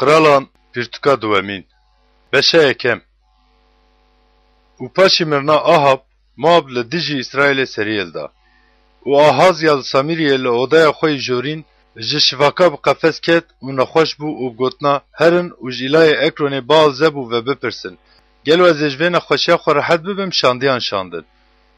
Kralan Pirtuka Duemin Beşe Ekem U paşi mirna Ahab Moab li dijî İsraîlê seriyel da. û Ahazya li Samiriyê li odaya xwe yê jorîn ji şivaka bi qefes ket û nexweş bû û gotina herin û ji îlayê Ekronê bal zebû ve bipirsin. Gelo ez ê ji vê nexweşiya xwe rehet bibim şandiyan şandin.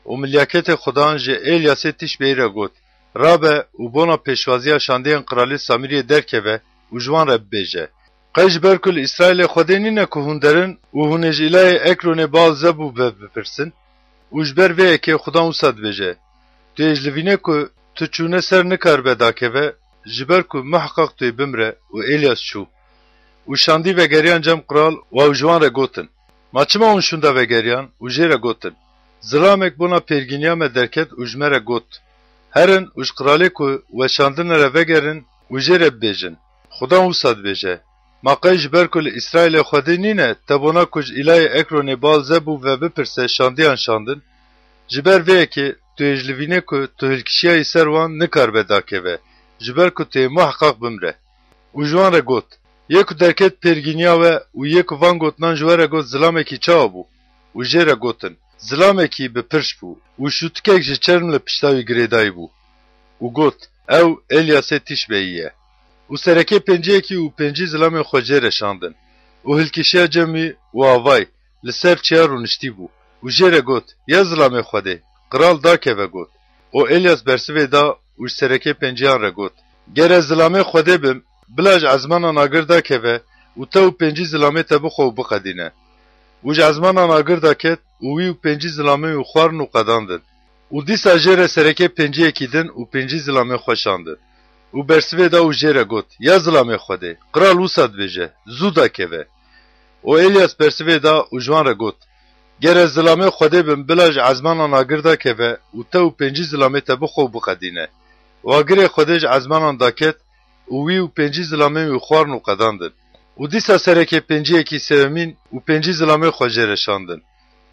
û milyaketê Xudan ji Elyasê tişbeyî re got. Rabe û bona pêşwaziya şandiyên Kralê Samiriyê derkeve û ji wan re bibêje. Qey ji ber ku li İsraîlê Xwedê nîne ku hûn derin û hûn ê ji îlayê Ekronê bal zebû ve bipirsin. û ji ber vê yekê Xudan wisa dibêje. Tu ê ji livînê ku tu çûne ser nikar be dakeve, ji ber ku mihqaq tu ê bimre û Elyas çû. û şandî vegeriyan cem qral û ew ji wan re gotin. Ma çima hûn şûnda vegeriyan û jê re gotin? Zilamek bona pêrgîniya me derket û ji me re got. Herin û ji qralê ku weşandine re vegerin û jê re bibêjin. Xudan wisa dibêje. Ma qey ji ber ku li İsraîlê Xwedê nîne te bona ku ji îlayê Ekronê bal zebû ve bipirse şandiyan şandin. Ji ber vê yekê tu ê ji livînê ku tu hilkişiyayê ser wan nikar be dakeve, ji ber ku tu ê mihqaq bimre. û ji wan re got. Yê ku derket pêrgîniya we û yê ku van gotinan ji we re got zilamekî çawa bû û jê re gotin. Zilamekî bi pirş bû û şûtikek ji çerm li pişta wî girêdayî bû. û got, ew Elyasê tişbeyî ye. û serekê pênciyekî û pêncî zilamên xwe jê re şandin. û hilkişiya cemî û avay li ser çiyar û niştî bû. û jê re got, ya zilamê Xwedê, qral dakeve got. û Elyas bersivê da û ji serekê pênciyan re got. Ger ez zilamê Xwedê bim, bila ji ezmana nagir dakeve û te û pêncî zilamê te bixwe û biqedîne. û ji ezmana nagir daket û wî û pêncî zilamê wî xwarin û qedandin. û dîsa jê re serekê pênciyekî din û pêncî zilamê xwe şandin. û bersivê da û jê re got, ya zilamê Xwedê, qral wisa dibêje, zû dakeve. û Elyas bersivê da û ji wan re got. Ger ez zilamê Xwedê bim, bila ji ezmana nagir dakeve û te û pêncî zilamê te bixwe û biqedîne. Wagirê Xwedê ji ezmanan daket û wî û pêncî zilamê wî xwarin û qedandin. û dîsa serekê pênciyekî sêwemîn û pêncî zilamê xwe jê re şandin.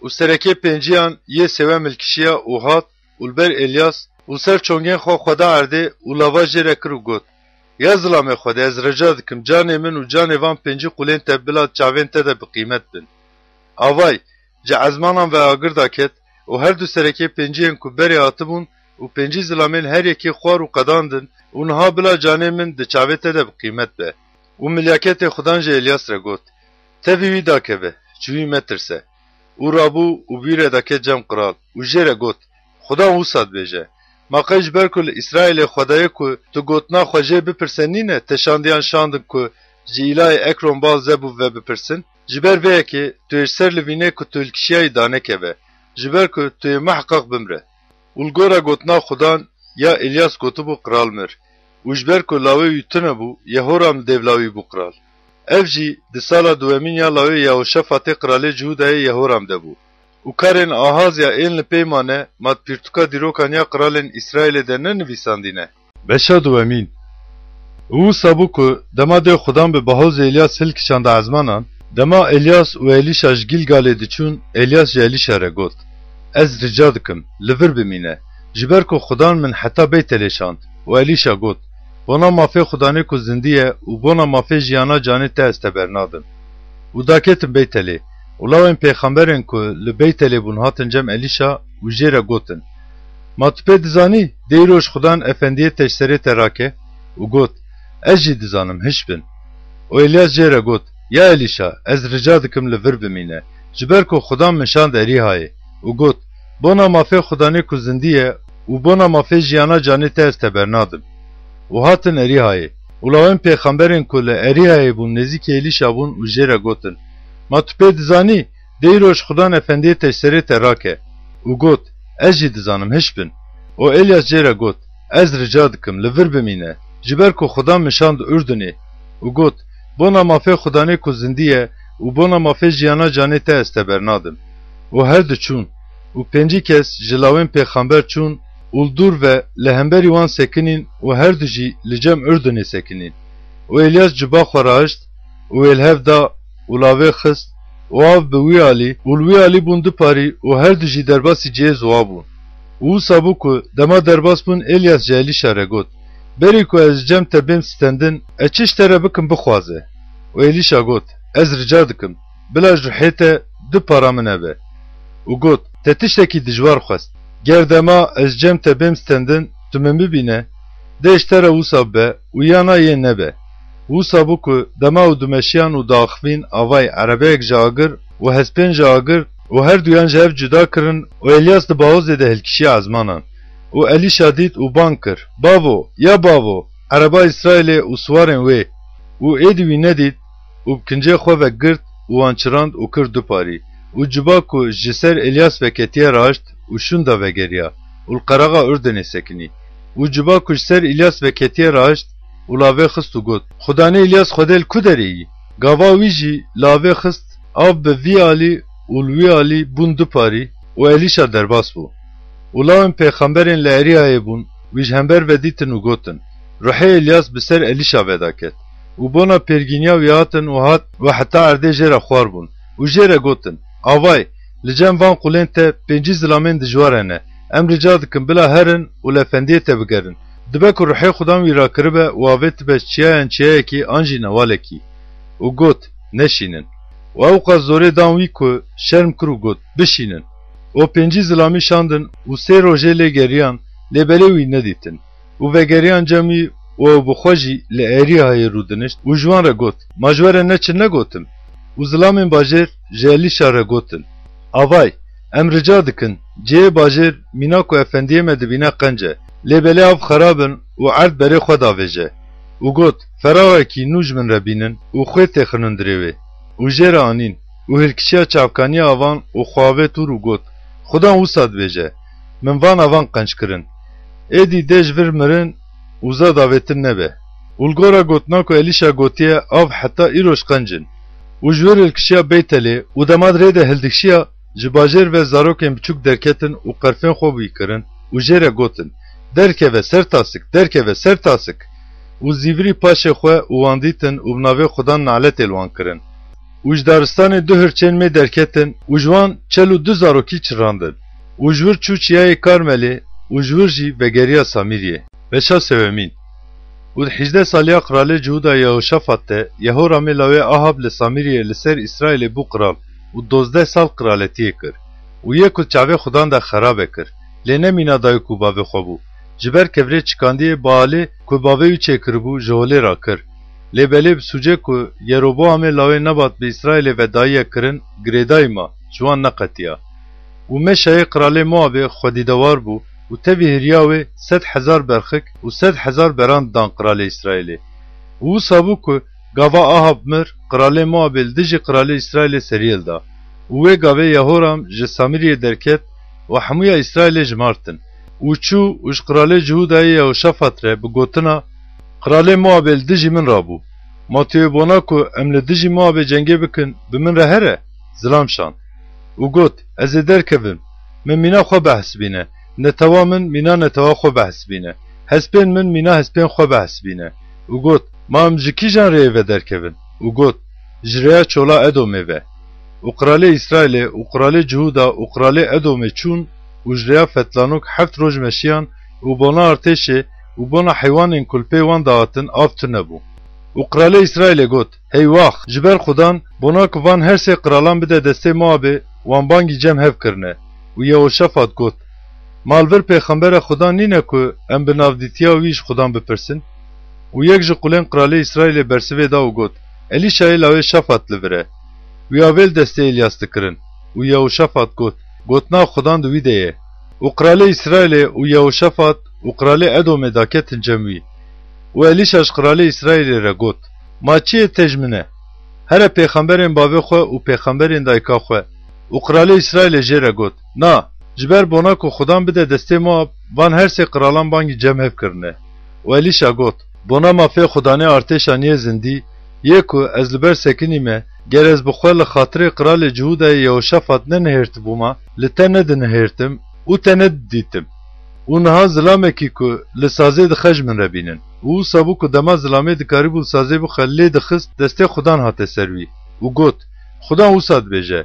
û serekê pênciyan yê sêwem hilkişiya û hat û li ber Elyas û ser çongên xwe xweda erdê û lava jê re kir û got. Ya zilamê Xwedê, ez rica dikim canê min û canê van pêncî qulên te bila çavên te de bi qîmet bin. Avay, ji ezmanan ve agir daket û her du serekê pênciyên ku berê hatibûn û pêncî zilamên her yekê xwar û qedandin û niha bila canê min di çavê te de bi qîmet be. û milyaketê Xudan ji Elyas re got. Tevî wî dakeve, ji wî metirse. û rabû û vî re daket cem qral û jê re got. Xudan wisa dibêje. Ma qey ji ber ku li İsraîlê Xwedayê ku tu gotina xwe jê bipirse nîne te şandiyan şandin ku ji îlayê Ekron bal zebû ve bipirsin. Ji ber vê yekê tu ê ji ser livînê ku tu hilkişiyayê da nekeve, ji ber ku tu ê mihqaq bimre. û li gora gotina Xudan ya Elyas gotibû qral mir. û ji ber ku lawê wî tune bû, yehoram li dev lawî bû qral. Ev jî di sala duemîn ya lawê Yehoşafatê qralê Cihudayê Yehoram de bû. û karên Ahazya ên li pê mane, mat pîrtuka dîrokan ya qralên İsraîlê de nenivîsandîne. Beşa duemîn. û wisa bû ku dema dê Xudan bi behozê Elyas hilkişanda ezmanan, dema Elyas û Elîşa ji Gilgalê diçûn, Elyas ji Elîşa re got. Ez rica dikim, li vir bimîne, ji ber ku Xudan min heta Beytelê şand. û Elîşa got, bona mafê Xudanê ku zindî ye û bona mafê jiyana canê te ez te bernadim. û daketin Beytelê, û lawên pêxemberên ku li Beytelê bûn hatin cem Elîşa û jê re gotin. Ma tu pê dizanî, dêroj Xudan efendiyê te ji serê te rake? û got, ez jî dizanim, hiş bin. û Elyas jê re got, ya Elîşa, ez rica dikim li vir bimîne, ji ber ku Xudan min şand Erîhayê. û got, bona mafê Xudanê ku zindî ye û bona mafê jiyana canê te ez te bernadim. û hatin Erîhayê. û lawên pêxemberên ku li Erîhayê bûn nêzîkî Elîşa bûn û jê re gotin. Ma tu pê dizanî, dêroj Xudan efendiyê te ji serê te rake? û got, ez jî dizanim, hiş bin. û Elyas jê re got, ez rica dikim li vir bimîne, ji ber ku Xudan min şand Ürdünê. û got, bona mafê Xudanê ku zindî ye û bona mafê jiyana canê te ez te bernadim. û her du çûn û pêncî kes ji lawên pêxember çûn û li dûr ve li hemberî wan sekinîn û her du jî li cem Ürdünê sekinîn. û Elyas ciba xwe rahişt û êlhev da û lavê xist û av bi wî alî û li wî alî bûn du parî û her du jî derbasî cihê ziwa bûn. û wisa bû ku dema derbas bûn Elyas ji Elîşa re got, berî ku ez cem te bêm stendin, ez çi ji te re bikim bixwaze. و Elîşa got, ez rica dikim, bila ji rihê te du para min hebe. û got, te tiştekî dijwar xwest. Ger dema ez cem te bêm stendin, tu min bibîne, dê ji te re wisa be û yana yê nebe. Wisa bû ku dema û dimeşiyan û daxivîn avay erebeyek ji agir û hespên ji agir û her duyan ji ev cuda kirin û Elyas di bawozê de hilkişiya ezmanan. û Elîşa dît û bang kir, bavo, ya bavo, ereba İsraîlê û swarên wê. û êdî wî nedît û bi kincê xwe ve girt û wan çirand û kir du parî. û ciba ku ji ser Elyas veketiye raşt û şûn da vegeriya û li qeraxa Urdunê sekinî. û ciba ku ji ser Elyas veketiye raşt û lavê xist û got, Xudanê Elyas xwedê li ku derê yî? Gava wî jî lavê xist, av bi vî alî û li wî alî bûn du parî û Elîşa derbas bû. û lawên pêxemberên li Eriyayê bûn, wî ji hember ve dîtin û gotin, Ruhê Elyas bi ser Elîşa vedaket. û bona pêrgîniya wî hatin û hat ve heta erdê jê re xwar bûn. û jê re gotin, avay, li cem van qulên te pêncî zilamên dijwar hene. Em rica dikin bila herin û lefendiyê te bigerin. Dibe ku Ruhê Xudan wî rakiribe û avê tibe çiyayan çiyayekî an jî newalekî. û got, neşînin. û ew qas zorê dan wî ku şerm kir û got, bişînin. O pêncî zilamî şandin û sê rojê lê geriyan, lêbelê wî nedîtin. û vegeriyan cemî û ew bi xwe jî li Erîyayê rûdinişt û ji wan re got, ma ji we re neçin negotim. û zilamên bajêr ji Elîşa re gotin, avay, em rica dikin, cihê bajêr mîna ku efendiyê me dibîne qence, lêbelê av xerabin û erd berê xwe davêje. û got, ferawekî nû ji min re bînin û xwê têxinin dirê wê. û jê re anîn û hilkişiya çavkaniya avan û xwavê tûr û got, Xudan wisa dibêje, min van avan qenc kirin. Êdî dê ji vir mirin û za davetin nebe. û li gora gotina ku Elîşa gotiye av heta îroj qencin. û ji vir hilkişiya Beytelê û dema dirê de hildikşiya ji bajêr ve zarokên biçûk derketin û qerfên xwe wî kirin û jê re gotin, derkeve ser tasik, derkeve ser tasik. û zîvirî paşê xwe û wan dîtin û bi navê Xudan naletê li wan kirin. û ji daristanê du hirçên mê derketin û ji wan çel û du zarokî çirandin. û ji vir çû çiyayê Karmelê û ji vir jî vegeriya Samiriyê. Beşa sevemîn. û di 18 saliya Kralê Cihuda Yehoşafat de Yehoramê lawê Ahab li Samiriyê li ser İsraîlê bû kral û 12 sal kraletiyê kir. û yê ku çavê Xudan da xerabe kir, lê nemîna dayîk û bavê xwe bû. Ji ber kevrê çikandiyê Baalê ku bavê wî çêkiribû ji holê ra kir. Lêbelê bi sûcê ku Yeroboamê lawê nebat bi İsraîlê ve dayîye kirin, girêdayî ma, ji wan neqetiya. û Meşayê kralê Moabê xwedîdewar bû û tevî hiriya wê 100,000 berxik û 100,000 beran dan kralê İsraîlê. û wisa bû ku gava Ahab mir, kralê Moabê li dijî kralê İsraîlê seriyê da. û wê gavê Yehoram ji Samiriyê derket û hemûya İsraîlê ji martin. û çû û ji kralê Cihudayê Yehoşafat re bi gotina, kralê Moabê li dijî min rabû. Ma tu yê bona ku em li dijî Moabê cengê bikin, bi min re here, zilam şand. û got, ez ê derkevim, min mîna xwe behsbîne, netewa min mîna netewa xwe behsbîne, hespên min mîna hespên xwe behsbîne. û got, ma em ji kîjan rêyê ve derkevin? û got, ji rêya çola Edomê ve. û kralê İsraîlê û kralê Cihuda û kralê Edomê çûn û ji rêya Fetlanok heft roj meşiyan û bona artêşê û bona heywanên kulpê wan dahatin av tune bû. û kralê İsraîlê got, hey wax, ji ber Xudan, bona ku van her sê kralan bide destê Moabê, wan bangî cem hev kirine. û Yehoşafat got, malvir pêxembera Xudan nîne ku em bi navdîtiya wî ji Xudan bipirsin? û yek ji qulên kralê İsraîlê bersivê da û got, Elîşayê lawê Şafat li vir e. Wî avêl destê Elyas dikirin. û Yehoşafat got, gotina Xudan di wî de ye. û kralê İsraîlê û Yehoşafat û kralê Edomê daketin cem wî. û Elîşa ji kralê İsraîlê re got, ma çi yê te ji min e? Here pêxemberên bavê xwe û pêxemberên dayika xwe. û kralê İsraîlê jê re got, na, ji ber bona ku Xudan bide destê Moab, van her sê kralan bangî cem hev kirine. û Elîşa got, bona mafê Xudanê artêşa niye zindî, yê ku ez li ber sekinîme, ger ez bi xwe li xatirê kralê Cihudayê Yehoşafat nenihêrtibûma, li te nedinihêrtim û te nedidîtim. û niha zilamekî ku li sazê dixe ji min re bînin. û wisa bû ku dema zilamê dikarîbû li sazê bixe lê dixist, destê Xudan hate ser wî. û got, Xudan wisa dibêje,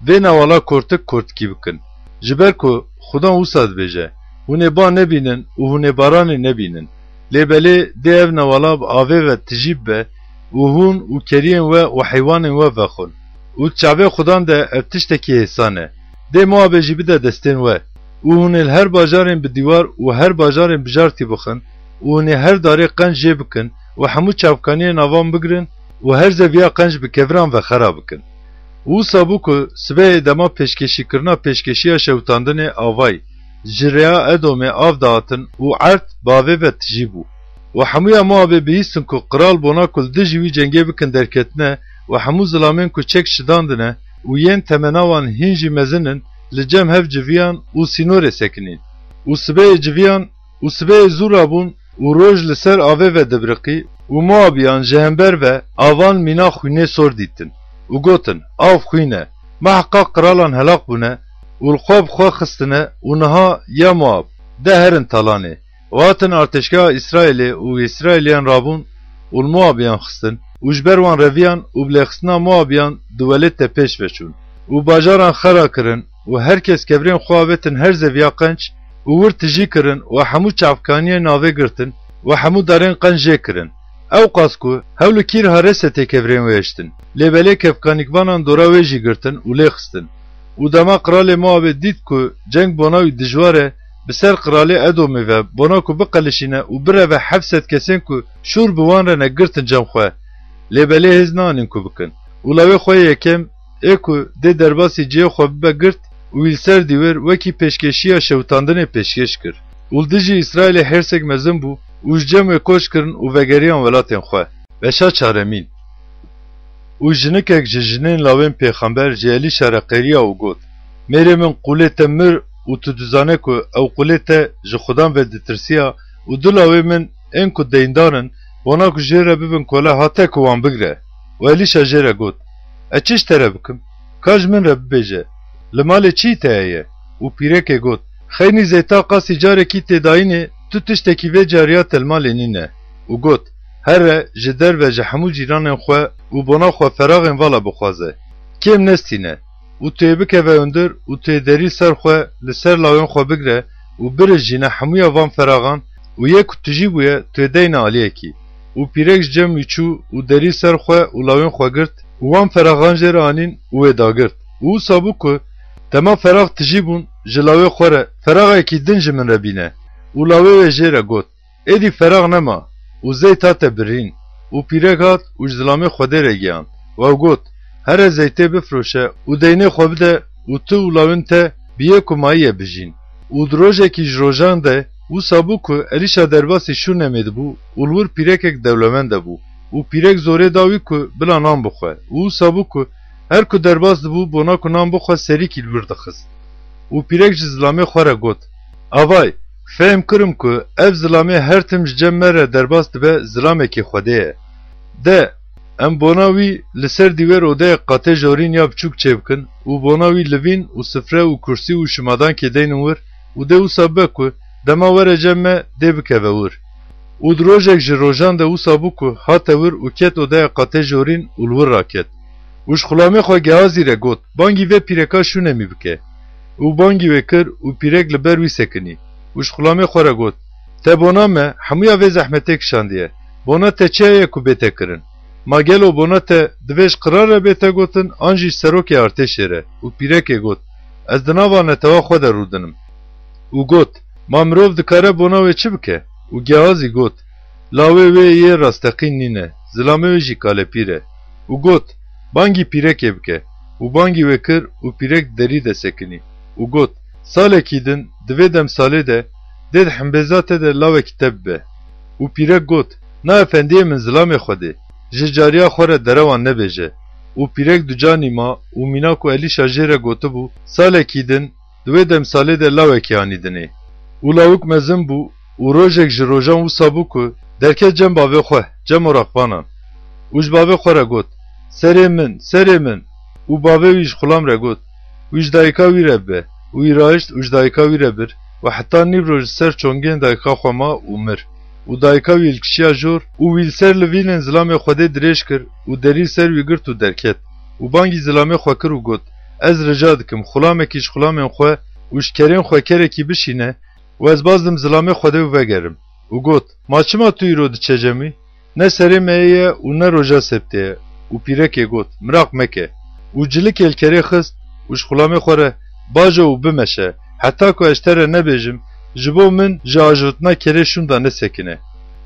vê newala kortik kortikî bikin. Ji ber ku Xudan wisa dibêje, hûn ê ba nebînin û hûn ê baranê nebînin. Lêbelê dê ev newala bi avê ve tijîb be û hûn û keriyên we û heywanên we vexwin. û çavê xudan de ev tiştekî hêsan e. Dê muabe jî bide destên we. û hûn ê li her bajarên bi dîwar û her bajarên bijartî bixin û hûn ê her darê qenc jê bikin û hemû çavkaniyên avan bigirin û her zeviya qenc bi kevran ve xera bikin. Wisa bû ku sibehê dema pêşkeşîkirina pêşkeşiya şewtandinê avayî ji rêya Edomê av dahatin û erd bavê ve tijî bû. û hemûya muabê bihîstin ku qiral bona ku li dijî wî cengê bikin derketine û hemû zilamên ku çek şidandine û yên temenawan hîn jî mezinin li cem hev civiyan û sînorê sekinîn. û sibehê civiyan û sibehê zûra bûn û roj li ser avê ve dibiriqî û muabiyan ji hember ve avan mîna xwînê sor dîtin û gotin av xwîne me heqa qiralan helaq bûne û li xwe bi xwe xistine û niha ya Moab de herin talanê û hatin artêşgeha İsraîlê û İsraîliyan rabûn û li Moabiyan xistin û ji ber wan reviyan û bilêxistina Moabiyan di welêt de pêş veçûn û bajaran xera kirin û herkes kevirên xwe avêtin her zeviya qenc û wir tijî kirin û hemû çavkaniyên navê girtin û hemû darên qenc jê kirin. Ew qas ku hewl li kîr Haresetê kevirên wê hiştin. Lêbelê kevkanîkvanan dora wê jî girtin û lê xistin. û dema qiralê Moabê dît ku ceng bona wî dijwar e bi ser qiralê Edomê ve bona ku biqelişîne û bireve 700 kesên ku şûr bi wan re ne girtin cem xwe. Lêbelê hêz nanin ku bikin. û lawê xwe yekem ê ku dê derbasî ciyê xwe bibe girt û wî li ser dîwêr wekî pêşkeşiya şewtandinê pêşkeş kir. û li dijî İsraîlê hersek mezin bû û ji cem wê koç kirin û vegeriyan welatên xwe. Beşa çaremîn. û jinikek ji jinên lawên pêxember ji Elîşa re qêriya û got: Mêrê min qûlê te mir û tu dizane ku ew qûlê te ji xudan ve ditirsiya û du lawê min ên ku deyindarin bona ku jê re bibin kola hate ku wan bigre. û Elîşa jê re got: E çi ji te re bikim? Ka ji min re bibêje. Li malê çi te heye? û pîrekê got: Xeynî zêta qasî carekî têdayînê tu tiştekî vê cariya telmalê nîne. û got: Here ji derve ji hemû cîranên xwe û bona xwe feraxên vala bixwaze. Kêm nestîne û tu yê bikeve hundir û tu yê derî ser xwe li ser lawên xwe bigre û birijîne hemûya van feraxan û yê ku tu jî bûye tu yê deyne aliyekî. û pîrek ji cem wî çû û derî ser xwe û lawên xwe girt û wan feraxan jê re anîn û wê dagirt. û wisa bû ku dema ferax tijî bûn ji lawê xwe re feraxekî din ji min re bîne. û lawê wê jê re got: Êdî ferax nema û zeyt hate birîn. û pîrek hat û ji zilamê Xwedê re gihand. Wew got: Here zeytê bifroşe û deynê xwe bide û tu û lawên te biyê ku mayîye bijîn. û di rojekî ji rojan de wisa bû ku Elîşa derbasî Şûnemê dibû û li wir pîrekek dewlemend de bû. û pîrek zorê da wî ku bila nan bixwe. û wisa bû ku her ku derbas dibû bona ku nan bixwe serîkî li wir dixist. û pîrek ji zilamê xwe re got: Avay, fehm kirim ku ev zilamê her tim ji cem me re derbas dibe zilamekî Xwedê ye. De, em bona wî li ser dîwêr odeyek qatê jorîn ya biçûk çêbikin û bona wî livîn û sifre û kursî û şimadan kêdeynin wir û dê wisa be ku dema were cem me dê bikeve wir. û di rojek ji rojan de wisa bû ku hate wir û ket odeyek qatê jorîn û li wir raket. û ji xulamê xwe gehazî re got: Bangî vê pîreka Şûnemî bike. û bangî wê kir û pîrek li ber wî sekinî. û ji xulamê xwe re got: Te bona me hemûya vê zehmetê kişandiye. Bona te çi heye ku bê te kirin? Ma gelo bona te divê ji qirar re bê te gotin an jî serokê artêşê re. û pîrekê got: Ez di nava netewa xwe de rûdinim. û got: Ma mirov dikare bona wê çi bike? û gehazî got: Lawê wê yê rasteqîn nîne, zilamê wê jî kalepîr e. û got: Bangî pîrekê bike. û bangî wê kir û pîrek derî de sekinî. û got: Salekî din divê demsalê de dê di himbêza te de lawekî te bibe. û pîrek got: Na efendiyê min zilamê Xwedê, ji cariya xwe re derewan nebêje. û pîrek ducanî ma û mîna ku Elîşa jê re gotibû: Salekî din divê demsalê de lawekî anî dinê. û lawik mezin bû û rojek ji rojan wisa bû ku derket cem bavê xwe, cem orakvanan. û ji bavê xwe re got: Serê min, serê min. û bavê wî ji xulam re got: Wî ji dayika wî re bibe. û wî rahişt û ji dayika wî re bir û heta nîvro ji ser çongên dayika xwe ma û mir. û dayika wî li kişiya jor û wî li ser livînên zilamê Xwedê dirêj kir û derî ser wî girt û derket. û bangî zilamê xwe kir û got: Ez rica dikim xulamekî ji xulamên xwe û ji kerên xwe kerekî bişîne û ez baz dim zilamê Xwedê û vegerim. û got: Ma çima tu îro diçe cemî? Ne serê me ye û ne roja septê ye. û pîrekê got, miraq meke. û cilik elkerê xist û ji xulamê xwe re baje û bimeşe, heta ku ez te re nebêjim, ji bo min ji ajotina kerê şûnda nesekine.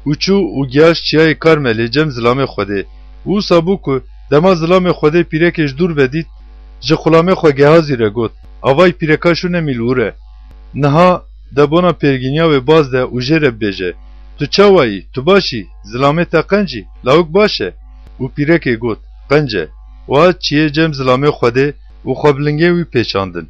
û çû û giyaş çiyayê Karmelê cem zilamê Xwedê. Wisa bû ku dema zilamê Xwedê pîrekê ji dûr vedît, ji xulamê xwe gehazî re got, avay pîreka şûne mîlûr e. Niha debona pêrgîniya wê baz de û jê re bibêje, tu çawa yî, tu baş î, zilamê te qencî, lawik baş e. û pîrekê got, qenc e. Wa çiyê cem zilamê Xwedê û xwebilingê wî pêşandin.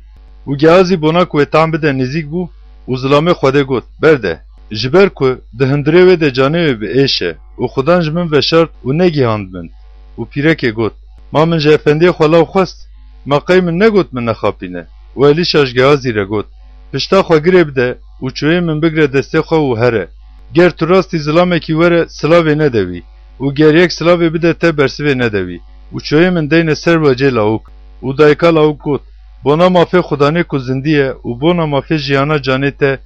û gehazî bona ku wê tam bide nêzik bû û zilamê Xwedê got, berde. Ji ber ku di hindirê wê de canê wê bi êş e û xudan ji min veşart û negihand min. û pîrekê got, ma min ji efendiyê xwe law xwest, ma qey min negot min nexapîne. û Elîşa ji gehazî re got, pişta xwe girê bide û çûyê min bigire destê xwe û here. Ger tu rastî zilamekî were silavê nedewî û ger yek silavê bide te bersivê nedewî û çûyê min deyne ser wecê lawik. û dayika lawik got, bona mafê xudanê ku zindî ye û bona mafê jiyana canê te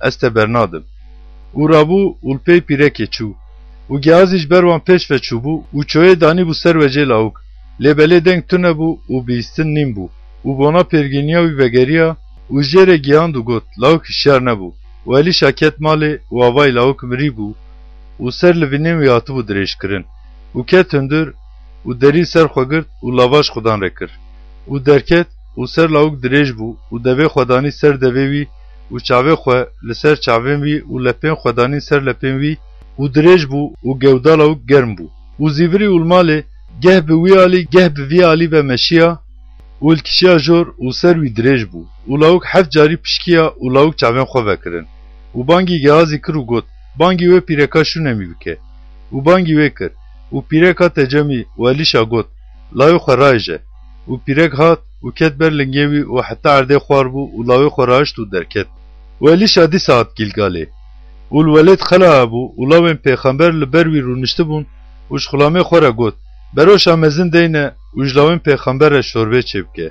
ez te bernadim. û rabû û li pê pîrekê çû. û gehazî ji ber wan pêş ve çûbû û çûyê danî bû ser wecê lawik. Lê belê deng tune bû û bîstin nîm bû. û bona pêrgîniya wî vegeriya û jê re gihand û got, lawik hişyar nebû. û Elîşa ket malê û avay lawik mirî bû û ser li vînên wî hatibû dirêjkirin. û ket hundir û derî ser xwe girt û lavaş xudan re kir. û derket û ser lawik dirêj bû û devê xwe danî ser devê wî û çavê xwe li ser çavên wî û lepên xwe danî ser lepên wî û dirêj bû û gewda lawik germ bû. û zîvirî û malê geh bi wî alî geh bi vî alî ve meşiya û li kişiya jor û ser wî dirêj bû û lawik heft carî pişkiya û lawik çavên xwe vekirin. û bangî gehazî kir û got, bangî wê pîreka şûne mî bike. û bangî wê kir û pîreka te cemî û Elîşa got, layê xwe raije. û pîrek hat û ket ber lingê wî û heta erdê xwar bû û lawê xwe raişt û derket. û Elîşa dîsa hat Gilgalê. û li welêt xela hebû û lawên pêxember li ber wî rûniştibûn û ji xulamê xwe re got, beroşa mezin deyne û ji lawên pêxember re şorbê çêbike.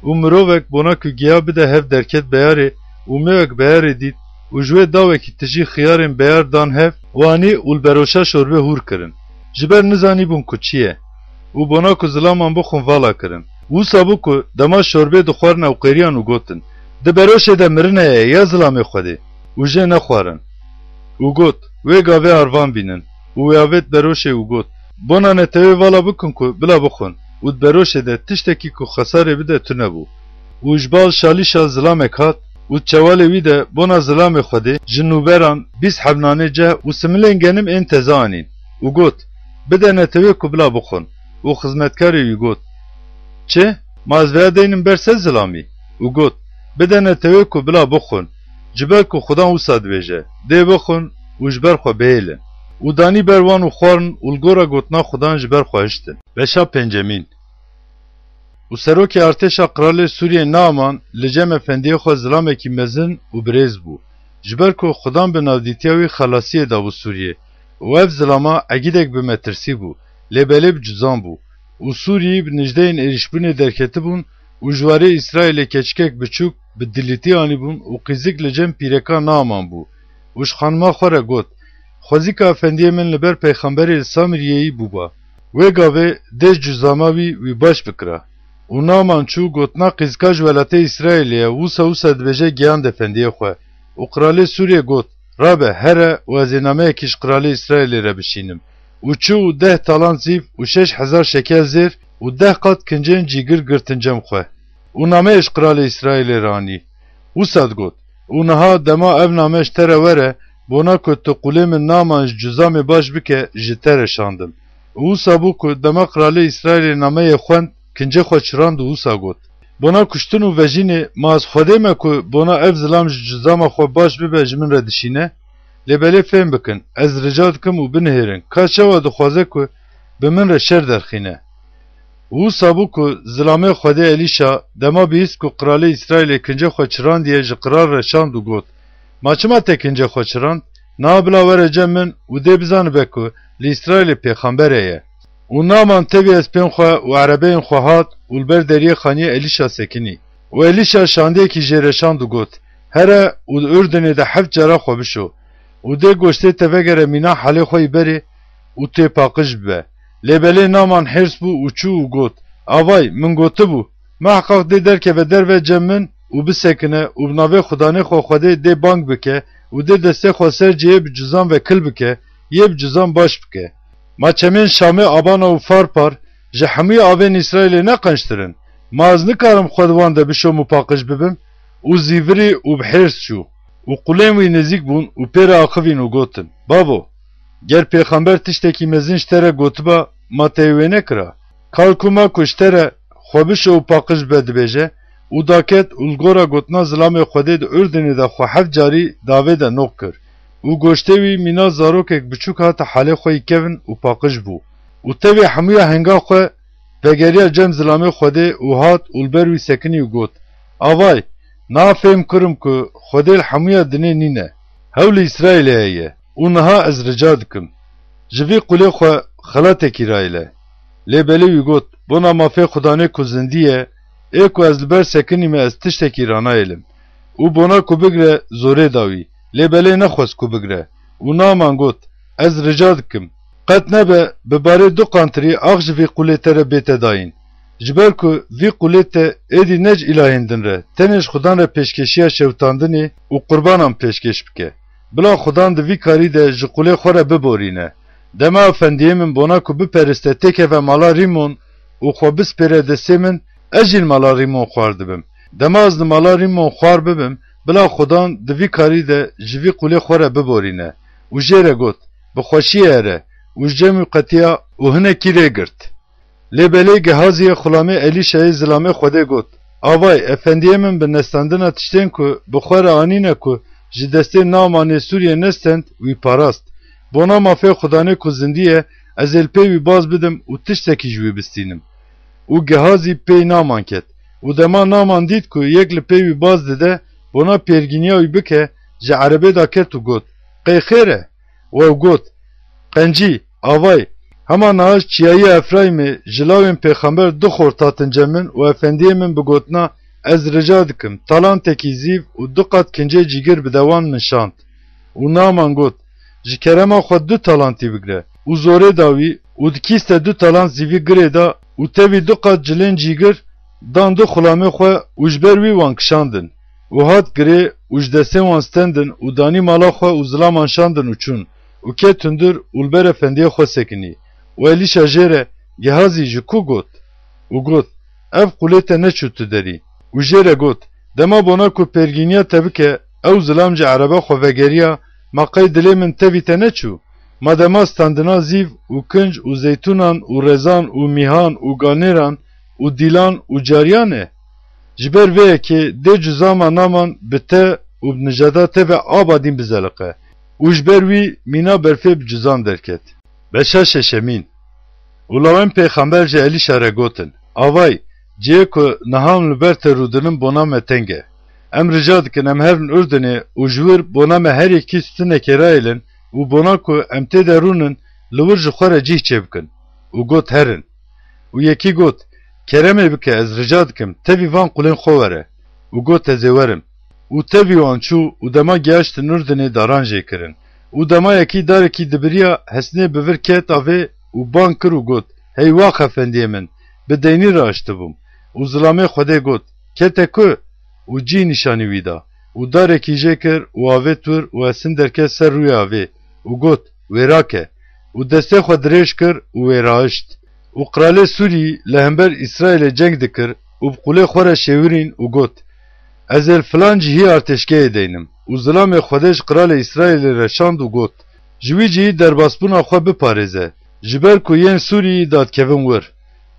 û mirovek bona ku giya bide hev derket beyarê û mêwek beyarê dît û ji wê dawekî tijî xiyarên beyar dan hev, wanî û li beroşa şorbê hûr kirin. Ji ber nizanîbûn ku çi ye. û bona ku zilaman bixwin vala kirin. Wisa bû ku dema şorbê dixwarin ew qêriyan û gotin, di beroşê de mirine ye ya zilamê Xwedê û jê nexwarin. û got, wê gavê arvan bînin û wê avêt beroşê û got, bona netewê vala bikin ku bila bixwin û di beroşê de tiştekî ku xesarê bide tune bû. û ji bal şalîşa zilamek hat û çewalê wî de bona zilamê Xwedê ji nûberan 20 hebnanê ceh û similên genim ên teze anîn. û got, bide netewê ku bila bixwin. û xizmetkarê wî got, çi? Ma ez veya deynim ber se zilamî. û got, bide netewê ku bila bixwin, ji ber ku xudan wisa dibêje, dê bixwin û ji ber xwe bihêlin. û danî ber wan û xwarin û li gora gotina xudan ji ber xwe hiştin. Beşa pencemîn. û serokê artêşa Qiralê Sûriyê Naaman li cem efendiyê xwe zilamekî mezin û birêz bû, ji ber ku xudan bi navdîtiya wî xelasiyê dabû Sûriyê. û ev zilama egîdek bi metirsî bû, lê belê bi cuzan bû. û Sûriyî bi nijdeyên êrişbûnê derketibûn û ji warê İsraîlê keçikek biçûk bi dilîtî anîbûn û qîzik li cem pîreka Naaman bû. û ji xanima xwe re got, xwezîka efendiyê min li ber peyxemberê li Samiriyeyî bûba. Wê gavê dê cuzama wî baş bikira. û Naaman çû gotina qîzika ji welatê İsraîlê ye, wisa dibêje gihand efendiyê xwe. û Qiralê Sûriyê got, rabe here û ez ê nameyekî ji Qiralê İsraîlê re bişînim. û çû û 10 talan zîv û 6000 şekel zêr û 10 qat kincên cîgir girtin cem xwe. û nameyê ji Qiralê İsraîlê re anî. Wisa got, û niha dema ev name ji te re were, bona ku tu qulê min Naaman ji cuzamê baş bike ji te re şandim. û wisa bû ku dema Qiralê İsraîlê nameyê xwend, kincê xwe çirand û wisa got, bona kuştin û vejînê ma ez xwedê me ku bona ev zilam ji cuzama xwe baş bibe ji min re dişîne. Lê belê fêm bikin, ez rica dikim û binihêrin, ka çawa dixwaze ku bi min re şer derxîne. Wisa bû ku zilamê Xwedê Elîşa dema bihîst ku Qiralê İsraîlê kincê xwe çirandiye ji qirar re şand û got, ma çima te kincê xwe çirand? Na bila were cem min û dê bizanibe ku li İsraîlê pêxemberê ye. û Naaman tevî espên xwe û erebeyên xwe hat û li ber deriyê xaniyê Elîşa sekinî. û Elîşa şandiyekî jê re şand û got, here û di Ürdünê de heft cara xwe bişo. û dê goştê te vegere mîna helê xwe yî berê û tê paqij bibe. Lêbelê naman hêrs bû û çû û got: Avay, min gotibû, me heqaq dê derkeve derve cem min û bisekine û bi navê xudanê xwe Xwedê dê bang bike û dê destê xwe ser cihê bi cizan ve kil bike, yê bi cizan baş bike. Ma çemên Şamê, Abana û Farpar ji hemûyê avên İsraîlê neqençtirin. Ma ez nikarim xwe di wan de bişom û paqij bibim. û zîvirî û bi hêrs çû û qulên wî nêzik bûn û pêre axivîn û gotin: Babo, ger pêxember tiştekî mezin ji te re gotiba, ma te wê nekira. Kalkûma ku ji te re xwe bişo û paqij bibe dibêje û daket û li gora gotina zilamê Xwedê di Ürdünê de xwe heft carî davê de nok kir û goştê wî mîna zarokek biçûk hate helê xwe yî kevin û paqij bû û tevê hemûya henga xwe vegeriya cem zilamê Xwedê û hat û li ber wî sekinî û got: Avay, na fêm kirim ku Xwedê li hemûya dinê nîne. Hewlê İsraîlê ye û niha ez rica dikim. Ji vî qulê xwe xelatekî rayle. Lêbelê wî got: Bona mafê xudanê ku zindî ye, ê ku ez li ber sekinî me ez tiştekî ranayêlim. û bona ku bigre zorê da wî. Lêbelê nexwest ku bigre û naman got: Ez rica dikim, qet nebe bi barê du qantirî ax ji vî qulê te re bête dayîn. Ji ber ku vî qulê te êdî nec ilahên din re, tenê ji xudan re pêşkeşiya şewtandinê û qurbanan pêşkeş bike. Bila xudan di vî karî de ji qulê xwe re biborîne. Dema efendiyê min bona ku biperiste têkeve mala Rîmon û xwe bispêre destê min, ez jî li mala Rîmon xwar dibim. Dema ez li mala Rîmon xwar bibim, bila xudan di vî karî de ji vî qulê xwe re biborîne. û jê re got: Bi xweşiyê ere û ji cem û qetiya û hinekî rê girt. Lêbelê Gehaziyê xulamê Elîşayê zilamê Xwedê got: Avay, efendiyê min bi nestandina tiştên ku bi xwe re anîne ku ji destê Namanê Sûriyê nestend wî parast. Bona mafê xudanê ku zindî ye, ez ê li pê wî baz bidim û tiştekî ji wî bistînim. û Gehazî pê Naman ket. û dema Naman dît ku yek li pê wî baz dide, bona pêrgîniya wî bike, ji erebê da ket û got: Qey xêr e? Wew got: Qencî, avay, hema niha çiyayî Efraîmê ji lawên pêxember du xortatin cemin û efendiyê min bi gotina: Ez rica dikim, talantekî zîv û du qat kincê cîgir bi dewan min şand. û Naman got: Ji kerema xwe du talantî bigire. û zorê da wî û dikîste du talant zîvî girê da û tevî du qat cilên cîgir dan du xulamê xwe û ji ber wî wan kişandin. û hat girê û ji destên wan stendin û danî mala xwe û zilaman şandin û çûn û ketin dur û li ber efendiyê xwe sekinî. û Elîşa jê re Gehazî ji ku got? û got: Ev qulê te neçû tu derî. û jê re got: Dema bona ku pêrgîniya te bike, ew zilam ji erebe xwe vegeriya, ma qey dilê min tevî te neçû. Ma dema standina zîv û kinc û zeytûnan û rezan û mîhan û ganêran û dîlan û cariyan e. Ji ber vê yekê dê cuzama Naman bi te û bi nijada te ve abadîn bizeliqe. û ji ber wî mîna berfê bi cuzan derket. Beşa şeşemîn. û lawên pêxember ji Elîşa re gotin: Avay, cihê ku niha min li ber te rûdinin bona me teng e. Em rica dikin em herin Ürdünê û ji wir bona me her yekî stûnekê raêlin û bona ku em tê de rûnin li wir ji xwe re cih çê bikin. û got herin. û yekî got: Keremê bike, ez rica dikim, tevî van qulên xwe were. û got: Ez ê werim. û tevî wan çû û dema gehaştin Ürdünê daran jê kirin. û dema yekî darekî dibiriya hesnê bi vir ket avê û ban kir û got: Hey wax efendiyê min, bi deynî re aştibûm. û zilamê Xwedê got: Kete ku? û cî nîşanî wî da. û darekî jê kir û avê tur û esin derket ser rûyê avê û got: Wê rake. û destê xwe dirêj kir û wê raişt. û qiralê Sûrî li hember İsraîlê ceng dikir û bi qulê xwe re şêwirîn û got: Ez ê filan cihî artêşgehê deynim. û zilamê Xwedê ji qiralê İsraîlê re şand û got: Ji wî cihî derbasbûna xwe biparêze, ji ber ku yên Sûriyî dadkevin wir.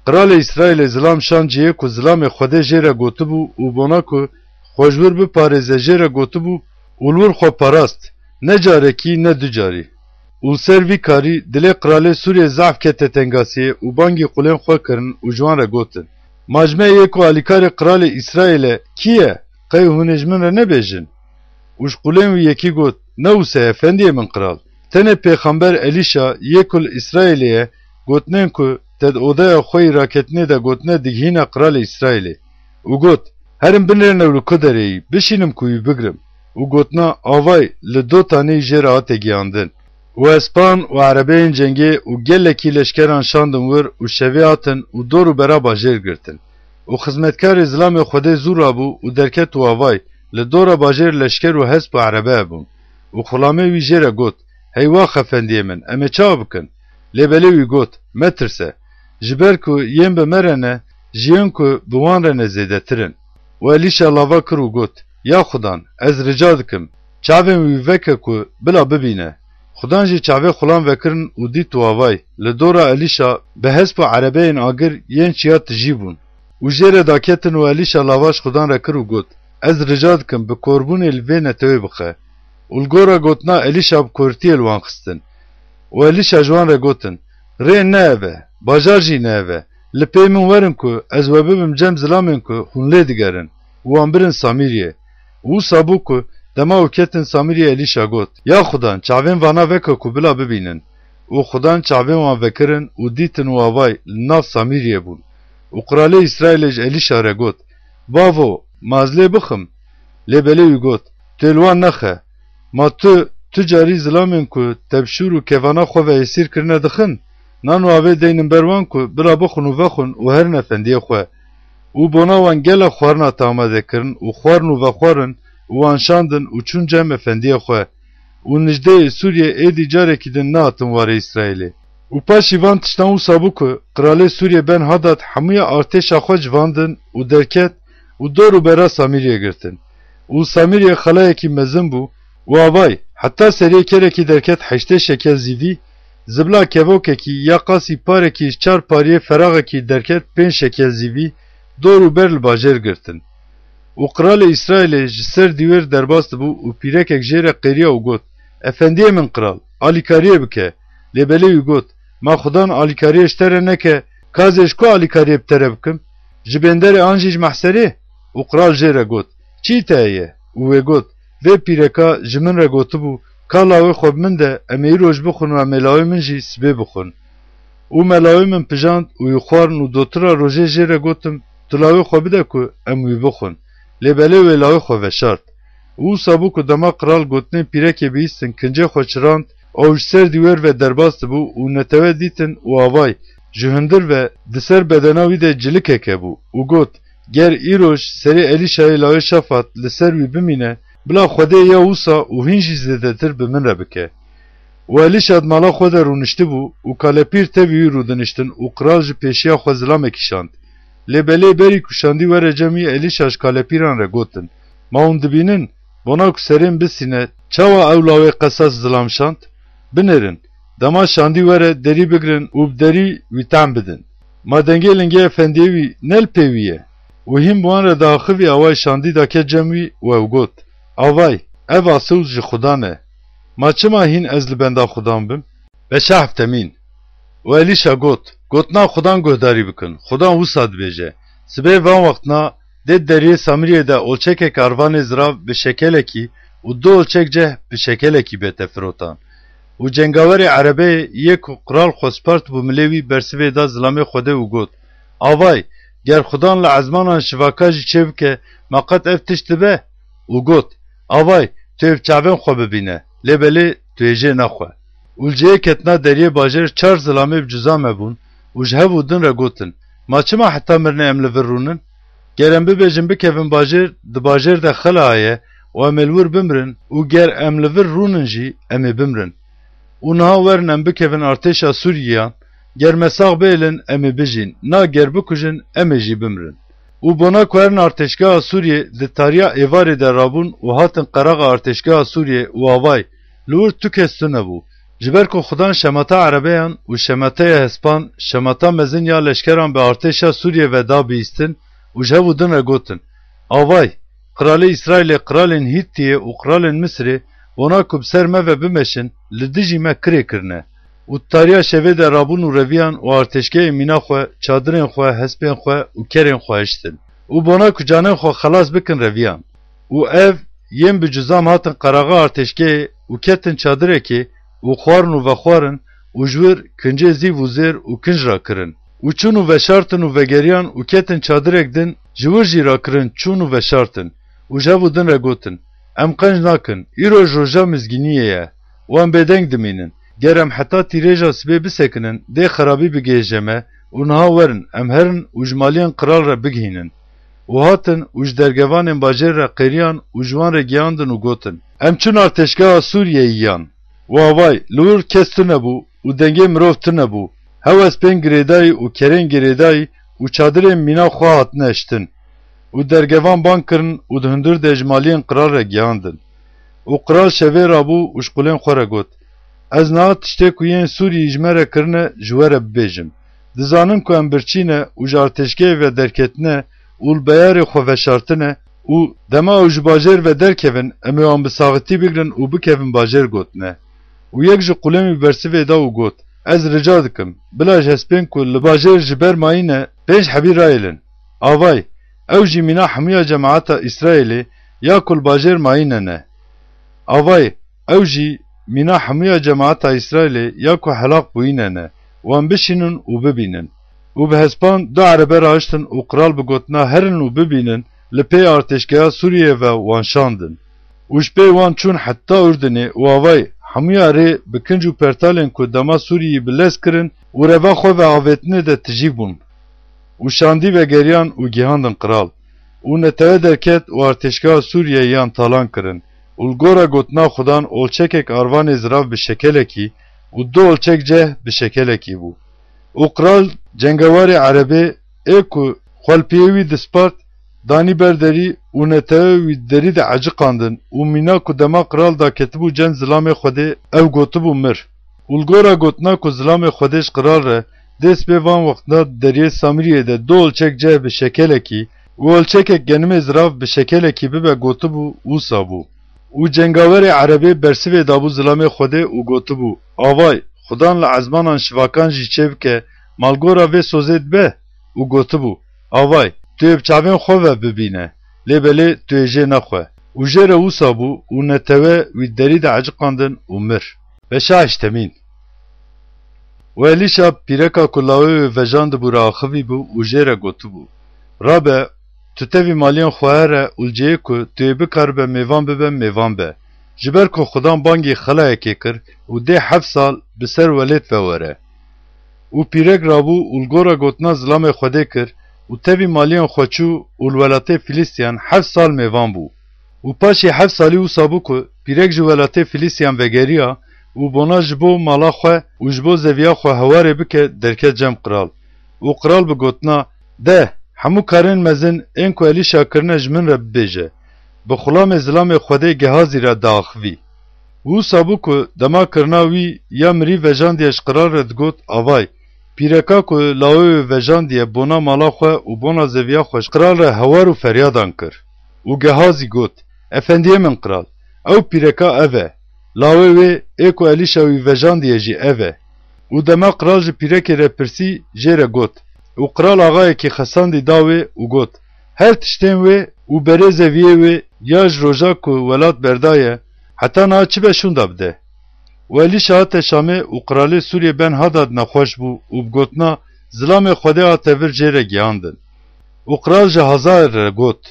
Qiralê İsraîlê zilam şand cihê ku zilamê Xwedê jê re gotibû û bona ku xwe ji wir biparêze jê re gotibû û li wir xwe parast, ne carekî ne du carî. û ser vî karî dilê qiralê Sûriyê zaf kete tengasiyê û bangî qulên xwe kirin û ji wan re gotin: Majmeyê ku alîkarê qiralê İsraîlê kî ye? Qey hûn ê ji min re nebêjin. û ji qulên wî yekî got: Newse efendiyê min qiral. Tenê pêxember Elîşa yê ku li İsraîlê ye gotinên ku te di odaya xwe yî raketinê de gotine digihîna qiralê İsraîlê. û got: Herin binêrine li ku dereyî, bişînim ku wî bigirim. û gotina: Avay, li Dotanê jê re hate giyandin. û و اسپان و عربین جنگی و گلکی لشکران شاندن ور و شویاتن و دورو برا باجر گرتن و خدمتکار اسلام خود زورا بو و درکت و آوای لدورا باجر لشکر و حسب و عربه بون و خلامه وی جره گوت هیوا خفندی من امه چا بکن لبلی وی گوت مترسه جبر کو یم بمرنه جیون کو بوان رنه زیده ترن و الیشا لاوا کرو گوت یا خدان از رجا دکم چاوین وی وکه کو بلا ببینه خدان جی چاوه خلام وکرن و دی تو آوای لدورا الیشا به حسب و عربه این آگر ین چیا تجیبون و جره داکتن و الیشا لاواش خدان را کرو گوت از رجا دکم به قربون الوی نتوی بخه اولگورا گوتنا الیشا بکورتی الوان خستن و الیشا جوان را گوتن ری نه اوه باجار جی نه اوه لپیمون ورن که از وببم جم زلامن که خونله دیگرن و انبرن سامیریه و سابو که دما وکتن سامیریه الیشا گوت یا خدان چاوین وانا وکه که بلا ببینن و خدان چاوین وان وکرن و دیتن و آوای لناف سامیریه بون و قراله اسرائیلج الیشا را گوت باو مازله بخم لبلی گوت تلوان نخه ما تو جاری زلامن که تبشور و کوانا خو و اسیر کرنه دخن نانو آوه دینن بروان که بلا بخون و وخون و هر نفندی خواه و بنا وان گل خوارنا تامده کرن و خوارن و خوارن و انشاندن و چون جمع فندی خواه و نجده سوریه ایدی جاره کدن ناتن واره اسرائیلی و پاشی وان تشتان و سابو که قراله سوریه بن هادات حموی ارتش خو جواندن و درکت و دورو برا سامیریه گرتن و سامیریه خلایه کی مزن بو و آوای حتی سریه کره کی درکت 8 شکل زیوی زبلا کبوکه کی یا قاسی پاره کی 4 پاریه فراغه کی درکت 5 شکل زیوی دورو برل باجر گرتن و قرال اسرائیل جسر دیور درباست بو و پیرک اکجیر قیریه و گوت افندی من قرال آلیکاریه بکه لبلی گوت ما خدان آلیکاریه اشتره نکه کازش کو آلیکاریه بتره بکم جبندر آنجیج محسره و قرال جیره گوت چی تایه و گوت و پیرکا جمن را گوتو بو کالاوی خوب من ده امی روش بخون و ملاوی من جی سبه بخون و ملاوی من پجاند و یخوارن و دوترا روژه جیره گوتم تلاوی خوب ده که اموی بخون لبله و لاوی خوب شرط و سابو که دما قرال گوتنه پیرکی بیستن کنجه خوچراند اوش سر دیور و درباست بو و نتوه دیتن و آوای جهندر و دسر بدناوی ده جلکه که بو و گوت گر ایروش سری الیشای لاوی شفات لسر وی بمینه بلا خوده یا اوسا و هنجی زده تر به من را بکه و الیشاد مالا خوده رونشته بو و کالپیر تبیوی رو دنشتن و قرال جی پیشیا خو زلام کشاند لبله بری کشاندی و رجمی الیشاش کالپیران را گوتن ما اون دبینن بنا که سرین بسینه چاوا اولاوی قصاص زلام شاند بنرن دما شاندی وره دری بگرن و بدری ویتام بدن ما دنگه لنگه افندیوی نل پیویه و هم بوان را داخوی آوای شاندی دا که جمعی و او گوت آوای او آسوز جی خدا نه ما چما هین از لبنده خدام بم بشه هفتمین و الیشا گوتنا خدان گهداری بکن خدان وساد بیجه سبه وان وقتنا دید دریه سامریه ده اولچک کاروان زراو به شکل کی و دو اولچک جه به شکل کی به تفروتان و جنگاور عربه یک قرال خوسپارت بو ملیوی برسوه دا ظلامه خوده و گوت آوای گر خدان لعزمانان شواکاجی چه بکه مقت افتشت به و گوت آوای تو اف چاوین خو ببینه لبلی تو ایجه نخواه اولجه کتنا دریه باجر 4 ظلامه بجزامه بون و جهه بودن را گوتن ما چما حتی مرنه املور رونن گرم ببیجن بکفن باجر ده باجر ده خلایه و املور بمرن و گر املور رونن جی امی بمرن اونها ورن ام بکفن ارتشا سوریان گر مساق بیلن امی بجین نا گر بکجن امی جی بمرن و بنا کوهرن ارتشگاه سوریه ده تاریا ایواری در رابون و هاتن قراغ ارتشگاه سوریه و آوای لور تو کستونه بو جبر که خدان شماتا عربیان و شماتا هسپان شماتا مزن یا لشکران به ارتشا سوریه و دا بیستن و جه بودن را گوتن آوای قرال اسرائیل قرالین هیتیه و قرالین مصری اونا کب سر ما و بمشن لدجی ما کری کرنه و تاریا شوه در رابون و رویان و ارتشگاه مینا خواه چادرین خواه حسبین خواه و کرین خواه اشتن و بنا کجانین خواه خلاص بکن رویان و اف یم بجزام هاتن قراغا ارتشگاه و کتن چادره که و خوارن و خوارن و جور کنجه زی و زیر و کنج را کرن و چون و شارتن و گریان و کتن چادرک دن جور جی را کرن چون و شارتن و جابو دن را گوتن ام قنج ناکن ایرو جوجا مزگینیه یا و ام بدنگ دمینن gerem heta tîrêja sibê bisekinin dê xerabî bigêjeme û niha werin em herin û ji maliyên qiral re bigihînin. û hatin û ji dergevanên bajêr re qêriyan û ji wan re gihandin û gotin em çûn artêşgeha Sûriyeyê yan. Wavay li wir kes tunebû û dengê mirov tunebû. Hewespên girêdayî û kerên girêdayî û çadırên mîna xwe hatine eştin. û dergevan ban kirin û di hundir de ji maliyên qiral re gihandin. û qiral şevê rabû û ji qulên xwe re got: Ez niha tiştê ku yên Sûriyê ji me re kirine ji we re bibêjim. Dizanim ku em birçîne û ji artêşgehê ve derketine û li beyarê xwe veşartine û dema ew ji bajêr ve derkevin em ê wan bi saxitî bigirin û bikevin bajêr gotine. û yek ji qulên wî bersivê da û got: Ez rica dikim bila ji hespên ku li bajêr ji ber mayîne 5 hebî rayêlin. Avay ew jî mîna hemûya cemaeta İsraîlê ya ku li bajêr mayîne ne. Avay ew jî mîna hemûya cemaeta İsraîlê ya ku helak bûyîne ne. Wan bişînin û bibînin. û bi hespan du erebe rahiştin û qiral bi gotina herin û bibînin li pê artêşgeha Sûriyê ve wan şandin. û ji pê wan çûn heta Urdunê û avay hemûya rê bi kinc û pertalên ku dema Sûriyê bi lez kirin û reva xwe ve avêtinê de tijî bûn. û şandî ve geriyan û gihandin qiral. û netewê derket û artêşgeha Sûriyeyê yan talan kirin. û li gora gotina xudan olçekek arvanê zirav bi şekelekî û du olçek ceh bi şekelekî bû. û qiral cengewarê erebê ê ku xwelpiyê wî dispart danî ber derî û netewê wî derî de eciqandin û mîna ku dema qiral da ketibû cem zilamê Xwedê ew gotibû mir. û li gora gotina ku zilamê Xwedê ji qiral re dest pê van wextna deriyê Samiriyê de du olçek ceh bi şekelekî û olçekek genimê zirav bi şekelekî bibe gotibû wisa bû. û cengawerê erebê bersivê dabû zilamê Xwedê û gotibû: Avay xudan li ezmanan şivakan jî çê bike malgora vê sozê dibe. û gotibû: Avay tu yê bi çavên xwe ve bibîne lêbelê tu yê jê nexwe. û jê re wisa bû û netewê wî derî de eciqandin û mir. Beşa heştemîn. û Elîşa pîreka ku lawê wê vejan dibû re axivî bû û jê re gotibû: Rabe tu tevî maliyên xwe here û li cihê ku tu yê bikaribe mêvan bibe mêvan be. Ji ber ku xudan bangê xelayekê kir û dê 7 sal bi ser welêt ve were. û pîrek rabû û li gora gotina zilamê Xwedê kir û tevî maliyên xwe çû û li welatê Filîstiyan 7 sal mêvan bû. û paşê 7 salî wisa bû ku pîrek ji welatê Filîstiyan vegeriya û bona ji bo mala xwe û ji bo zeviya xwe hewarê bike derket cem qiral. û qiral bi gotina: De hemû karên mezin ên ku Elîşa kirine ji min re bibêje. Bi xulamê zilamê Xwedê gehazî re diaxivî. Wisa bû ku dema kirina wî ya mirî vejandiye ji qiral re digot: Avay pîreka ku lawê wê vejandiye bona mala xwe û bona zeviya xwe ji qiral re hewar û feryadan kir. û gehazî got: Efendiyê min qiral ew pîreka ev e. Lawê wê ê ku Elîşa wî vejandiye jî ev e. û dema qiral ji pîrekê re pirsî jê re got. û qiral axayekî xesandî da wê û got: Her tiştên wê û berê zeviyê wê ya ji roja ku welat berdaye heta niha çi beşûn da bide. û Elîşa hate Şamê û qiralê Sûriyê ben hadad nexweş bû û bi gotina zilamê Xwedê hate vir jê re gihandin. û qiral ji Hazayê re got: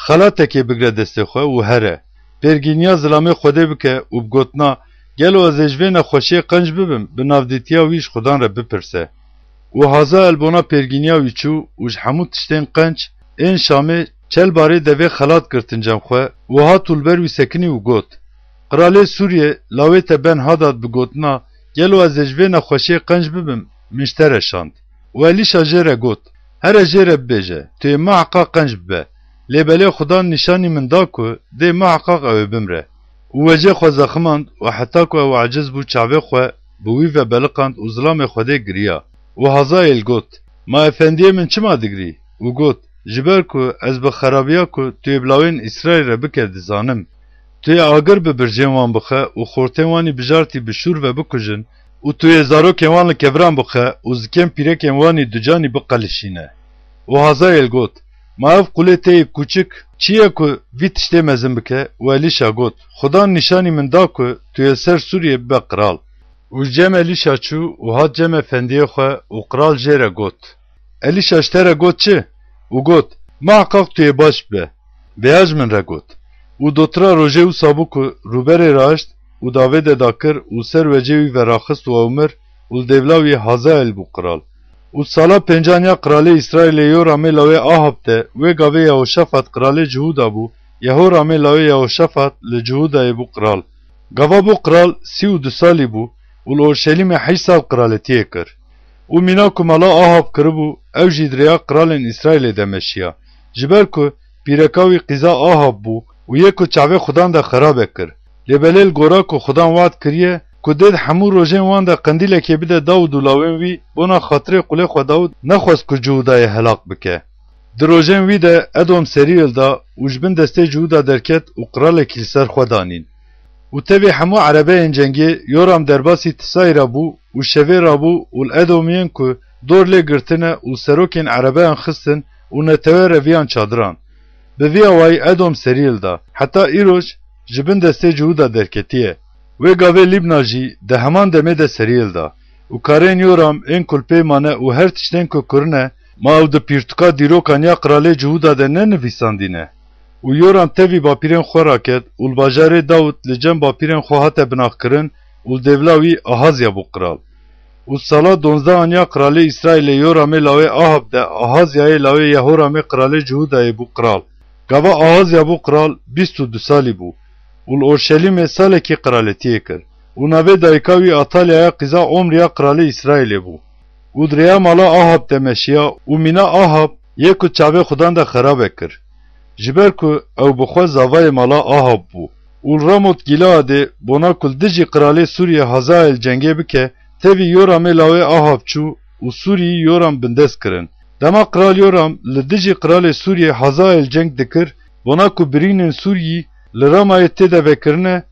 Xelatekê bigire destê xwe û here. Pêrgîniya zilamê Xwedê bike û bi gotina gelo ez ê ji vê nexweşiyê qenc bibim bi navdîtiya wî ji xudan re bipirse. û Hazayê bona pêrgîniya wî çû û ji hemû tiştên qenc ên Şamê çel barê devê xelat girtin cem xwe û hat û li ber wî sekinî û got: Qiralê Sûriyê lawê te ben hadad bi gotina gelo ez ê ji vê nexweşiyê qenc bibim min ji te re şand. û Elîşa jê re got: Here jê re bibêje tu yê meheqa qenc bibe. Lêbelê xudan nîşanî min da ku dê meheqaq ew ê bimre. û we jê xwe zeximand û heta ku ew aciz bû çavê xwe bi wî ve beliqand û zilamê Xwedê giriya. û Hazayê got: Ma efendiyê min çima digirî? û got: Ji ber ku ez bi xerabiya ku tu yê bilawên İsraîl re bike dizanim. Tu yê agir bi bircên wan bixe û xortên wanî bijartî bi şûr ve bikujin û tu yê zarokên wan li kevran bixe û zikên pîrekên wanî ducanî biqelişîne. û Hazayê got: Ma ev qulê te yê kûçik çi ye ku vî tiştê mezin bike? û Elîşa got: Xudan nîşanî min da ku tu yê ser Sûriyê bibe qiral. û cem Elîşa çû û hat cem efendiyê xwe û qiral jê re got: Elîşa ji te re got çi? û got: Meheqaq tu yê baş bibe. Bêya ji min re got. û dotira rojê wisa bû ku rûberê rahişt u davede dakir u ser vecevi ve raxist u Ömer u devlavi Hazael bu kral. U sala pencanya krali İsrail'e yorame lave Ahab'te ve gave Yehoşafat krali Cuhuda bu. Yehorame lave Yehoşafat le Cuhuda'yı bu kral. Gava bu kral 32 sali bu. Ul Orşelim'e 8 sal kraletiye kir. U mina kumala Ahab kiribu ev jidreya kralin İsrail'e demeşiya. Jiber ku pirekavi qiza Ahab bu. U ye ku çave xudan da xarabe kir. Lebelel gora ku xudan vaat kiriye ku ded hemû rojên wan de qendîlekê bide Dawud û lawên wî bona xatirê qulê xwe Dawud nexwest ku Cuhudayê helak bike. Di rojên wî de Edom seriyê da û ji bin destê Cuhuda derket û qiralekî li ser xwe danîn. û tevê hemû erebeyên cengê Yoram derbasî Tisayê ra bû û şevê ra bû û li Edomiyên ku dor lê girtine û serokên erebeyan xistin û netewe reviyan çadiran. Bi vî awayî Edom seriyê da heta îroj ji bin destê Cuhuda derketiye. Wê gavê Libna jî di heman demê de seriyê da û karên Yoram ên kulpê mane û her tiştên ku kirine ma ew di pîrtuka dîrokan ya qiralê Cuhuda de nenivîsandîne. û Yoram tevî bapîrên xwe raket û li bajarê Dawud li cem bapîrên xwe hate binavkirin û li devla wî Ahazya bû qiral. û sala 12 ya qiralê İsrailê Yoramê lawê Ahab de Ahazyayê lawê Yehoramê qiralê Cuhudayê bû qiral. Gava Ahazya bû qiral 22 salî bû û li Orşelîmê salekî qiraletiyê kir û navê dayika wî Atalyaya qiza Omriya qiralê İsrailê bû. û dirêya mala Ahab de meşiya û mîna Ahab yê ku çavê xudan de xerabe kir. Jiber ku ew bi xwe zavayê mala Ahab bû û Ramot Gileadê bona ku dijî qiralê Sûriye Hazael cengê bike tevî Yoramê lawê Ahab çû û Sûriyî Yoram bindest kirin. Dema Kral Yoram li dijî qiralê Sûriye Hazael ceng dikir bona ku birînên Sûriyî li Ramayê têde vekirine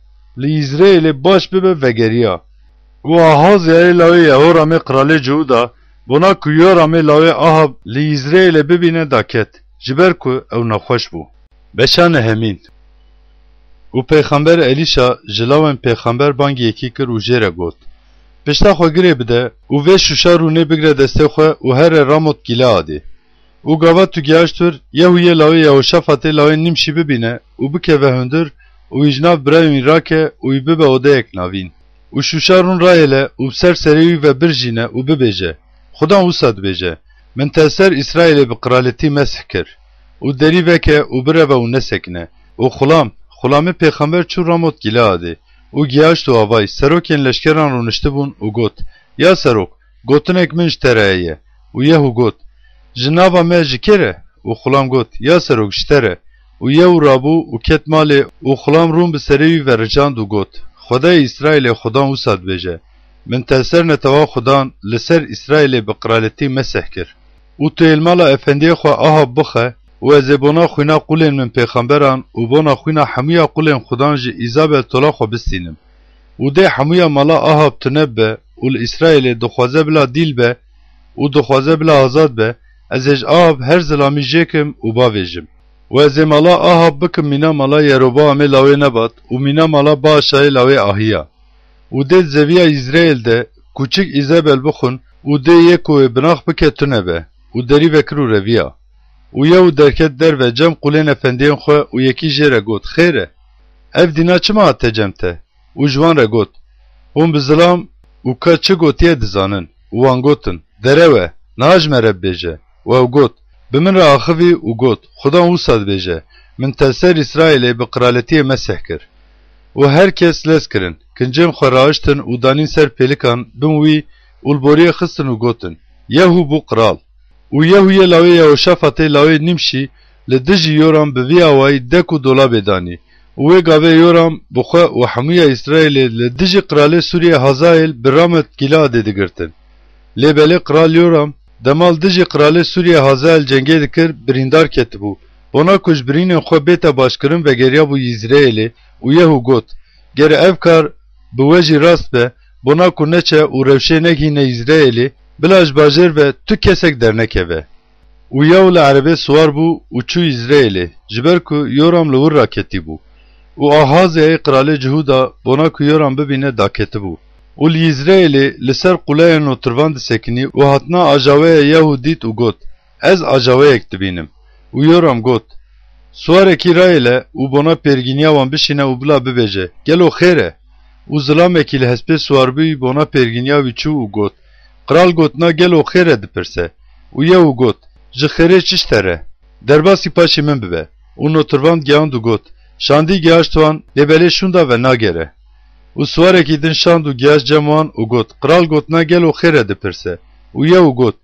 li Yizraîlê baş bibe vegeriya. û Ahazyayê lawê Yehoramê qiralê Cuhuda bona ku Yoramê lawê Ahab li Yizraîlê bibîne daket. Jiber ku ew nexweş bû. Beşane hemîn. û Peyxember Elîşa ji lawên pêxember bangiyekî kir û jê re got. Pişta xwe girê bide û vê şûşa rûnê bigire destê xwe û here Ramot Gileadê. û gava tu gihaştir Yehûyê lawê Yehoşafatê lawê Nimşî bibîne û bikeve hundir û wî ji nav birayên wî rake û wî bibe odeyek navîn. û şûşa rûn rayele û ser serê wî ve birjîne û bibêje. Xudan wisa dibêje. Min teser İsrailê bi qiraletî mesh kir û derî veke û bireve û nesekine. û Xulamê pêxember çû Ramot Gileadê û gihaşt û avay serokên leşkeran rûniştî bûn û got: Ya serok, gotinek min ji te re ye. û Yehu got: Ji nava me ji kê re? û Xulam got: Ya serok ji te re. û Yehu rabû û ket malê û Xulam rûn bi serê wî ve ricand û got: Xwedayê İsrailê Xudan wisa dibêje. Min teser netewâ Xudan li ser İsrailê bi qiraletî meseh kir. û tu êlmala efendiyê xwe Ahab bixe û ez ê bona xwîna qulên min pêxemberan û bona xwîna hemûya qulên Xudan ji Îzabel tola xwe bistînim. û dê hemûya mala Ahab tune be û li İsrailê dixwaze bila dîl be û dixwaze bila azad be, ez ê ji Ahab her zilamî jêkim û bavêjim. û ez ê mala Ahab bikim mîna mala Yeroboamê lawê Nebat û mîna mala Başayê lawê Ahiya. û dê zeviya İsraîl de kûçik Îzabel bixwin û dê yê ku wê binax bike tune be û derî vekir û reviya. û Yehu derket derve cem qulên efendiyên xwe û yekî jê re got: Xêr e, ev dîna çima hate cem te? û ji wan re got: Hûn bi zilam û ka çi gotiye dizanin. û wan gotin: Derewe, niha ji me re bibêje. û ew got: Bi min re axivî û got: Xudan wisa dibêje. Min teser İsrailê bi qiraletiyê meseh kir. û her kes lez kirin. Kincên xwe raiştin û danîn ser pêlikan bin wî û li boriyê xistin û gotin: Yehu bû qiral. û Yehûyê lawê Yehoşafatê lawê Nimşî li dijî Yoram bi vî awayî dek û dolabê danî. û wê gavê Yoram bi xwe û hemûya İsraîlê li dijî qiralê Sûriye Hazael bi Ramot Gileadê digirtin. Lê belê Kral Yoram demal dijî qiralê Sûriye Hazael cengê dikir birîndar ketibû. Bona ku ji birînên xwe bête başkirin vegeriya bû Yîzraîlê û Yehu got: Gere ev kar bi we jî rast be, bona ku neçe û rewşê nekîne Yîzraîlê, bila ji bajêr ve tu kesek dernekeve. û Yehu li erebê swar bû û çû Yîzraîlê, ji ber ku Yoram li wir raketî bû. û Ahazyayê qiralê Cuhuda bona ku Yoram bibîne daketibû. û li Yîzraîlê li ser quleyên nûtirvan disekinî û hatina ajaweya Yehu dît û got: Ez ajaweyek dibînim. û Yoram got: Swarekî rayele û bona pêrgîniya wan bişîne û bila bibêje: Gelo xêr e. û zilamekî li hespê swarbûyî bona pêrgîniya wî çû û got: Qral got na gelo xêr e dipirse. û yew got: Ji xêrê çi ji te re? Derbasî paşê min bibe. û notirvan gihand û got: Şandî gihaşt wan, lê belê şûnda ve nagere. û swarekî din şand û gihaşt cem wan û got: Qral got na gelo xêr e dipirse. û yew got: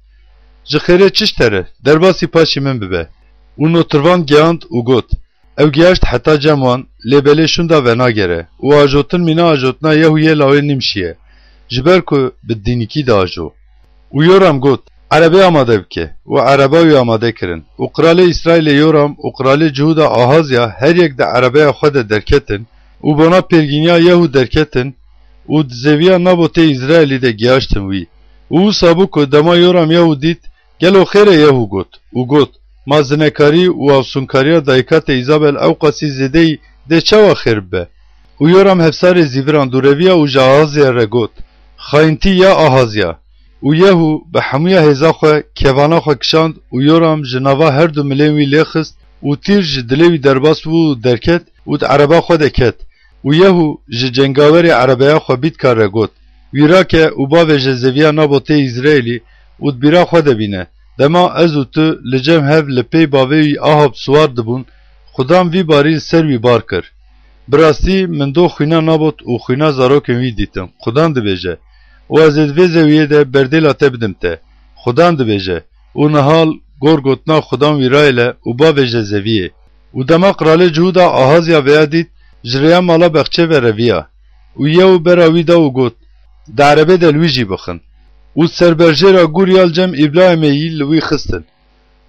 Ji xêrê çi ji te re? Derbasî paşê min bibe. û notirvan gihand û got: Ew gihaşt heta cem wan, lê belê şûnda ve nagere. û ajotin mîna ajotna yew yê lawê nîmşiye, ji ber ku bi dînîkî de ajo. û Yoram got: Erebê amade bike. û ereba wî amade kirin. û Qralê İsraîlê Yoram û Qralê Cihuda Ahazya her yek de erebeya xwe de derketin û bona pêrgîniya Yehu derketin û di zeviya Nabotê İsraîlê de gihaştin wî. û wisa bû ku dema Yoram Yehu dît, gelo xêr e Yehu got. û got: Ma zinekarî û afsûnkariya dayikatê Îzabel ew qasî zêdeyî dê çawa xêr bibe? û Yoram hevsarê zîviran dûreviya û ji Ahazya re got: Xayintî ya Ahazya. û Yehu bi hemûya hêza xwe kevana xwe kişand û Yoram ji nava her du milên wî lêxist û tîr ji dilê wî derbas bû û derket û di ereba xwe de ket. û Yehu ji cengawerê erebeya xwe bîtkar re got: Wî rake û bavê ji zeviya Nabotê İsraîlî û di bîra xwe de bîne. Dema ez û tu li cem hev li pey bavê wî Ahab swar dibûn, Xudam vî barî li ser wî bar kir. Bi rastî min do xwîna Nabot û xwîna zarokên wî dîtim. Xudam dibêje: û ez ê divê zewiyê de berdêla te bidim te. Xudam dibêje: û nihal gor gotna Xudam wî rayle û bavê ji zeviyê. û dema Qralê Cihuda Ahazya veya dît ji rêya mala bexçe ve reviya. û yew bera wî da û got: Di erebê de li wî jî bixin. û serberjêra gûriya cem İblaîmê yî li wî xistin.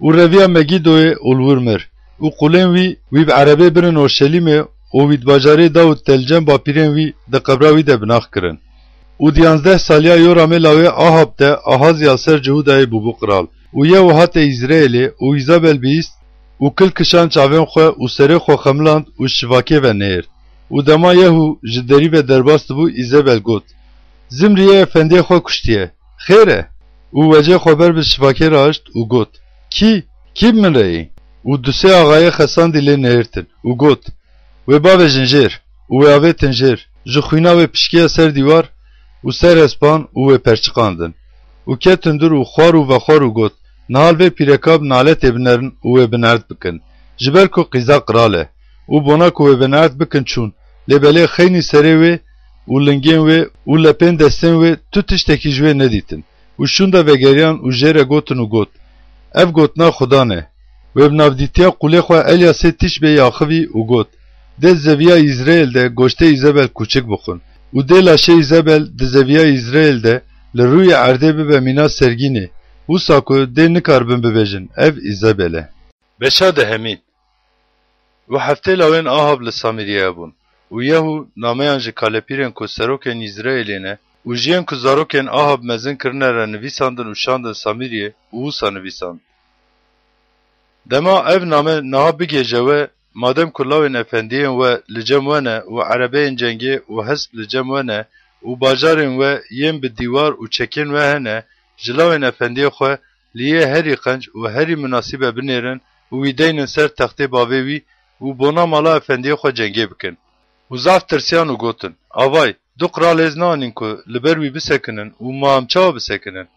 û reviya Megîdoyê olwir mir. û qulên wî bi erebê birin Orşelîmê û wî di bajarê da û telcem bapîrên wî di qebra wî de binax kirin. û di 11 saliya Yoramê lawê Ahab de Ahazya ser Cihudayê bûbû qral. û yew hate İsraîlê û Îzabel bîst û kil kişan çavên xwe û serê xwe xemland û şivakê ve nêr. û dema Yehu ji derî ve derbas dibû İzabel got: Zimriyê efendiyê xwe kuştiye. Xêr e. û wecê xwe ber bi şivakê raşt û got: Kî min reyî? û du sê axayê xesandî lê nêrtin û got: Wê bavê jinjêr û wê avê tinjêr ji xwîna wê pişkiya ser dîwar û ser hespan û wê perçiqandin. û ketin dur û xwar û vexwar û got: Nihal vê pîrekab naletê binerin û wê binerd bikin. Ji ber ku qîza qral e. û bona ku wê binerd bikin çûn. Lê belê xeynî serê wê û lingên wê û lepên destên wê tu tiştekî ji wê nedîtin. û şûn de vegeriyan û jê re gotin û got: Ev gotna Xudan e. Wê bi navdîtiya qulê xwe Elyasê tîş bê yaxivî û got: Dê zeviya İsraîl de goştê İzabel kûçik bixwin. û dê laşê İzabel di zeviya İsraîl de li rûyê erdê bibe mîna sergînê. Wisa ku dê nikarbin bibêjin ev İzabel e. Beşa de hemîn. û heftê lawên Ahab li Samiriyê bûn. û Yehu nameyan ji kalepîrên ku serokên İsraîlê ne û jiyên ku zarokên Ahab mezin kirine re nivîsandin û şandin Samiriyê û wisa nivîsand. Dema ev name niha bigêje we madem ku lawên efendiyên we li cem we ne û erebeyên cengê û hesp li cem we ne û bajarên we yên bi dîwar û çekên we hene, ji lawên efendiyê xwe li yê herî qenc û herî münasîbe binêrin û wî deynin ser textê bavê wî û bona mala efendiyê xwe cengê bikin. û zaf tirsiyan û gotin: Avay, du qral hêz nanîn ku li ber wî bisekinin û mam çawa bisekinin?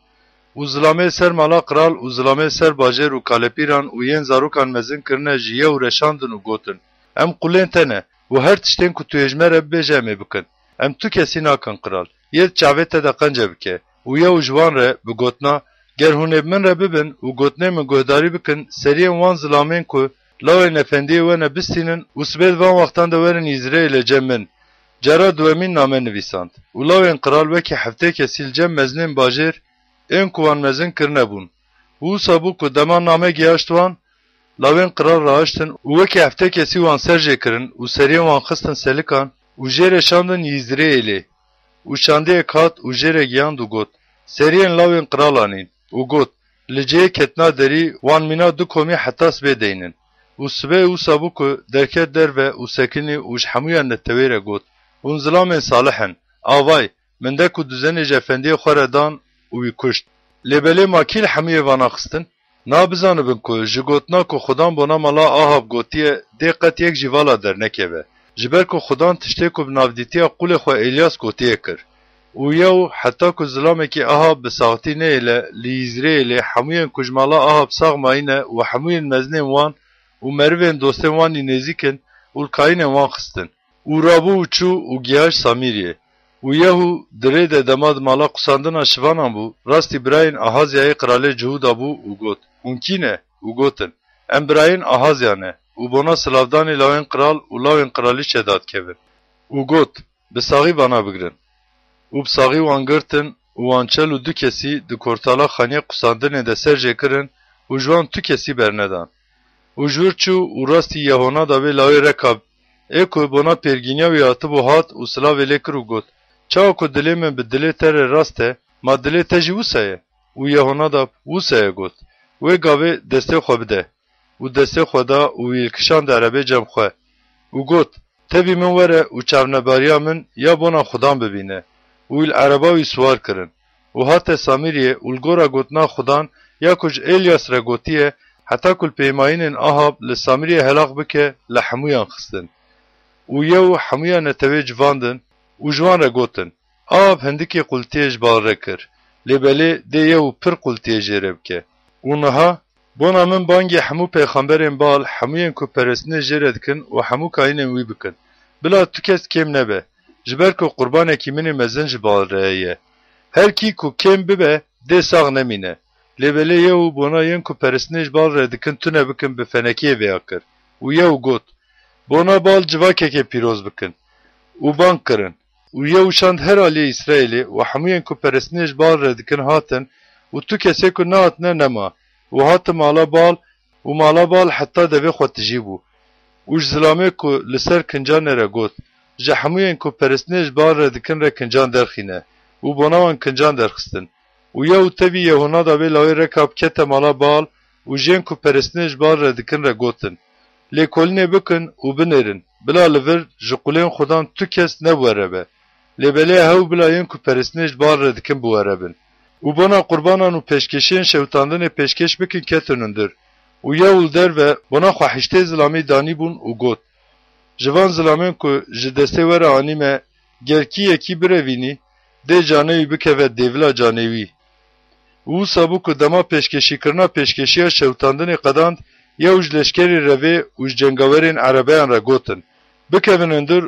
û zilamê ser mala qral û zilamê ser bajêr û kalepîran û yên zarokan mezin kirine ji yew reşandin û gotin: Em qulên te ne û her tiştên ku tu hêjme re bibêje em ê bikin. Em tu kesî nakin qral. Yê çavê te de qence bike. û yew ji wan re bi gotina: Ger hûn ê min re bibin û gotinê min guhdarî bikin, seriyên wan zilamên ku lawên efendiyê we ne bistînin û sibêt van wextan de werin İsraîlê cem min. Cara duhemîn name nivîsand. û lawên qral wekî heftê kesî li cem mezinên bajêr ên ku wan mezin kirine bûn. û wisa bû ku dema name gihaşt wan, lawên qral raiştin û wekî heftê kesî wan ser jê kirin û seriyên wan xistin selikan û jê re şandin Yîzrêelê. û şandiyek hat û jê re gihand û got: Seriyên lawên qralan in. û got: Li cihê ketna derî wan mîna du komî heta sibê deynin. û sibê wisa bû ku derket derve û sekinî û ji hemûyan netewê re got: Hûn zilamên salih in. Avay, min de ku duzenê ji efendiyê xwe re dan û wî kuşt. Lê belê ma kî li hemûyê wan xistin? Nabizanibin ku ji gotina ku Xudam bona mala Ahab gotiye dê qet yek jî vala dernekeve. Jiber ku Xudan tiştê ku bi navdîtiya qulê xwe Elyas gotiye kir. û yew heta ku zilamekî Ahab bi saxtî neyêle li Yîzrêlê hemûyên ku ji mala Ahab sax mayîne û hemûyên mezinên wan û merivên dostên wan î nêzîkin û li kayînên wan xistin. û rabû û çû û gihaş Samîryê. û yehu dirê de dema di mala qusandina şivanan bû, rastî birayên Ahazyayê qiralê Cihuda bû û got: Hûn kî ne? û gotin: Em birayên Ahazya ne û bona silavdanê lawên qiral û lawên qiralîçe dadkevin. û got: Bi saxî vana bigirin. û bi saxî wan girtin û wan çel û du kesî di kortala xaniyê qusandinê de ser jê kirin û ji wan tu kesî bernedan. û ji wir çû û rastî Yehonada wê lawê Rekab ê ku bona pêrgîniya wî hatibû hat û silavê lê kir û got: Çawa ku dilê min bi dilê te re rast e, ma dilê te jî wisa ye? û Yehonada wisa ye got: Wê gavê destê xwe bide. û destê xwe da û wî kişand erebê cem xwe. û got: Tevî min were û çavnebariya min ya bona Xudan bibîne. û wî li ereba wî swar kirin. û hate Samîryê û li gora gotina Xudan ya ku ji Elyas re gotiye, heta ku li pêmayînên Ahab li Samîryê helaq bike, li hemûyan xistin. û yew hemûyan netewê civandin û ji wan re gotin: Ahab hindikê qultiyê ji bal re kir. Lêbelê dê yew pir qultiyê jê re bike. û niha bona min bangê hemû pêxemberên bal hemûyên ku perestînê jê re dikin û hemû kayînên wî bikin. Bila tu kes kêm nebe. Ji ber ku qurbanekî minê mezin ji bal re ye. Her kî ku kêm bibe, dê sax nemîne. Lêbelê yew bona yên ku perestînê ji bal re dikin tune bikin bi fenekiyê vêya kir. û yew got: Bona bal civakekê pîroz bikin. û bang kirin. û yew şand her aliyê İsraîlê û hemûyên ku perestînê ji bal re dikin hatin û tu kesê ku nehatine nema. û hatin mala bal û mala bal heta devê xwe tijî bû. û ji zilamê ku li ser kincanê re got: Ji hemûyên ku perestînê ji bal re dikin re kincan derxîne. û bona wan kincan derxistin. û yew tevî Yehonada wê lawê Rekab kete mala bal û jiyên ku perestînê ji bal re dikin re gotin: Lêkolînê bikin û binêrin. Bila li vir ji qulên Xudan tu kes nebiwerebe. Lêbelê hew bila yên ku perestînê ji bal re dikin biwerebin. û bona qurbanan û pêşkeşiyên şewtandinê pêşkeş bikin ketin hundir. û yew li derve bona xwehiştê zilamî danîbûn û got: Ji van zilamên ku ji destê were anîme, gel kî yekî birevînî, dê canê wî bikeve dêvila canê wî. û wisa bû ku dema pêşkeşîkirina pêşkeşiya şewtandinê qedand, yew ji leşkerê revê û ji cengawerên erebeyan re gotin: Bikevin hundir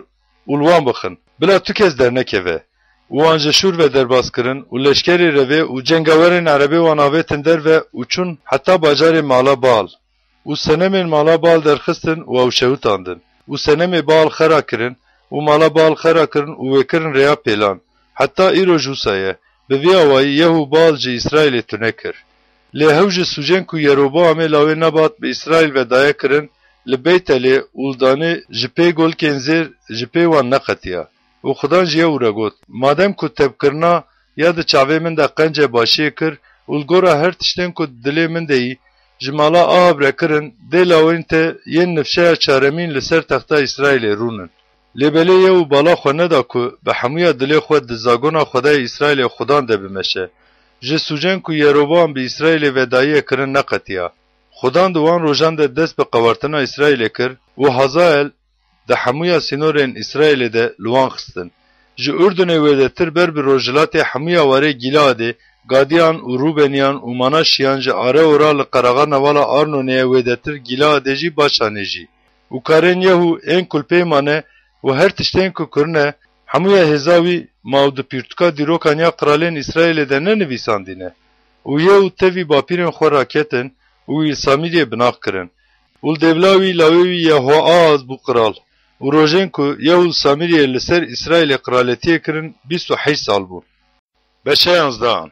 û li wan bixin. Bila tu kes dernekeve. û wan ji şûr ve derbas kirin û leşkerê revê û cengawerên erebê wan avêtin derve û çûn heta bajarê mala Baal. û senemên mala Baal derxistin û ew şewitandin. û senemê Baal xera kirin û mala Baal xera kirin û wê kirin rêya pêlan. Heta îro ji wisa ye. Bi vê awayî yehu Baal ji İsraîlê tune kir. Lê hew ji sûcên ku Yeroboamê lawê nebat bi İsraîl ve daye kirin, li Beytelê û li Danê ji pê golkên zêr ji pê wan neqetiya. û Xudan ji yew re got: Madem ku tevkirina ya di çavê min de qencê başiyê kir û li gora her tiştên ku dilê min de yî ji mala Ahab re kirin, dê lawên te yên nifşeya çaremîn li ser texta İsraîlê rûnin. Lêbelê yew bala xwe neda ku bi hemûya dilê xwe di zagona Xwedayê İsraîlê Xudan de bimeşe. Ji sûcên ku Yeroboam bi İsraîlê vedayiyê kirin neqetiya. Xudan di wan rojan de dest bi qewartina İsraîlê kir û Hazael di hemûya sînorên İsraîlê de li wan xistin. Ji Urdunê wêdetir ber bi rojhilatê hemûya warê Gîleadê, Gadiyan û Rûbeniyan û Manaşiyan ji Areora li qeraxa nevala Arnonê wêdetir Gîleadê jî başanê jî. û karên yehu ên kulpê mane û her tiştên ku kirine, hemûya hêza wî ma û di pîrtuka dîrokan ya qiralên İsraîlê de nenivîsandîne. û yew tevî bapîrên xwe raketin û wî li Samîryê binax kirin. û li devla wî lawê wî Yehoahaz bû qiral. û rojên ku yew li Samîryê li ser İsraîlê qiraletiyê kirin 28 sal bûn. Beşeyan zdan.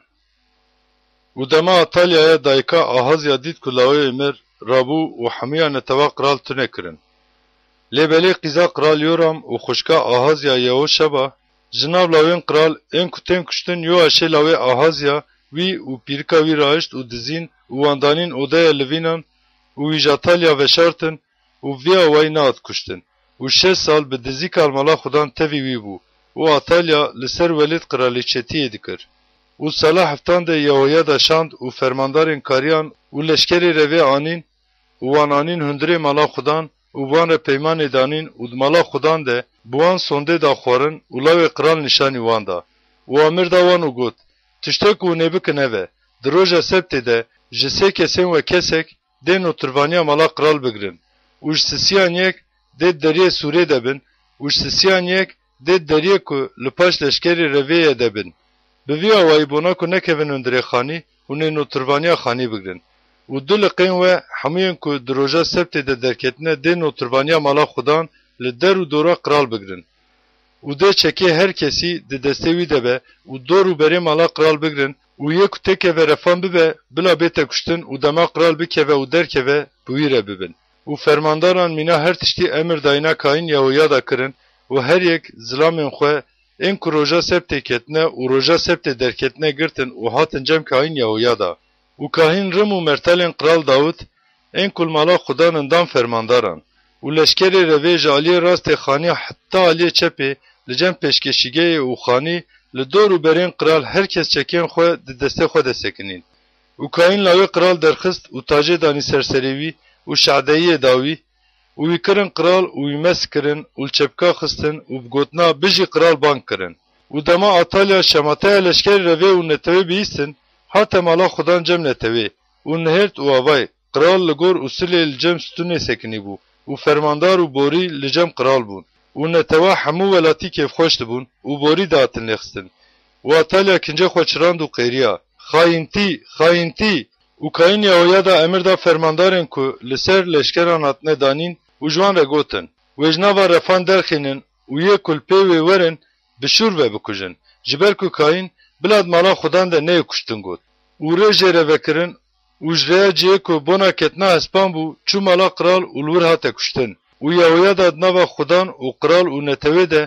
û dema Atalyaya dayika Ahazya dît ku lawê mir rabû û hemûya netewa qiral tune kirin. Lêbelê qîza qiral Yoram û xuşka Ahazya yewo şeba, ji nav lawên qiral ên ku tên kuştin yo eşê lawê Ahazya wî û pîrika wî raişt û dizîn û wan danîn odaya livînan û wî ji Atalya veşartin û vê awayî nehat kuştin. û 6 sal bi dizîka mala Xudan tevî wî bû û Atalya li ser Welêt qiralîçetiyê dikir. û sala heftan de Yehoyada şand û fermandarên kariyan û leşkerê revê anîn û wan anîn hundirê mala Xudan û wan re peymanê danîn û di mala Xudan de bi wan sondê da xwarin û lawê qiral nîşanî wan da. û amir da wan û got: Tiştek û hûn ê bikin ev e. Di roja sebtê de ji sê kesên we kesek dê nûtirvaniya mala qiral bigirin û ji sisiyan yek dê deriyê Sûrê de bin û ji sisiyan yek dê deriyê ku li paş leşkerê revêyê de bin. Bi vî awayî bona ku nekevin hundirê xanî, hûn ê nûtirvaniya xanî bigirin. û du liqên we hemûyên ku di roja sebtê de derketine dê nûtirvaniya mala Xudan li der û dora qiral bigirin. û dê çekê her kesî di destê wî de be û dor û berê mala qiral bigirin û yê ku têkeve refan bibe bila bête kuştin û dema qiral bikeve û derkeve bi wî re bibin. û fermandaran mîna her tiştî emir dayîna Kaîn Yehoya da kirin û her yek zilamên xwe ên ku roja sebtê ketine û roja sebtê derketine girtin û hatin cem Kaîn Yehoya da. û kahîn Rim û mertelên Kral Dawud ên ku li mala Xudanên dan fermandaran. û leşkerê revê ji aliyê rastê xanî heta aliyê çepê li cem pêşkeşîgehê û xanî li dor û berên qiral herkes çekên xwe di destê xwe de sekinîn. û Kaîn lawê qiral derxist û tajê danî serserê wî û şehdeyiyê da wî û wî kirin qiral û wî mes kirin û li çepka xistin û bi gotina bijî qiral bang kirin. û dema Atalya şemataya leşkerê revê û netewê bihîstin, hate mala Xudan cem netewê û nihêrt û avay qiral li gor û silê li cem stûnê sekinî bû û fermandar û borî li cem qiral bûn û netewa hemû welatî kêfxweş dibûn û borî de hatin lêxistin. û Atalya kincê xwe çirand û qêriya: Xayîntî, xayîntî! û Kaîn Yehoya da emir da fermandarên ku li ser leşkeran hatine danîn û ji wan re gotin: Wê ji nava refan derxînin û yê ku li pê wê werin bişûr ve bikujin, ji ber ku Kaîn bila di mala Xudan de neyê kuştin got. û rê jê re vekirin û ji rêya cihê ku bona ketina hespan bû çû mala qiral û li wir hate kuştin. û Yehoya da di nava Xudan û qiral û netewê de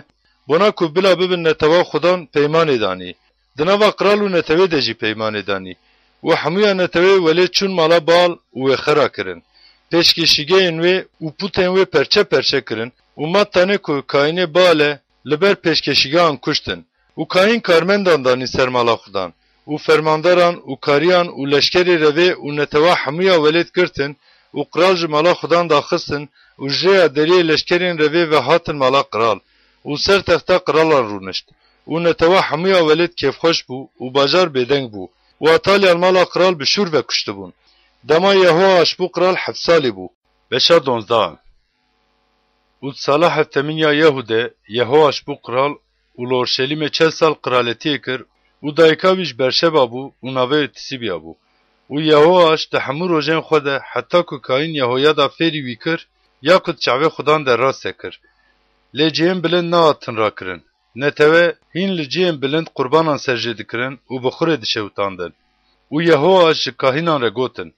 bona ku bila bibin netewa Xudan peymanê danî. Di nava qiral û netewê de jî peymanê danî. û hemûya netewê welê çûn mala Baal û wê xera kirin. Pêşkeşîgehên wê û putên wê perçe perçe kirin û mat tenê ku Kaînê Baalê li ber pêşkeşîgehan kuştin. û Kaîn karmendan danî ser mala Xudan. û fermandaran û kariyan û leşkerê revê û netewa hemûya welêt girtin û qiral ji mala Xudan da xistin û ji rêya deriyê leşkerên revê ve hatin mala qiral û ser texta qiralan rûnişt û netewa hemûya welêt kêfxweş bû û bajar bêdeng bû û Atalya mala qiral bişûr ve kuştibûn. Dema Yehoaş bû qiral 7 salî bû. Beşa 12 û di sala heftemîn ya Yehûdê Yehoaş bû qiral û li Orşelîmê 40 sal qiraletiyê kir û dayika wî ji berşeba bû û navê wê Tisîbya bû. û Yehoaş di hemû rojên xwe de heta ku Kaîn Yehoya da fêrî wî kir ya ku di çavê Xudan de rastê kir. Lê cihên bilind nehatin rakirin. Netewê hîn li cihên bilind qurbanan serjê dikirin û bi xurê dişewitandin. û Yehoaş ji kahînan re gotin: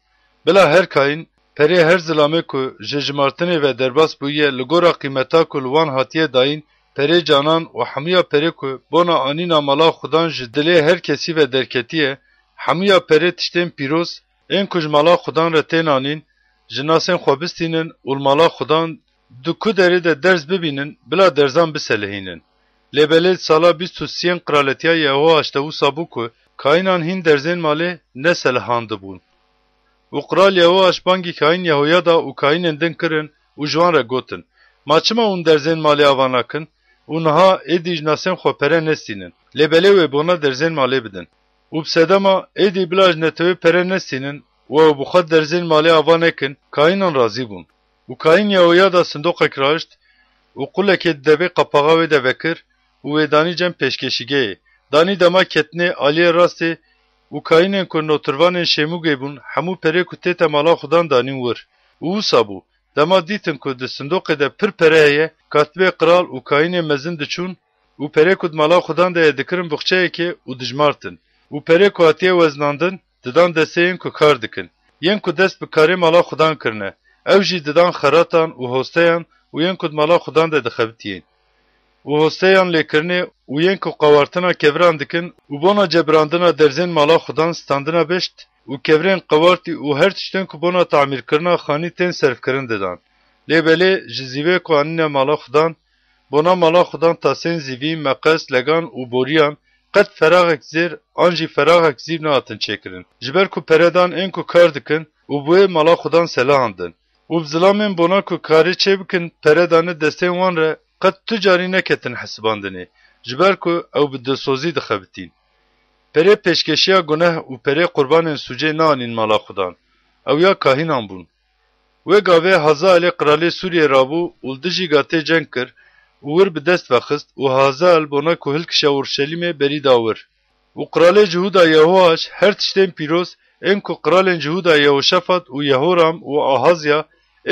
Bila her Kaîn perê her zilamê ku ji jimartinê ve derbas bûye li gora qîmeta ku li wan hatiye dayîn perê canan û hemûya perê ku bona anîna mala Xudan ji dilê her kesî ve derketiye, hemûya perê tiştên pîroz ên ku ji mala Xudan re tên anîn, ji nasên xwe bistînin û li mala Xudan di ku derê de derz bibînin bila derzan biselihînin. Lêbelê sala 23 qiraletiya Yehoaş de wisa bû ku Kaînan hîn derzên malê neselihand bûn. û qiral Yehoaş bangî Kaîn Yehoya da û Kaînên din kirin û ji wan re gotin: Ma çima hûn derzên malê ava nakin û niha êdî ji nasên xwe pere nestînin, lêbelê wê bona derzên malê bidin. û bi sedema êdî bila ji netewê pere nestînin û ew bi xwe derzên malê ava nekin, Kaînan razî bûn. û Kaîn Yehoya da sindoqek raşt û qulekê di devê qapaxa wê de vekir û wê danî cem pêşkeşîgehê. Danî dema ketinê aliyê rastê û Kaînên ku notirvanên şêmûgê bûn hemû perê ku tête mala Xudan danîn wir. û wisa bû, dema dîtin ku di sindoqê de pir pere heye, katibê qiral û Kaînê mezin diçûn û perê ku di mala Xudan de ye dikirin bixçeyekê û dijmartin. û perê ku hatiye weznandin, didan desteyên ku kar dikin. Yên ku dest bi karê mala Xudan kirine, ew jî didan xeratan û hosteyan û yên ku di mala Xudan de dixebitiyên. û hosteyan lêkirinê û yên ku qawartina kevran dikin û bona cebrandina derzên mala Xudan standina beşt û kevrên qawartî û her tiştên ku bona tamîrkirina xanî tên serfkirin didan. Lêbelê ji zîvê ku anîne mala Xudan, bona mala Xudan tasên zîvî, meqes, legan û boriyan qet feraxek zêr an jî feraxek zîv nehatin çêkirin. Ji ber ku peredan ên ku kar dikin û bu wê mala Xudan selahandin. و bzilamên bona ku karê çêbikin peredane destên wan re qet tu carî neketin hesibandinê ji ber ku ew bi dilsozî dixebitin. Perê pêşkeşiya guneh û perê qurbanên sucê neanîn mala Xudan. Ew ya kahînan bûn. Wê gavê Hazaelê qiralê Sûriye rabû û di jî gatê ceng kir û wir bi dest vexist û Hazael bona ku hilkişa Urşelîmê berî da wir. û qiralê Cihuda Yehoaş her tiştên pîroz ên ku qiralên Cihuda Yehoşafat û Yehoram û Ahazya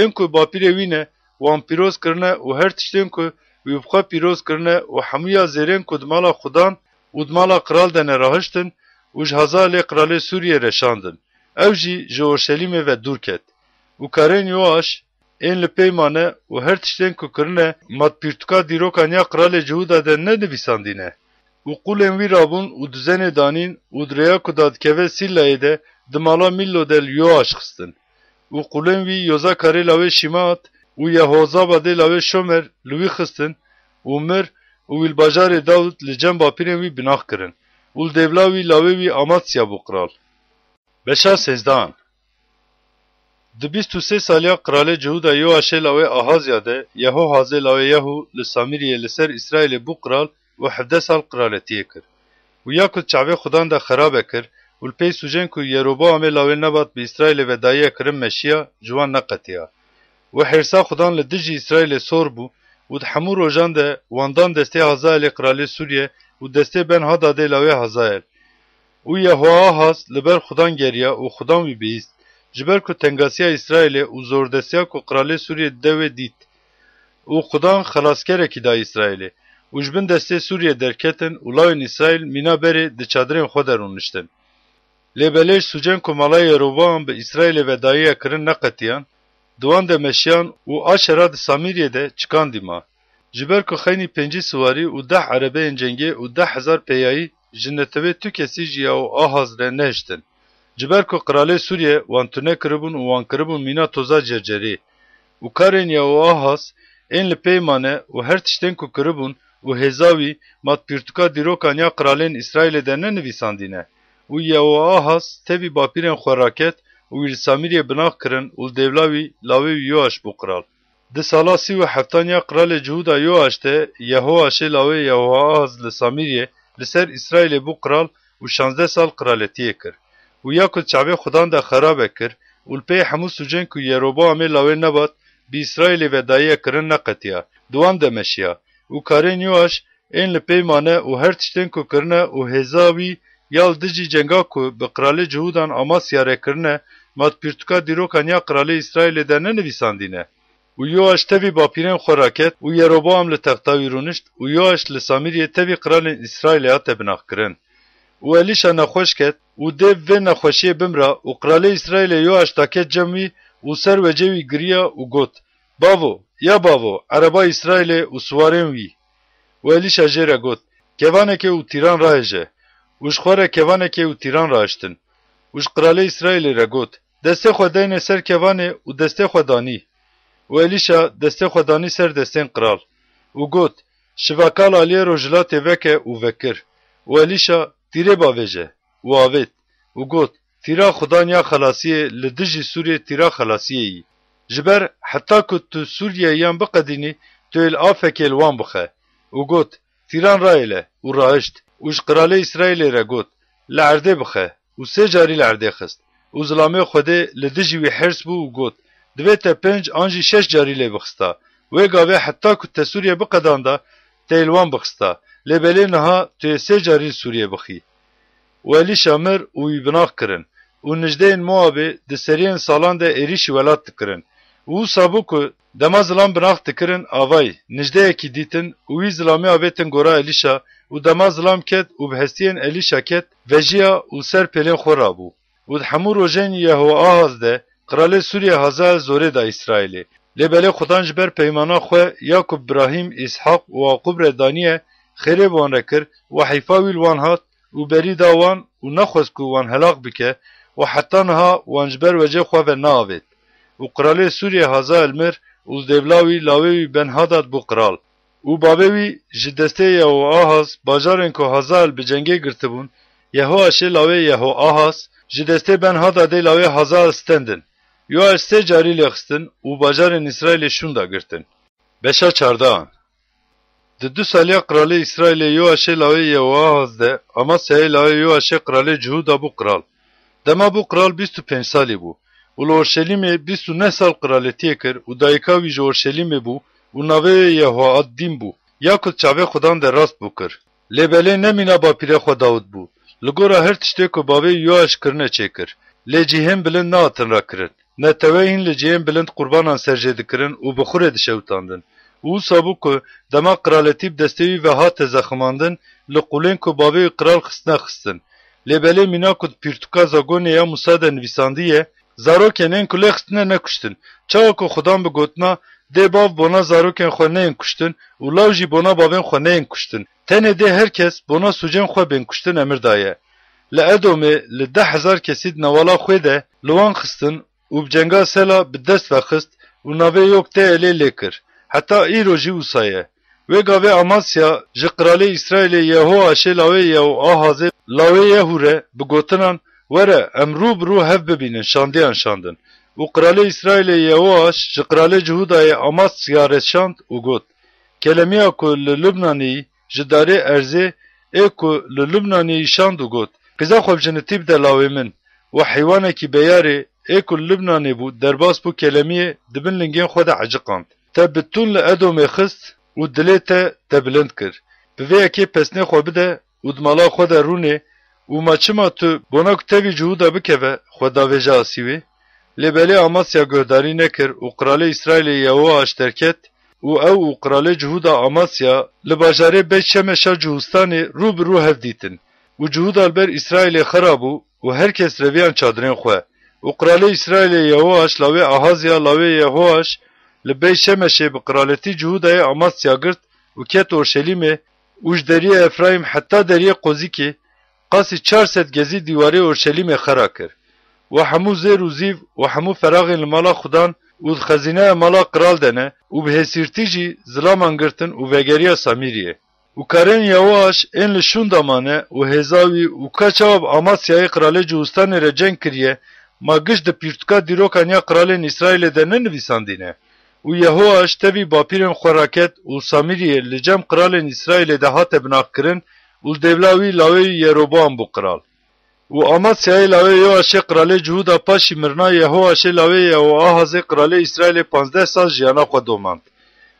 ên ku bapîrê wî ne wan pîroz kirine û her tiştên ku wî bi xwe pîroz kirine û hemûya zêrên ku di mala Xudan û di mala qiral de ne rahiştin û ji Hazaelê qiralê Sûriye re şandin. Ew jî ji Urşelîmê ve dûr ket. û karên Yoaş ên li peymane û her tiştên ku kirine matpîrtuka dîrokan ya qiralê Cihuda de nedivîsandîne. û qûlên wî rabûn û dizenê danîn û di rêya ku dadkeve Sîlayê de di mala Mîllo de li Yoaş xistin. û qûlên wî yoza karê lawê Şîmaat û Yehozabadê lawê Şomer li wî xistin û mir û wî li bajarê Dawud li cem bapîrên wî binax kirin. û li devla wî lawê wî Amatsya bû qiral. Beşa sêzdehan. Di 23 saliya qiralê Cihuda Yoaşê lawê Ahazya de Yehohazê lawê Yehu li Samiriyê li ser İsraîlê bû qiral û 17 sal qiraletiyê kir. û ya ku çavê Xudan de xerabe kir û li pey sûcên ku Yeroboamê lawê nebat bi İsraîlê ve dayiye kirin meşiya ji wan neqetiya. û hêrsa Xudan li dijî İsraîlê sor bû û di hemû rojan de wandan destê Hazaelê qiralê Sûriye û destê Ben Hadadê lawê Hazael. û Yehoahaz li ber Xudan geriya û Xudan wî bihîst ji ber ku tengasiya İsraîlê û zordestiya ku qiralê Sûriye devê dît. û Xudan xelaskerekî da İsraîlê. û ji bin destê Sûriye derketin û lawên İsraîl mîna berê di çadırên xwe de rûniştin. Lê belêj sûcên ku mala Yeroboam bi İsraîlê ve dayiye kirin neqetiyan, di wan de meşiyan û Aşera di Samiriyê de çıkan dîma. Ji ber ku xeynî pêncî siwarî û 10 erebeyên cengê û 10,000 peyayî ji netewê tu kesî ji Yeho Ahaz re nehiştin. Ji ber ku qiralê Sûriye wan tune kiribûn û wan kiribûn mîna toza cercerê. û karên Yeho Ahaz ên li peymane û her tiştên ku kiribûn û hêza wî matpîrtuka dîrokan ya qiralên İsraîlê de nenivîsandîne. û Yeho Ahaz tevî bapîrên xwe raket û wî li Samiriyê binax kirin û li devla wî lawê wî Yoaş bû qiral. Di sala 37 ya qiralê Cihuda Yoaş de Yehoaşê lawê Yehoahaz li Samiriyê li ser İsraîlê bû qiral û 16 sal qiraletiyê kir. û ya ku çavê Xudan de xerabe kir û li pey hemû sûcên ku Yeroboamê lawê nebat bi İsraîlê ve dayiye kirin neqetiya. Di wan de meşiya. û karên Yoaş ên li peymane û her tiştên ku kirine û hêza wî ya li dijî cenga ku bi qiralê Cihudan Amasya re kirine matpîrtuka dîrokan ya qiralê İsraîlê de nenivîsandîne. û Yoaş tevî bapîrên xwe raket û Yeroboam li texta wî rûnişt û Yoaş li Samiriyê tevî qiralên İsraîlê hate binax kirin. û Elîşa nexweş ket û dev vê nexweşiyê bimra û qiralê İsraîlê Yoaş daket cem wî û ser wecê wî giriya û got: Bavo, ya bavo, ereba İsraîlê û siwarên wî. û Elîşa jê re got: Kevanekê û tîran rahêje. û ji xwe re kevanekê û tîran rahiştin. û ji qiralê İsraîlê re got: Destê xwe deyne ser kevanê û destê xwe danî. û Elîşa destê xwe danî ser destên qiral. û got: Şivakal aliyê rojhilatê veke û vekir. û Elîşa tîrê bavêje. û avêt. û got: Tîra Xudan ya xelasiyê li dijî Sûriye tîra xelasiyê yî. Ji ber heta ku tu Sûriyeyan biqedînî, tu êl afekê li wan bixe. û got: Tîran raêle û rahişt. û ji qiralê İsraîlê re got: Li erdê bixe. û sê carî li erdê xist. û zilamê Xwedê li dijî wî hers bû û got: Divê te 5 an jî 6 carî lê bixista. Wê gavê heta ku te Sûriye biqedanda, te êl wan bixista. Lê belê niha tu yê sê carî li Sûriye bixî. û Elîşa mir û wî binax kirin. û nijdeyên Moabê di seriyên salan de êrişî welat dikirin. û wisa bû ku dema zilam binax dikirin avay, nijdeyekî dîtin û wî zilamê avêtin gora Elîşa û dema zilam ket û bi hestiyên Elîşa ket, vejiya û ser pêlên xwe rabû. û di hemû rojên Yehoahaz de qiralê Sûriye Hazael zorê da İsraîlê. Lê belê Xudan ji ber peymana xwe Yakub, İbrahîm, İshak û Yaqûb re daniye, xêrê wan re kir û heyfa wî li wan hat û berî da wan û nexwest ku wan helak bike û heta niha wan ji ber wecê xwe ve neavêt. û qiralê Sûriye Hazael mir û devla wî lawê wî Ben Hadad bû qiral. û bavê wî ji destê Yehoahaz bajarên ku Hazael bi cengê girtibûn, Yehoaşê lawê Yehoahaz ji destê Ben Hadadê lawê Hazael stendin. Yoaş sê carî lêxistin û bajarên İsraîlê şûn da girtin. Beşa çardahan. Di 2 saliya Kralê İsraîlê Yoaşê lawê Yehoahaz de Amasyayê lawê Yoaşê Kralê Cihuda bû kral. Dema bû kral 25 salî bû û li Orşelîmê 29 sal kralîtiyê kir û dayîka wî ji Orşelîmê bû û navê wê Yehoaddîn bû. Ya ku çavê Xudan de rast bû kir. Lê belê nemîna bapîrê xwe Dawud bû. Li gora her tiştê ku bavê Yoaş kirine çêkir. Lê cihên bilind nehatin rakirin. Netewê hîn li cihên bilind qurbanan serjê dikirin û bi xurê dişewitandin. û wisa bû ku dema qiraletî bi destê wî ve hate zeximandin li qulên ku bavê wî qiral xistine xistin. Lê belê mîna ku pîrtuka zagonê ya Musa de nivîsandiye, zarokên ên ku lê xistine nekuştin. Çawa ku Xudan bi gotina dê bav bona zarokên xwe neyên kuştin û law jî bona bavên xwe neyên kuştin. Tenê dê herkes bona sûcên xwe bên kuştin emir daye. Li Edomê li 10,000 kesî di newala xwe de li wan xistin û bi cenga sela bi dest vexist û navê yok tê elê lê kir. Heta îro jî wisa ye. Wê gavê Amasya ji Kralê İsraîlê Yehoaşê lawê Yehoahazê lawê Yehû re bi gotinan were em rû bi rû hev bibînin şandiyan şandin. û Kralê İsraîlê Yehoaş ji Kralê Cihudayê Amasya re şand û got. Kelemiya ku li Lubnanê ji darê erzê ê ku li Lubnanê şand û got. Qîza xwe bijinitî bide lawê min û heywanekî beyarê ê ku li Lubnanê bû derbas bû kelemiyê dibin lingên xwe de eciqand. Te bi tûn li Edomê xist û dilê te bilind kir. Bi vê yekê pesnê xwe bide û di mala xwe de rûnê û ma çima tu bona ku tevî Cihuda bikeve xwe davêje asî wê? Lê belê Amasya guhdarî nekir û Kralê İsraîlê Yehoaş derket û ew û Kralê Cihuda Amasya li bajarê Beyt Şemeşa Cihustanê rû bi rû hev dîtin. û Cihuda li ber İsraîlê xera bû û herkes reviyan çadırên xwe. û Kralê İsraîlê Yehoaş lawê Ahazya lawê Yehoaş li Beyt Şemeşê bi qiraletî Cihudayê Amasya girt û ket Orşelîmê û ji deriyê Efraîm heta deriyê Qozîkê qasî 400 gezî dîwarê Orşelîmê xera kir. û hemû zêr û zîv û hemû feraxên li mala Xudan û di xezîneya mala qiral de ne û bi hêsîrtî jî zilaman girtin û vegeriya Samîriyê. û karên Yehoaş ên li şûn da mane û hêza wî û ka çawa bi Amasyayê Kralê Cihustanê re ceng kiriye, ma giş di pîrtuka dîrokan ya Kralên İsraîlê de nenivîsandîne. û Yehoaş tevî bapîrên xwe raket û Samîriyê li cem Kralên İsraîlê de hate binavkirin û devla wî lawê Yeroboam bû qiral. û Amasyayê lawê Yoaşê Kralê Cihuda paşî mirina Yehoaşê lawê Yehoahazê Kralê İsraîlê 15 sal jiyana xwe domand.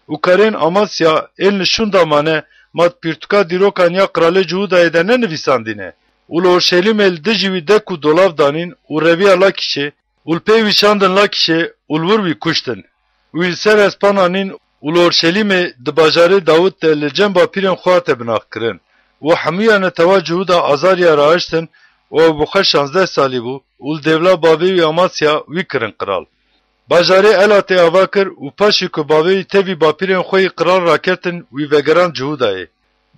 û karên Amasya ên li şûn da mane ma pîrtuka dîrokan ya Kralê Cihudayê de nenivîsandîne. û li Orşelîmê li dijî wî dek û dolav danîn û reviya Lakîşê û li pê wî şandin Lakîşê û li wir wî kuştin. û li ser espan anîn û li Orşelîmê di bajarê Dawud de li cem bapîrên xwe hate binavkirin. û hemûyan teva Cihuda azariya raiştin û ew bi xwe 16 salî bû û li devla bavê wî Amasya wî kirin qiral. Bajarê Elatê ava kir û paşî ku bavê wî tevî bapîrên xwe yî qiral raketin wî vegeran Cihudayê.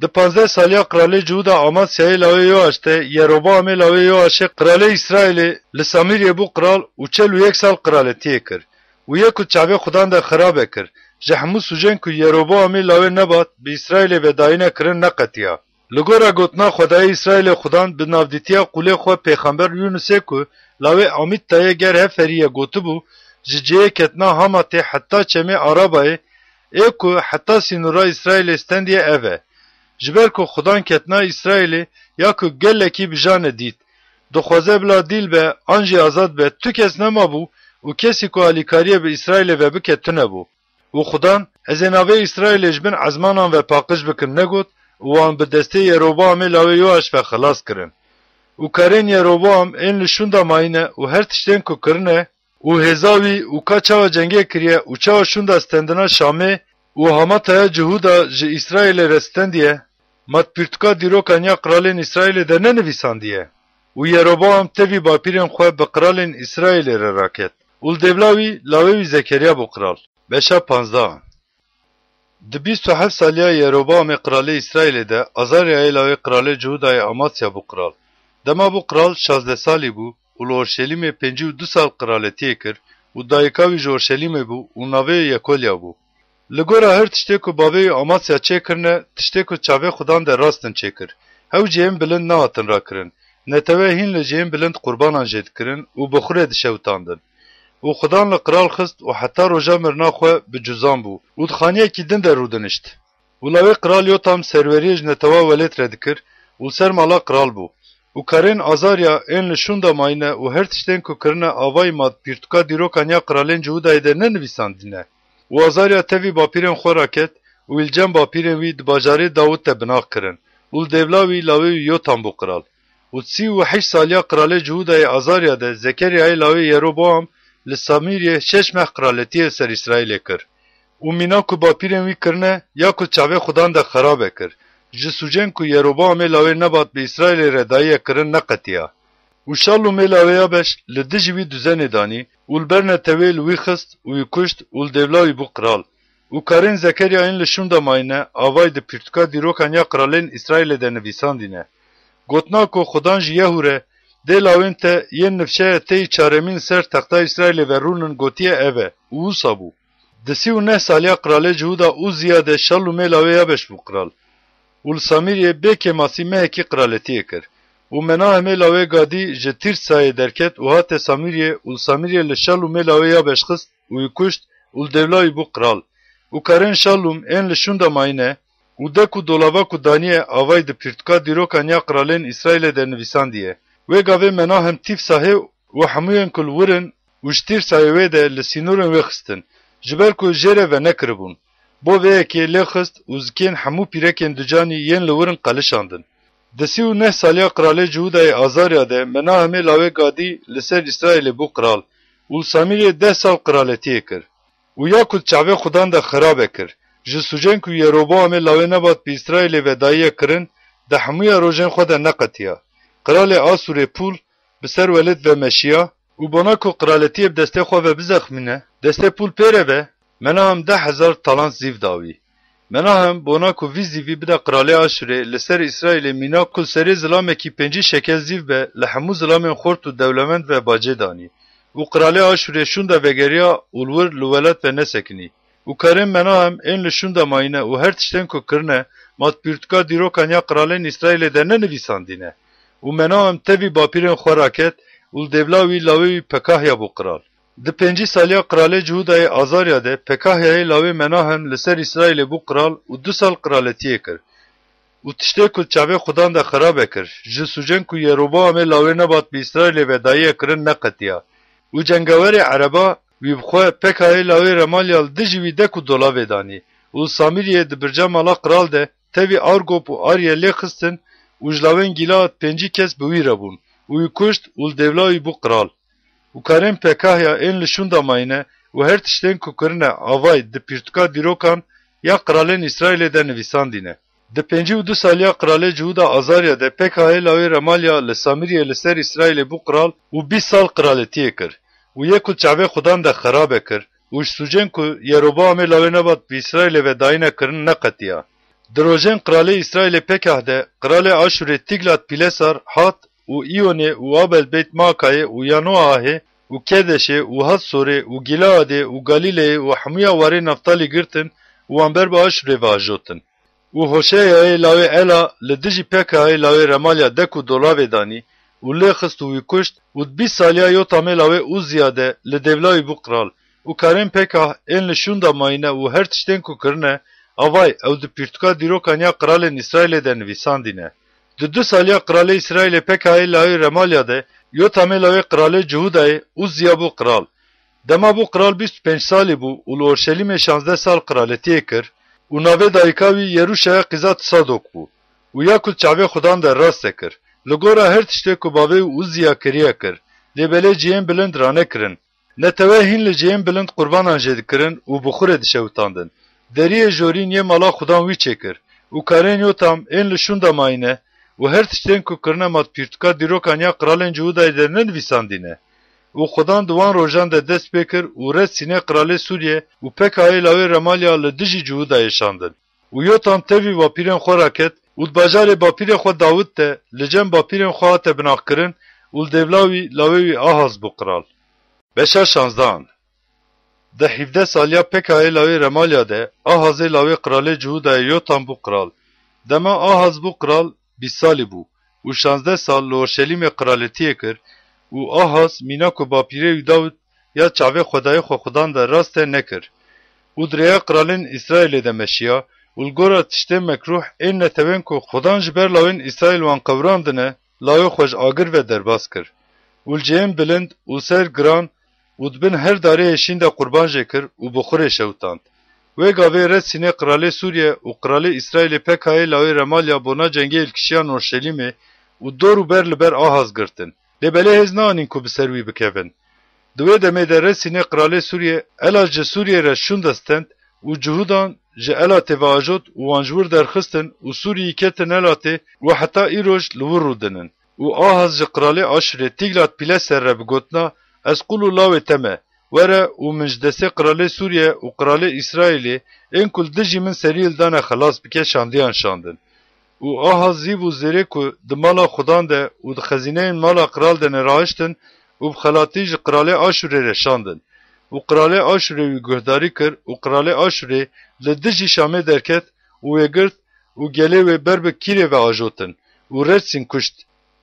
Di 15 saliya Kralê Cihuda Amasyayê lawê Yoaş de Yeroboamê lawê Yoaşê Kralê İsraîlê li Samîriyê bû qiral û 41 sal qiraletiyê kir. û yek ku çavê Xudan de xirabe kir. Ji hemû sûcên ku Yeroboamê lawê nebat bi İsraîlê vedayîne kirin neqetiya. Li gora gotina Xwedayê İsraîlê Xudan bi navdîtiya qûlê xwe pêxember Yunusê ku lawê Amîttayê ger heferiye gotibû ji cihê ketina Hamatê heta çemê Arabayê ê ku heta sînora İsraîlê stendiye ev e. Ji ber ku Xudan ketina İsraîlê ya ku gelekî bijane dît. Dixwaze bila dîl be an jî azad be tu kes nemabû û kesî ku alîkariye bi İsraîlê ve bike tune bû. û Xudan ez ê navê İsraîlê ji bin ezmanan ve paqij bikim negot û wan bi destê Yeroboamê lawê Yoaş ve xilas kirin. û karên Yeroboam ên li şûn da mayîne û her tiştên ku kirine û hêza wî û ka çawa cengê kiriye û çawa şûn da stendina Şamê û Hamataya Cihuda ji İsraîlê re stendiye, mat pîrtuka dîrokan ya Kralên İsraîlê de nenivîsandiye. û Yeroboam tevî bapîrên xwe bi Kralên İsraîlê re raket. û li devla wî lawê wî Zekeriya bû qiral. Beşa 15. Di 27 saliya Yeroboamê Kralê İsraîlê de Azaryayê lawê Kralê Cihudayê Amasya bû qiral. Dema bû qiral 16 salî bû û li Orşelîmê 52 sal qiraletiyê kir û dayîka wî ji Orşelîmê bû û navê Yekolya bû. Li gora her tiştê ku bavê wî Amasya çêkirine, tiştê ku çavê Xudan de rastin çêkir. Hew cihên bilind nehatin rakirin. Netewê hîn li cihên bilind qurbanan jê dikirin û bi xurê dişewitandin. و خدان لقرال خست و حتی روژا مرنا خو بجوزان بو و دخانیه کی دن در رو دنشت. و لاوی قرال یوتام سروری جنتوا ولت ردکر و سر مالا قرال بو. و کارین آزاریا این لشوندا ماینه و هر تشتین که کرنه آوای ماد پیرتکا دیروکانیا قرالین جهودای در ننویساندینه. و آزاریا تاوی باپیرن خوراکت و الجم باپیرن وی دباجاری داوود تبناق کرن. و الدولاوی لاوی یوتام بو قرال. و 38 سالیا قراله جهودای آزاریا ده زکریای لاوی یروبام لسامیریه 6 ماه قرالتی سر اسرائیل کر. و مینا کو باپیرن وی کرنه یا کو چاوه خدان ده خرابه کر. جسوجن کو یروبام لاوی نبات به اسرائیل ردایه کرن نقطیا. و شالو ملاوی بش لدجوی دوزن دانی و البرنه طویل وی خست وی کشت و الدولاوی بو قرال. و کارین زکریا این لشون دا ماینه آوای ده پیرتکا دیروکان یا قرالین اسرائیل ده نویسان دینه. گوتنا کو خدان جیه هوره ده لاوین ته ین نفشه تی چارمین سر تختا اسرائیل و رونن گوتیه اوه او سابو. دسی و نه سالیا قراله جهودا او زیاده شالو ملاوی بش بو قرال. و السامیریه بیکه ماسی مهکی قرالتیه کر. و منا همه لاوی گادی جتیر سایه درکت و هات سامیریه و السامیریه لشالو ملاوی بشخست و یکشت و الدولاوی بو قرال. و کارن شالوم این لشون دا ماینه و دکو دولابا کو دانیه آوای ده پیرتکا دیروکانیا قرالین اسرائیل ده نویسان دیه. و گاوه منا هم تیف ساهه و حموین کل ورن و جتیر سایه ده لسینورن وخستن. جبر کو جره و نکربون. بو وی که لخست و زکین حمو پیرکن دجانی ین لورن قلشاندن. دسی و نه سالیا قراله جهودای آزاریا ده منا همه لاوه گادی لسر اسرائیل بو قرال و سامیری 10 سال قرالتیه کر. و یا کل چاوه خودان ده خرابه کر. جسوجن که یروبا همه لاوه نباد پی اسرائیل و دایه کرن ده حموی روژن خود نقطیا. قرال آسور پول بسر ولد و مشیا و بنا که قرالتیه بدسته خواه و بزخمینه دسته پول پیره و منا هم 10,000 تالانت زیو داوی. منا هم بونا کو وی زیوی بده قراله آشوره لسر اسرائیل مینا کل سری ظلامه کی 5 شکل زیو به لحمو ظلام خورت و دولمند و باجه دانی. و قراله آشوره شونده وگریا اولور لولت و نسکنی. و کرم منا هم این لشونده ماینه و هر تشتن کو کرنه مات پیرتکا دیروکانیا قراله اسرائیل ده ننویساندینه. و منا هم تبی باپیرن خوراکت و دولاوی لاوی پکاهیا بو قرال. ده 5 سالیا قراله جهودای آزاریا ده پکاهیای لاوی منا هم لسر اسرائیل بو قرال و 2 سال قرالتیه کر. و تشته کل چاوه خودان ده خرابه کر. جسوجن کو یروبا همه لاوی نبات به اسرائیل و دایه کرن نقطیا. و جنگاور عربا وی بخواه پکاهی لاوی رمالیال دجوی دکو دولاوی دانی. و سامیریه ده برجا مالا قرال ده تاوی آرگوب و آریه لی خستن و جلاوین گیلات 5 کس بوی ربون. و یکشت و دولاوی بو قرال. و کارن پکاهیا این لشون دا ماینه و هر تشتین که کرنه آوای ده پیرتکا دیروکان یا قرالین اسرائیل ده نویسان دینه. ده 52 سالیا قراله جهودا آزاریا ده پکاهی لاوی رمالیا لسامیریه لسر اسرائیل بو قرال و 20 سال قرالتیه کر. و یکو چاوه خودان ده خرابه کر. و سوجن که یروبا همه لاوی نباد به اسرائیل و داینه کرن نقطیا. دروژن قراله اسرائیل پکاه ده قراله آشوره تیگلات پیلسار هات و ایونه و آبل بیت ماکای و یانوآه و کدشه و حصوره و گلاده و گلیله و حمیا واره نفتالی گرتن و انبر با آشوره واجوتن. و هوشیه لاوی الا لدجی پکای لاوی رمالیا دکو دولاوی دانی و لخست و کشت و 20 سالیا یو تامه لاوی او زیاده لدولاوی بو قرال و کارن پکا این لشون دا ماینه و هر تشتین کو کرنه آوای او د پیرتکا دیروکانیا قرال اسرائیل ده نویسان دینه. د 2 سالیا قراله اسرائیل پکای لاوی رمالیا ده یو تامه لاوی قراله جهودای او زیابو قرال. دما بو قرال 25 سالی بو و اورشلیم 16 سال قرالتیه کر و ناوه دایکاوی یروشا قزات صادق بو و یا کل چاوه خودان در راست کر. لگورا هر تشته کو باوی او زیا کریه کر. لیبله جیم بلند رانه کرن. نتوه هین لجیم بلند قربان انجد کرن و بخور دشوتاندن. دریه جورین یه مالا خودان وی چکر. و کارین یو تام این لشون دا ماینه و هر تشتین کو کرنه مات پیرتکا دیروکانیا قرالین جهودای در ننویساندینه. و خودان دوان روژان ده دست بکر و رد سینه قراله سوریه و پکای لاوی رمالیا لدجی جهودای شاندن. و یو تام تاوی با پیرن خوراکت و دباجار با پیر خود داود ته لجن با پیرن خواه ته بناخ کرن و دولاوی لاوی آهاز بو قرال. بشه 16 ده 17 سالیا پکای لاوی رمالیا ده آهاز لاوی قراله جهودای یو تام بو قرال. دما آهاز بو قرال 20 سالی بو و 16 سال لورشلیم قرالتیه کر و آهاز مینا کو با پیره داود ya çavê xwedayê xwe xudan de rastê nekir. û dirêya kralên İsraîlê de meşiya û li gora tiştên mekruh ên netewên ku xudan ji ber lawên İsraîl wan qewrandine lawê xwe ji agir ve derbas kir. û li cihên bilind û ser giran û dibin her darê hêşîn de qurban jê kir û bixurê şewtand. Wê gavê Resînê Kralê Sûriye û Kralê İsraîlê Pekayê lawê Remalya bona cengê ilkişiyan Orşelîmê û dor û ber li ber Ahaz girtin. Lê belê hêz naanîn ku bi ser wî bikevin. Di wê demê de Resînê Kralê Sûriye ela ji Sûriyê re şûn destend û cihudan ji elatê ve ajot û wan ji wir derxistin û Sûriyê ketin elatê û heta îroj li wir rûdinin. û Ahaz ji Kralê Aşûrê Tiglat-Pileser re bigotina ez qul û lawê te me were û min ji destê Kralê Sûriye û Kralê İsraîlê ên ku li dijî min serî hildane xelas bike şandiyan şandin. û Ahaz zîv û zêrê ku di mala xudan de û di xezîneyên mala kral de nerahiştin û bi xelatî ji Kralê Aşûrê re şandin. û Kralê Aşûrê wî guhdarî kir û Kralê Aşûrê li dijî Şamê derket û wê girt û gelê wê ber bi kîrê ve ajotin û Resîn kuşt.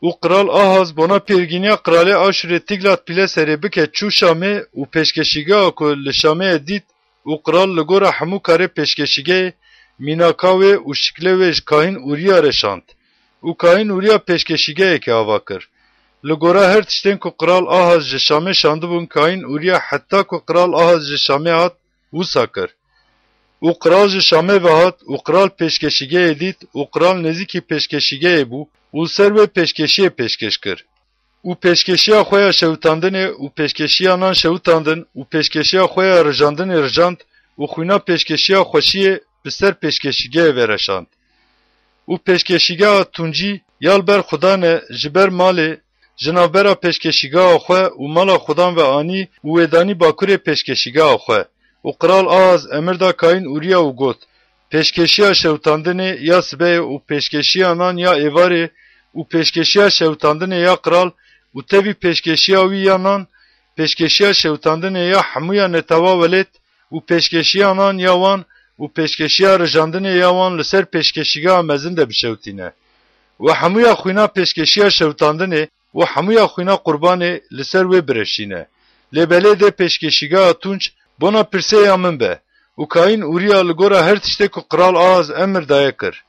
û Kral Ahaz bona pêrgîniya Kralê Aşûrê Tiglat-Pileserê bike çû Şamê û pêşkeşîgeha ku li Şamê dît û kral li gora hemû karê pêşkeşîgehê mînaka wê û şiklê wê ji Kahîn Ûriya re şand. û Kahîn Ûriya pêşkeşîgehekê ava kir. Li gora her tiştên ku Kral Ahaz ji Şamê şandibûn Kahîn Ûriya heta ku Kral Ahaz ji Şamê hat wisa kir. û kral ji Şamê ve hat û kral pêşkeşîgehê dît û kral nêzîkî pêşkeşîgehê bû û ser wê pêşkeşiyê pêşkeş kir. û pêşkeşiya xwe ya şewitandinê û pêşkeşiya nan şewitandin û pêşkeşiya xwe ya rijandinê rijand û xwîna pêşkeşiya xweşiyê bi ser pêşkeşîgehê ve reşand. û pêşkeşîgeha tuncî ya li ber xudanê ji ber malê ji navbera pêşkeşîgeha xwe û mala xudan ve anî û wê danî bakurê pêşkeşîgeha xwe. û Kral Ahaz emir da Kahîn Ûriya û got: pêşkeşiya şewitandinê ya sibeyê û pêşkeşiya nan ya êvarê û pêşkeşiya şewitandinê ya kral û tevî pêşkeşiya wî ya nan, pêşkeşiya şewitandinê ya hemûya netewa welêt û pêşkeşiya nan ya wan û pêşkeşiya rijandinê ya wan li ser pêşkeşîgeha mezin de bişewitîne. û hemûya xwîna pêşkeşiya şewitandinê û hemûya xwîna qurbanê li ser wê bireşîne. Lê belê de pêşkeşîgeha tunç bona pirsêya min be. û Kahîn Ûriya li gora her tiştê ku Kral Ahaz emir daye kir.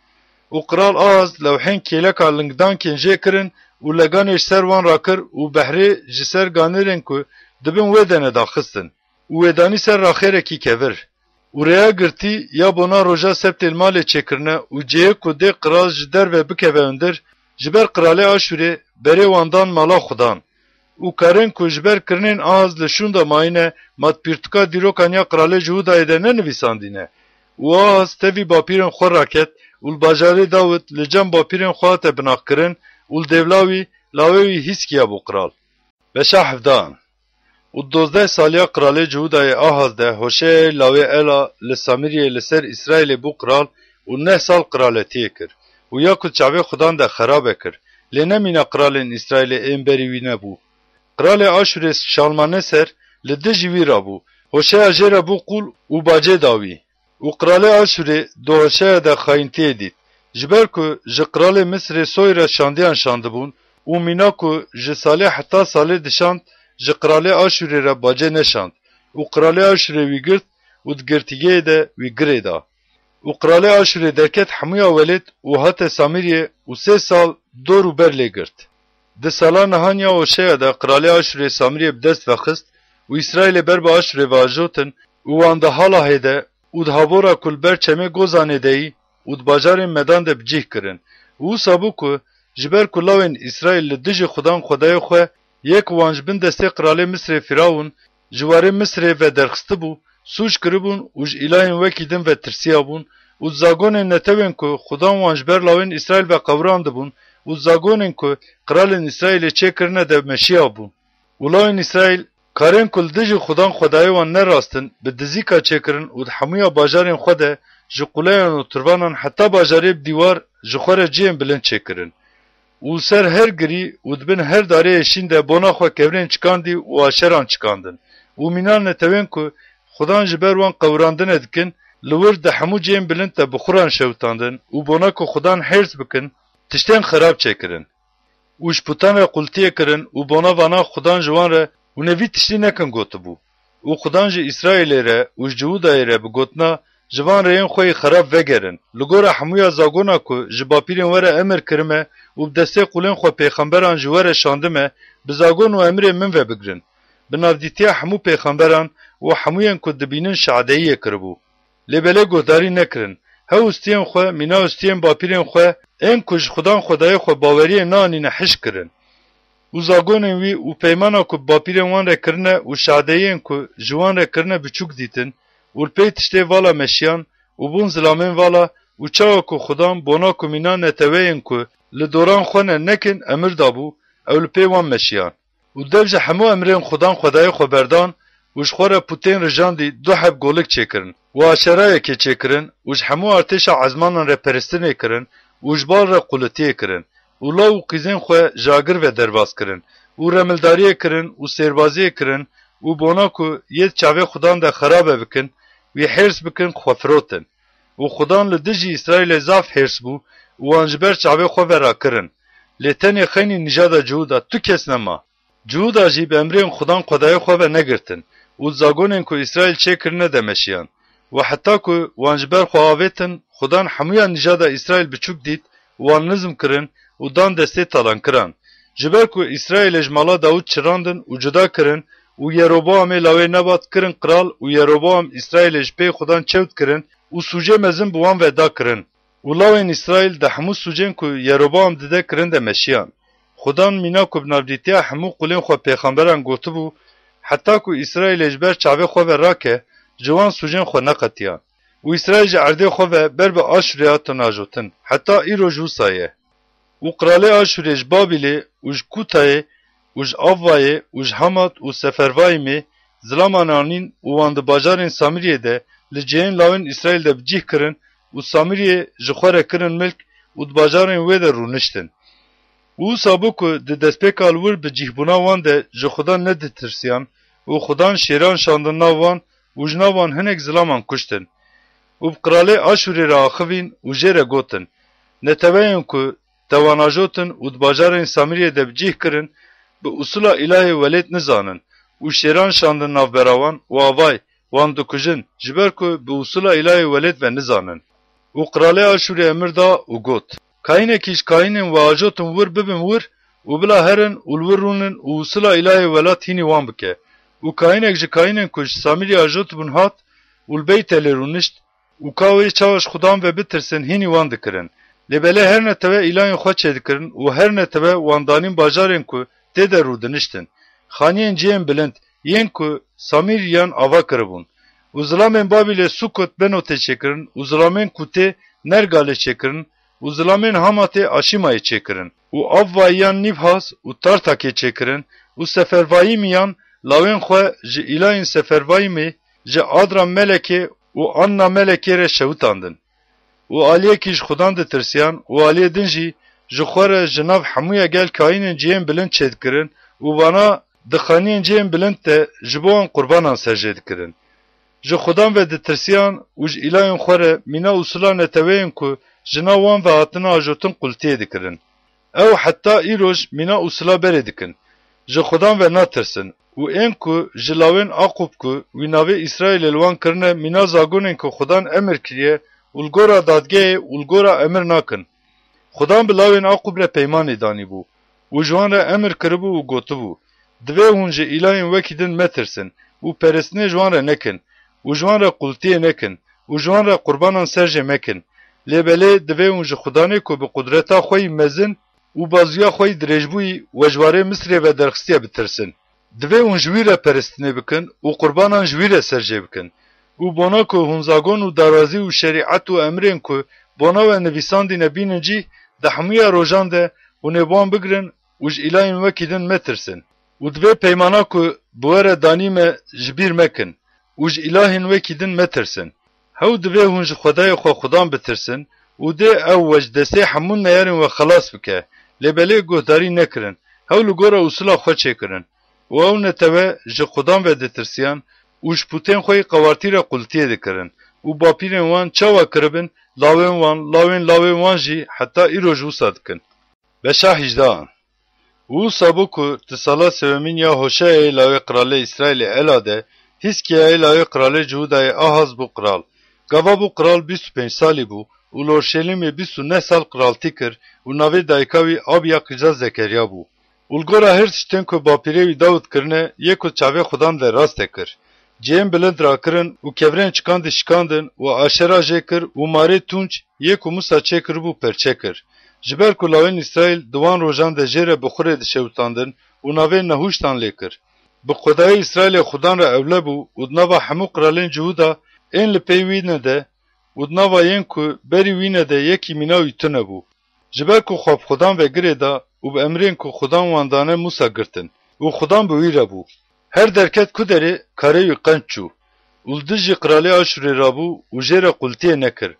û Kral Ahaz lewhên kêleka lingdankên jê kirin û leganê ji ser wan rakir û behrê ji ser ganêrên ku dibin wê de nedaxistin û wê danî ser raxêrekî kevir. û rêya girtî ya bona roja septê li malê çêkirine û cihê ku dê kral ji derve bikeve hundir ji ber Kralê Aşûrê berê wan dan mala xudan. û karên ku ji ber kirinên Ahaz li şûnda mayîne matpîrtika dîrokan ya Kralê Cihudayê de nenivîsandîne. û Ahaz tevî bapîrên xwe raket û li bajarê Dawit li cem bapîrên xwe hate binaqkirin û li devla wî lawê wî hîskiya bû kral. Beşa hevdan û 12 saliya Kralê Cihudayê Ahaz de hoşeyê lawê Ela li Samiriyê li ser İsraîlê bû kral û 9 sal kraletiyê kir û ya ku çavê xudan de xerabe kir. Lê nemîne kralên İsraîlê ên berî wî nebû. Kralê Aşûrê Şalmaneser li dijî wî rabû. Hoşeya jê re bû qul û bacê da wî. û Kralê Aşûrê di hoşeya de xayîntiyê dît. Ji ber ku ji Kralê Misrê soy re şandiyan şandibûn û mîna ku ji salê heta salê dişand ji Kralê Aşûrê re bacê neşand. û Kralê Aşûrê wî girt û di girtîgehê de wî girê da. û Kralê Aşûrê derket hemûya welêt û hate Samiriyê û 3 sal dor û ber lê girt. Di sala nihaniya Hoşeya de Kralê Aşûrê Samiriyê bi dest vexist û İsraîlê ber bi Aşûrê veajotin û wan di hala hêde û di havora ku li ber çemê Gozanê deyî û di bajarên Medan de bicih kirin. û wisa bû ku ji ber ku lawên İsraîl li dijî xudan xwedayê xwe yek wan ji bin destê Kralê Misrê Firavûn ji warê Misrê ve derxistibû, sûc kiribûn û ji îlahên wekî din ve tirsiya bûn û zagonên netewên ku xudan wan ji ber lawên İsraîl ve qewrandibûn û zagonên ku kralên İsraîlê çêkirine de meşiya bûn. û lawên İsraîl karên ku li dijî xudan xwedayê wan nerastin bi dizîka çêkirin û di hemûya bajarên xwe de ji quleyan û turvanan heta bajarê bi dîwar ji xwe re ciyên bilind çêkirin. û ser her girî û dibin her darê hêşîn de bona xwe kevrên çikandî û aşeran çikandin. û mînan netewên ku xudan ji ber wan qewrandinê dikin li wir di hemû ciyên bilind de bi xuran şewitandin û bona ku xudan hêrs bikin tiştên xerab çêkirin. û ji putan re qultiyê kirin û bona vana xudan ji wan re û nevî tiştî nekin gotibû. û Xudan ji İsraîlê re û ji Cihûdayê re bi gotina ji van rêyên xwe yê xerab vegerin. Li gora hemûya zagona ku ji bapîrên we re emir kirime û bi destê qulên xwe pêxemberan ji we re şandime, bi zagon û emirên min ve bigirin. Bi navdîtiya hemû pêxemberan û hemûyên ku dibînin şadeyiyê kiribû. Lêbelê guhdarî nekirin. Hew ûstiyên xwe, mîna ûstiyên bapîrên xwe, ên ku ji Xudan Xwedayê xwe baweriyê neanîne hiş kirin. û zagonên wî û peymana ku bapîrên wan re kirine û şadeyiyên ku ji wan re kirine biçûk dîtin û li pey tiştê vala meşiyan û bûn zilamên vala û çawa ku Xudan bona ku mîna neteweyên ku li doran xwe ne nekin emir dabû ew li pey wan meşiyan. û dev ji hemû emirên Xudan Xwedayê xwe berdan û ji xwe re putên rijandî du heb golik çêkirin û aşerayekê çêkirin û ji hemû artêşa ezmanan re peristinê kirin û ji bal re quletiyê kirin û law û qîzên xwe jagir ve derbas kirin û remildariyê kirin û sêrbaziyê kirin û bona ku yê çavê Xudan de xerabe bikin wî hêrs bikin xwe firotin. û Xudan li dijî İsraîlê zaf hêrs bû û wan ji ber çavê xwe ve rakirin. Lê tenê xeynî nijada Cihûda tu kes nema. Cihûda jî bi emrên Xudan Xwedayê xwe ve negirtin û zagonên ku İsraîl çêkirine de meşiyan. û heta ku wan ji ber xwe avêtin, Xudan hemûya nijada İsraîl biçûk dît û wan nizm kirin û dan destê talankiran. Ji ber ku İsraîlê ji mala Dawûd çirandin û cuda kirin û Yeroboamê lawê nebat kirin kral û Yeroboam İsraîlê ji pey Xudan çewt kirin û sûcê mezin bi wan ve da kirin. û lawên İsraîl de hemû sûcên ku Yeroboam dide kirin de meşiyan. Xudan mîna ku bi navdîtiya hemû qulên xwe pêxemberan gotibû, heta ku İsraîlê ji ber çavê xwe ve rake, ji wan sûcên xwe neqetiyan. û İsraîl ji erdê xwe ve ber bi Aşûrê hatin ajotin, heta îro ji wisa ye. û qiralê Aşûrê ji Babilê û ji Kûtayê û ji Avvayê û ji Hamat û Sefervayîmê zilaman anîn û wan di bajarên Samiriyê de li cihên lawên İsraîl de bicih kirin û Samiriyê ji xwe re kirin milk û di bajarên wê de rûniştin. û wisa bû ku di destpêka li wir bi cîhbûna wan de ji Xudan neditirsiyan û Xudan şêran şandin nav wan û ji nav wan hinek zilaman kuştin. û bi qiralê Aşûrê re axivîn û jê re gotin, neteweyên ku te wan ajotin û di bajarên Samiriyê de bicih kirin, bi usula İlahê welêt nizanin û şêran şandin navbera wan û avay wan dikujin ji ber ku bi usula İlahê welêt ve nizanin. û qiralê Aşûrê emir da û got: Kaînekî ji kaînên we ajotin wir bibin wir û bila herin û li wir rûnin û usula İlahê welat hînî wan bike. û kaînek ji kaînên ku ji Samiriyê ajotibûn hat û li bey telê rûnişt û ka wê çawa ji Xudan ve bitirsin hînî wan dikirin. Lêbelê her netewê îlayên xwe çêdikirin û her netewê wan danîn bajarên ku tê de rûdiniştin. Xaniyên cihên bilind, yên ku Samiriyan ava kiribûn. û zilamên Babilê Sukot Benotê çêkirin û zilamên Kûtê Nergalê çêkirin û zilamên Hamatê Aşimayê çêkirin. û Avvayîyan Nîbhas û Tartakê çêkirin û Sefervayîmiyan lawên xwe ji îlayên Sefervayîmê ji Adra Melekê û Anna Melekê re şewitandin. û aliyekî ji Xudan ditirsiyan û aliyê din jî ji xwe re ji nav hemûya gel kaînên cihên bilind çêdikirin û vana di xaniyên cihên bilind de ji bo wan qurbanan serjê dikirin. Ji Xudan ve ditirsiyan û ji îlayên xwe re mîna usula neteweyên ku ji nav wan ve hatine ajotin qultiyê dikirin. Ew heta îroj mîna usula berê dikin. Ji Xudan ve natirsin û ên ku ji lawên Aqub ku wî navê İsraîlê li wan kirine mîna zagonên ku Xudan emir kiriye û li gora dadgehê û li gora emir nakin. Xudan bi lawên Aqub re peymanê danîbû û ji wan re emir kiribû û gotibû: Divê hûn ji îlayên wekî din metirsin û peristinê ji wan re nekin û ji wan re qultiyê nekin û ji wan re qurbanan serjê mekin. Lêbelê divê hûn ji Xudanê ku bi qudreta xwe yî mezin û bazuya xwe yî dirêjbûyî wejwarê Misrê ve derxistiye bitirsin. Divê hûn ji wî re peristinê bikin û qurbanan ji wî re serjê bikin. û bona ku hûn zagon û darazî û şerîat û emrên ku bona we nivîsandîne bînin cî di hemûya rojan de hûn ê wan bigirin û ji îlayên wekî din metirsin. û divê peymana ku bi we re danîme ji bîr mekin û ji îlahên wekî din metirsin. Hew divê hûn ji Xwedayê xwe Xudan bitirsin û dê ew we ji destê hemû neyarên we xelas bike. Lêbelê guhdarî nekirin, hew li gora usula xwe çêkirin. û ew netewê ji Xudan ve ditirsiyan û ji putên xwe yî qewartî re qultiyê dikirin û bapîrên wan çawa kiribin, lawên wan, lawên wan jî heta îroj wisa dikin. Beşa 18 U sabu ku tisala sevemin ya Hoşea lawe kralê İsrailê elade, Hiskiya lawe kralê Cihudayê Ahaz bû kral. Gava bû kral 25 salî bû û li Orşelîmê 29 sal kraltî kir û navê dayika wî Abiya qîza Zekeriya bû. Û li gora her tiştên ku bapîrê wî Dawud kirine, yê ku çavê xudan de rast kir. Cihên bilind rakirin û kevirên çikandî şikandin û aşera jê kir û marê tunç yê ku Musa çêkiribû perçe kir. Ji ber ku lawên İsraîl di wan rojan de jê re bi xurê dişewitandin û navê nehûştan lê kir. Bi xwedayê İsraîlê xudan re ewle bû û di nava hemû kralên Cihuda ên li pey wî ne de û di nava yên ku berî wî ne de yekî mîna wî tune bû. Ji ber ku xwe bi xudan vegirê da û bi emrên ku xudan wan dane Musa girtin û xudan bi wî re bû. Her derket ku derê karê wî qenc çû û li dijî kralê Aşûrê rabû û jê re qultiyê nekir.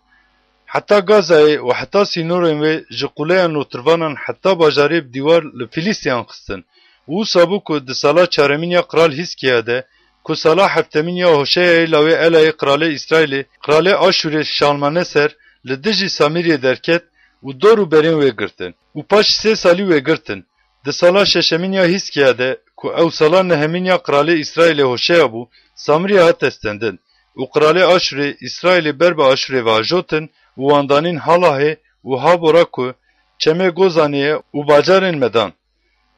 Heta Gazayê û heta sînorên wê ji quleya nûtirvanan heta bajarê bi dîwar li Filîstiyan xistin. Wisa bû ku di sala çaremîn ya Kral Hiskiya de, ku sala heftemîn ya Hoşeyayê lawê Elayê kralê İsraîlê, kralê Aşûrê Şalmaneser li dijî Samiriyê derket û dor û berên wê girtin. Û paş 3 salî wê girtin. Di sala şeşemîn ya Hiskiya de, ku ew sala nehemîn ya kralê İsraîlê Hoşeya bû, Samiriya hat estendin. û kralê Aşûrê İsraîlê ber bi Aşûrê ve ajotin û wan danîn Halahê û Habora ku çemê Gozaniyê û bacarên Medan.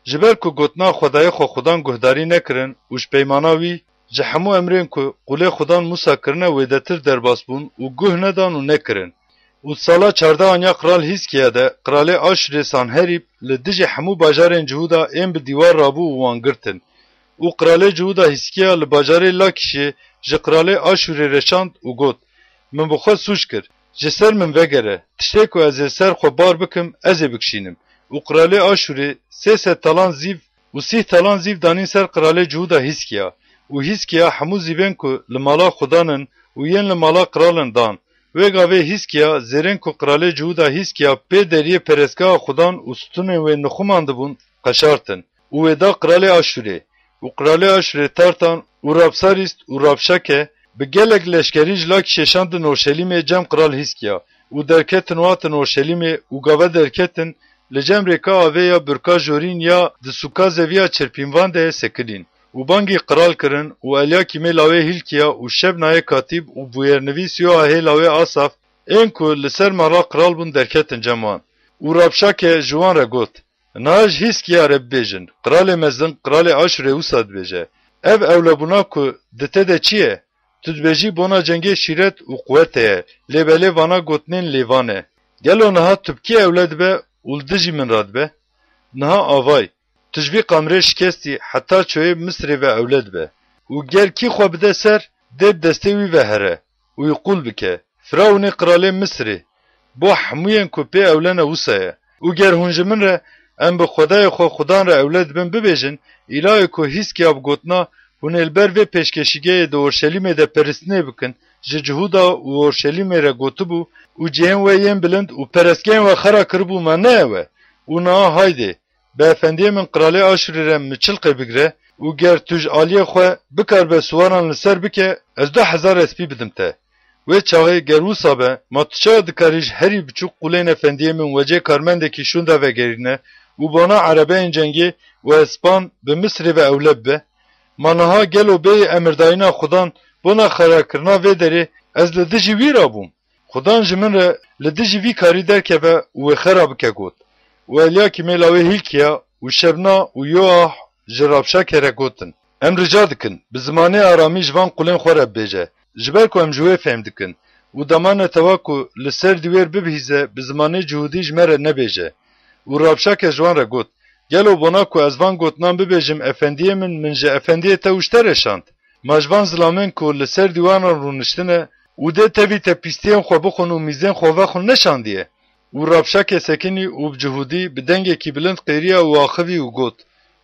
Ji ber ku gotina xwedayê xwe xudan guhdarî nekirin û ji peymana wî ji hemû emrên ku qulê xudan Musa kirine wê de tir derbas bûn û guh nedan û nekirin. û sala çardehan ya Kral Hiskiya de kralê Aşûrê Sanherîb li dijî hemû bajarên Cihuda ên bi dîwar rabû û wan girtin. û kralê Cihuda Hiskiya li bajarê Lakîşê ji kralê Aşûrê reşand û got: Min bi xwe sûç kir, ji ser min vegere, tiştê ku ez ê ser xwe bar bikim ez ê bikişînim. û kralê Aşûrê 300 talan zîv û 30 talan zîv danîn ser kralê Cihuda Hiskiya. û Hiskiya hemû zîvên ku li mala xudanin û yên li mala kralin dan. Wê gavê Hiskiya zêrên ku kralê Cihuda Hiskiya pê deriyê perestgeha xudan û sütunên wê nixuman dibûn qeşartin. û wê da kralê Aşûrê. û kralê Aşûrê Tartan û Rabsarîst û Rabşake bi gelek leşkerî ji Lakîşê şandin Orşelîmê cem Kral Hiskiya û derketin watin Orşelîmê û gave derketin li cem rêka avê ya birka jorîn ya di sûka zeviya çirpînvan de sekirîn. û bangî qiral kirin û Elyakîmê lawê Hilkiya û Şebnayê katîb û bûyernivîs Yoahê lawê Asaf ên ku li ser mala qiral bûn derketin cem wan. û Rabşake ji wan re got: Niha ji Hiskiya re bibêjin, qiralê mezin qiralê Aşûrê wisa dibêje. Ev ewlebûna ku di te de çi ye? Tu dibêjî bona cengê şîret û quwetê ye, lêbelê vana gotinên lêvan e. Gelo niha tu bi kî ewle dibe û li dijî min re dibe? Niha avay, tu ji vî qamirê şikestî heta çoyê Misrê ve ewle dibe. û ger kî xwe bide ser, dê bi destê wî vehere û yê qûl bike. Firavunê qiralê Misrê, bo hemûyên ku pê ewlene wisa ye. û ger hûn ji min re em bi xwedayê xwe xudan re ewle dibin bibêjin, îlayê ku Hiskiya bi gotina hûn ê li ber vê pêşkeşîgehê di Orşelîmê de peristînê bikin, ji Cihuda û Orşelîmê re gotibû û cihên we yên bilind û perestgehên we xera kiribû me ne ew e. û niha haydê, bi efendiyê min qiralê Aşûrê re min çilqê bigire û ger tu ji aliyê xwe bikar be suwaran li ser bike, ez 2000 espî bidim te. Wê çaxê ger wisa be, ma tu çawa dikarî ji herî biçûk qulên efendiyê min wecê karmendekî şûnda vegerîne û bona erebeyên cengê û espan bi Misrê ve ewle bibe? Ma niha gelo bêyî emirdayîna xudan bona xerakirina vê derê ez li dijî wî rabûm. Xudan ji min re li dijî vî karî derkeve û wê xera bike got. û Elyakîmê lawê Hilkiya û Şebna û Yoah ji Rabşakê re gotin: Em rica dikin, bi zimanê aramî ji van qulên xwe re bibêje, ji ber ku em ji wê fêm dikin. û demane tewa ku li ser dîwêr bibihîze bi zimanê Cihudî ji me re nebêje. û Rabşake ji wan re got: Gelo bona ku ez van gotinan bibêjim efendiyê min ji efendiyê te wişte reşand. Ma ji van zilamên ku li ser dîwanan rûniştine û dê tevî te pîstiyên xwe bixwin û mîzên xwe vexwin neşandiye. û Rabşake sekinî û bi Cihudî bi dengekî bilind qêriya û axivî û got: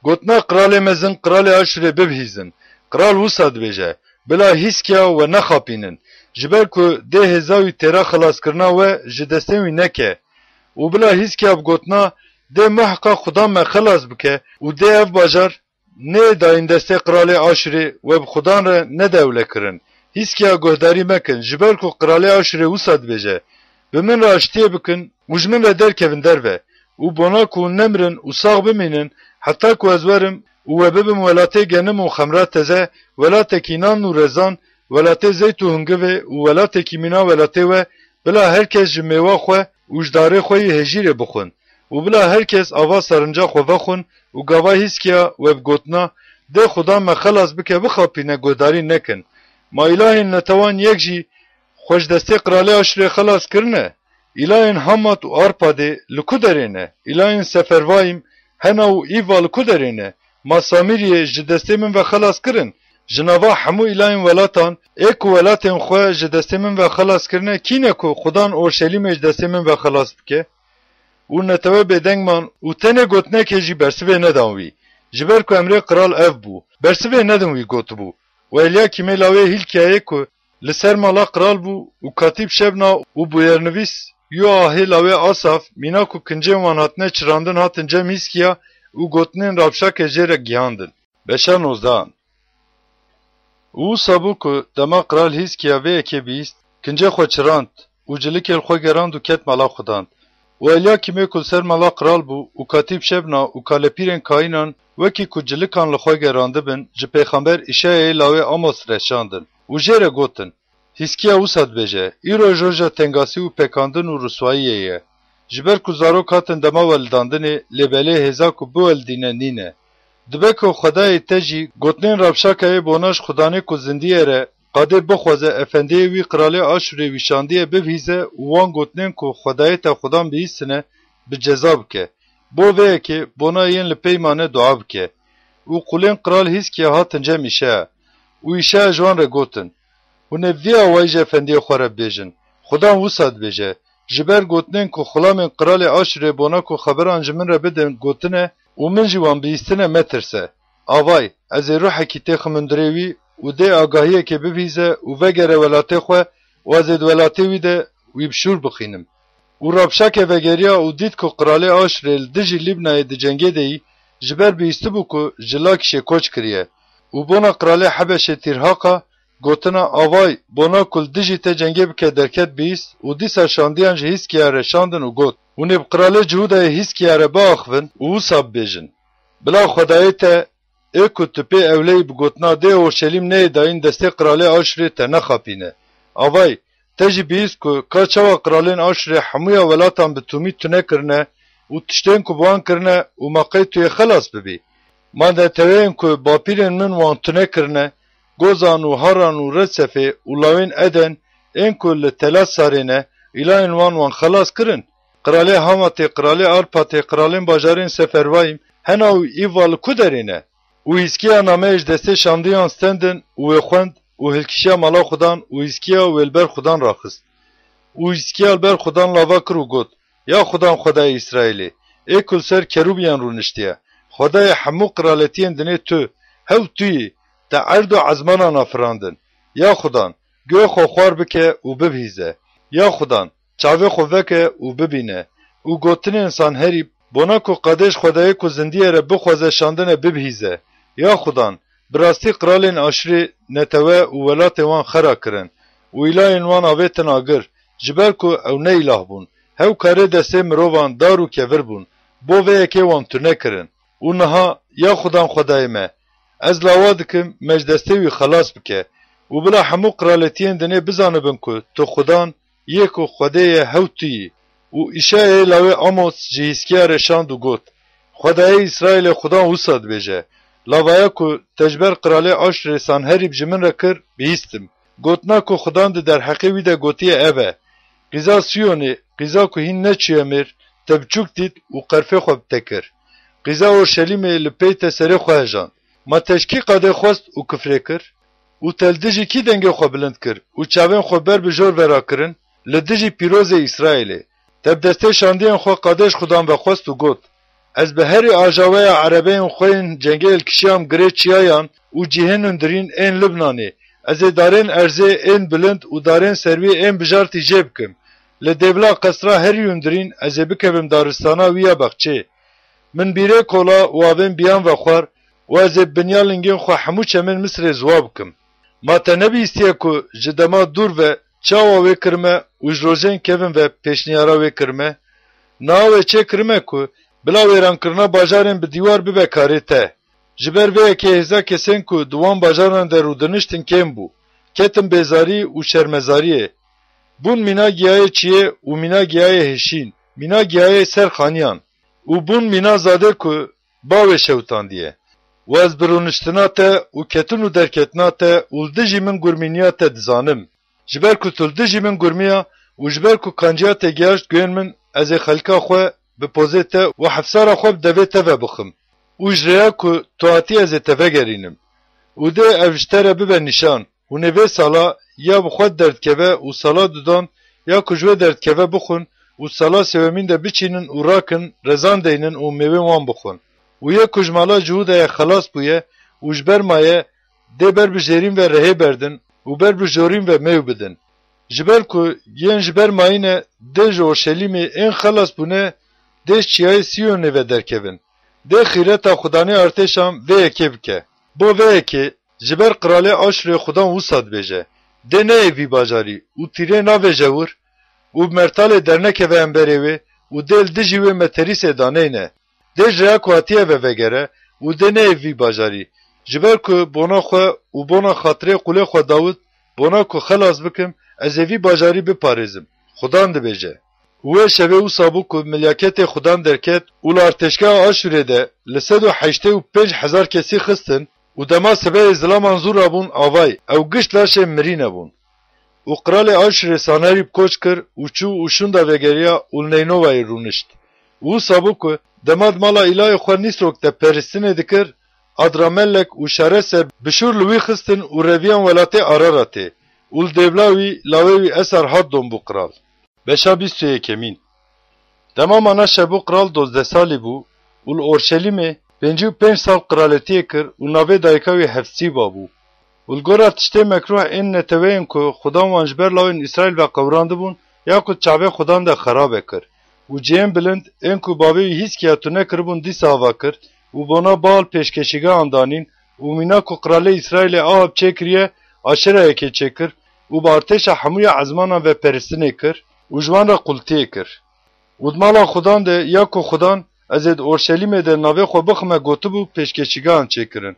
Gotina qiralê mezin qiralê Aşûrê bibihîzin. Qiral wisa dibêje: Bila Hiskiya we nexapînin, ji ber ku dê hêza wî têra xelaskirina we ji destên wî neke. û bila Hiskiya bi gotina dê mehqa xudan me xelas bike û dê ev bajar nê dayîn destê qiralê Aşûrê we bi xudan re nede ewle kirin. Hiskiya guhdarî mekin, ji ber ku qiralê Aşûrê wisa dibêje: Bi min re aştiyê bikin û ji min re derkevin derve. û bona ku hûn nemirin û sax bimînin, حتی کو ez werim û we bibim welatê genim û xemra teze, welatekî nan û rezan, welatê zeyt û hingivê û welatekî mîna welatê we, bila herkes ji mêwa xwe û ji darê xwe yê hejîrê bixwin û bila herkes ava sarinca xwe vexwin û gava hîskiya we bigotina dê xuda me xelas bike bixapîne guhdarî nekin. Ma îlahên netewan yek jî xwe ji destê Qiralê Aşûrê xelas kirine. İlahên Hamat û Arpadê li ku derê ne? İlahên Sefervayim, Hena û Îva li ku derê ne? Ma Samiriyê ji destê min ve xelas kirin. Ji nava hemû îlahên welatan, ê ku welatên xwe ji destê min ve xelas kirine, kîne ku xudan Orşelîmê ji destê min ve xelas bike? û netewe bêdengman û tenê gotinekê jî bersivê nedan wî. Ji ber ku emrê qiral ev bû, bersivê nedin wî gotibû. û Elyakîmê lawê Hîlkiyayê ku li ser mala qiral bû û Katîb Şebna û bûyernivîs Yo ahê lawê Asaf, mîna ku kincên wan hatine çirandin hatin cem hîskiya û gotinên Rabşakê jê re gihandin. Beşa nozdahan. û wisa bû ku dema qiral hîskiya vê yekê bîst, kincê xwe çirand û cilikê li xwe gerand û ket mala xudan. û Elyakîmê ku li ser mala qiral bû û Katîb Şebna û kalepîrên kayînan wekî ku cilikan li xwe gerandibin, ji pêxember Îşayayê lawê Amos reşandin û jê re gotin. Hîskiya wisa dibêje, îro roja tengasî û pekandin û rûswayiyê ye. Ji ber ku zarok hatin dema welidandinê, lêbelê hêza ku biwelidîne nîne. Dibe ku Xwedayê te jî gotinên Rabşakayê bona ji xudanê ku zindiyê re qadê bixwaze efendiyê wî Qiralê Aşûrê wîşandiye bibihîze û wan gotinên ku Xwedayê te xudan bihîstine bi ceza bike. Bo vê yekê bona yên li peymane dua bike. û qulên qiral hîskiya hatin cem Îşaya. û Îşaya ji wan re gotin. Hûn ê vîya wayî ji efendiyê xwe re bibêjin. Xudan wisa dibêje, ji ber gotinên ku xulamên Qiralê Aşûrê bona ku xeberan ji min re bidin gotine û min jî wan bihîstine metirse. Avay, ez ê ruhekî tê ximindirê wî û dê agahiyekê bibihîze û vegere welatê xwe û ez ê di welatê wî de wî bi şûr bixînim. û Rabşakê vegeriya û dît ku Qiralê Aşûrê li dijî Lîbnayê di cengê de yî, ji ber bihîstî bû ku ji Lakîşê koç kiriye. û bona Qiralê Hebeşê Tîrhaka gotina avay bona ku li dijî te cengê bike derket bihîst û dîsa şandiyan ji hîskiya re şandin û got. Hûn ê bi Qiralê Cihûdayê hîskiya re biaxivin û wisa bibêjin. Bila Xwedayê te ê ku tu pê ewleyî bi gotina dê Orşelîm neyê dayîn destê Qiralê Aşûrê te nexapîne. Avay, te jî bihîst ku ka çawa Qiralên Aşûrê hemûya welatan bi tûmî tune kirine û tiştên ku bi wan kirine û maqê tu yê xelas bibî. Ma neteweyên ku bapîrên min wan tune kirine, Gozan û Haran û Resefê û lawên Eden, ên ku li Telasarê ne, îlahên wan xelas kirin. Qiralê Hamatê, Qiralê Arpadê, Qiralên bajarên Sefervayim, Hena û Îva li ku derê ne? û hîskiya nameyê ji destê şandiyan stendin û wê xwend û hilkişiya mala xudan û hîskiya wê li ber xudan raxist. û hîskiya li ber xudan lava kir û got, ya xudan Xwedayê Îsraîlê, ê ku li ser kerûbiyan rûniştiye, Xwedayê hemû qiraletiyên dinê tu, hew tu yî, te erd û ezmanan afirandin. Ya xudan, guhê xwe xwar bike û bibihîze. Ya xudan, çavê xwe veke û bibîne. û gotinên Sanherîb, bona ku qadê ji Xwedayê ku zindiyê re bixwaze şandine bibihîze. Ya xudan, bi rastî Qiralên Aşûrê netewe û welatê wan xera kirin û îlahên wan avêtin agir, ji ber ku ew ne îlah bûn. Hew karê destê mirovan dar û kevir bûn. Bo vê yekê wan tune kirin. û niha, ya xudan Xwedayê me, ez lawa dikim me ji destê wî xelas bike û bila hemû qiraletiyên dinê bizanibin ku tu xudan yê ku Xwedê ye hew tu yî. û Îşayayê lawê Amos ji hîskiya re şand û got, Xwedayê Îsraîlê xudan wisa dibêje, lavaya ku te ji ber Qiralê Aşûrê Sanherîb ji min re kir bihîstim. Gotina ku xudan di derheqê wî de gotiye ev e. Qîza Siyonê, qîza ku hîn neçûye mêr, te biçûk dît û qerfê xwe bi te kir. Qîza Orşelîmê li pey te serê xwe hejand. Ma teşkî qadê xwest û kifrê kir? û te li dijî kî dengê xwe bilind kir û çavên xwe ber bi jor vera kirin? Li dijî pîrozê Îsraîlê. Te bi destê şandiyên xwe qadê ji xudan vexwest û got, ez bi herî ajaweya erebeyên xwe yên cengê ilkişiyam girê çiyayan û cihên hundirîn ên Libnanê, ez ê darên erzê ên bilind û darên servî ên bijartî jê bikim. Li dêvila qesra herî hundirîn ez ê bikevim daristana wî ya bexçê. Min bîrê kola û avên biyan vexwar û ez ê binya lingên xwe hemû çemên Misrê ziwa bikim. Ma te nebîstiye ku ji dema dûr ve çawa wê kirime û ji rojên kevin ve pêşniyara wê kirime? Niha wê çê kirime ku Bila wêrankirina bajarên bi dîwar bibe karê te. Ji ber vê yekê hêza kesên ku di wan bajaran de rûdiniştin kêm bû. Ketin bêzarî û şermezariyê. Bûn mîna giyayê çiyê û mîna giyayê hişîn. Mîna giyayê ser xaniyan. û bûn mîna zade ku bavê şewtandiye. Wez bi rûniştina te û ketin û derketina te û li dijî min gurmîniya te dizanim. Ji ber ku tu li dijî min gurmiya û ji ber ku kanciya te giyaşt guên min ez ê xelka xwe bi pozê te û hefsara xwe bi devê te ve bixim. û ji rêya ku tu hatî ez ê te vegerînim. û dê ev ji te re bibe nîşan. Hûn ê vê sala ya bi xwe derdkeve û sala dudan ya ku ji wê derdkeve bixwin û sala sêwemîn de biçînin û rakin, rezan deynin û mêwên wan bixwin. û yê ku ji mala Cihûdayê xelas bûye û ji ber maye dê ber bi jêrîn ve rehê berdin û ber bi jorîn ve mêw bidin. Ji ber ku yên ji ber mayîne dê ji Orşelîmê ên xelas bûne dê ji çiyayê Sîyonê ve derkevin. Dê xîreta xudanê artêşan vê yekê bike. Bo vê yekê ji ber qiralê Aşûrê xudan wisa dibêje. Dê neyê vî bajarî û tîrê nave jewir û bi mertalê dernekeve emberê wê û dê li dijî wê me terîsê daneyne. Dê ji rêya ku hatiye ve vegere û dê neyê vî bajarî. Ji ber ku bona xwe û bona xatirê qulê xwe Dawud bona ku xelas bikim ez ê vî bajarî biparêzim. Xudan dibêje. û wê şevê wisa bû ku milyaketê xudan derket û li artêşgeha Aşûrê de li sed û heştê û pênc hezar kesî xistin û dema sibehê zilaman zû rabûn avay ew gişt laşê mirî nebûn. û qiralê Aşûrê Sanherîb koç kir û çû û şûnda vegeriya û li Neynovayê rûnişt. û wisa bû ku dema di mala îlahê xwe Nîsrok de perîstinê dikir, Adramelek û Şerese bişûr li wî xistin û reviyan welatê Araratê û li dêvla wî lawê wî Esar hat don bû qiral. Beşa bîst û yekemîn. Dema mana şebû qiral 12 salî bû û li Orşelîmê 55 sal qiraletiyê kir û navê dayika wî Hefsîba bû. û li gora tiştê mekruh ên neteweyên ku xudan wan ji ber lawên İsraîl ve qewrandibûn ya ku çavê xudan de xerabe kir. û cihên bilind ên ku bavê wî hîskiya tune kiribûn dîsa ava kir û bona bal pêşkeşîgehan danîn û mîna ku qiralê İsraîlê Ahab çêkiriye aşereyekê çêkir û bi artêşa hemûya ezmanan ve perîstinê kir û ji wan re qultiyê kir. û di mala xudan de ya ku xudan ez ê di Orşelîmê de navê xwe bixime gotibû pêşkeşîgehan çêkirin.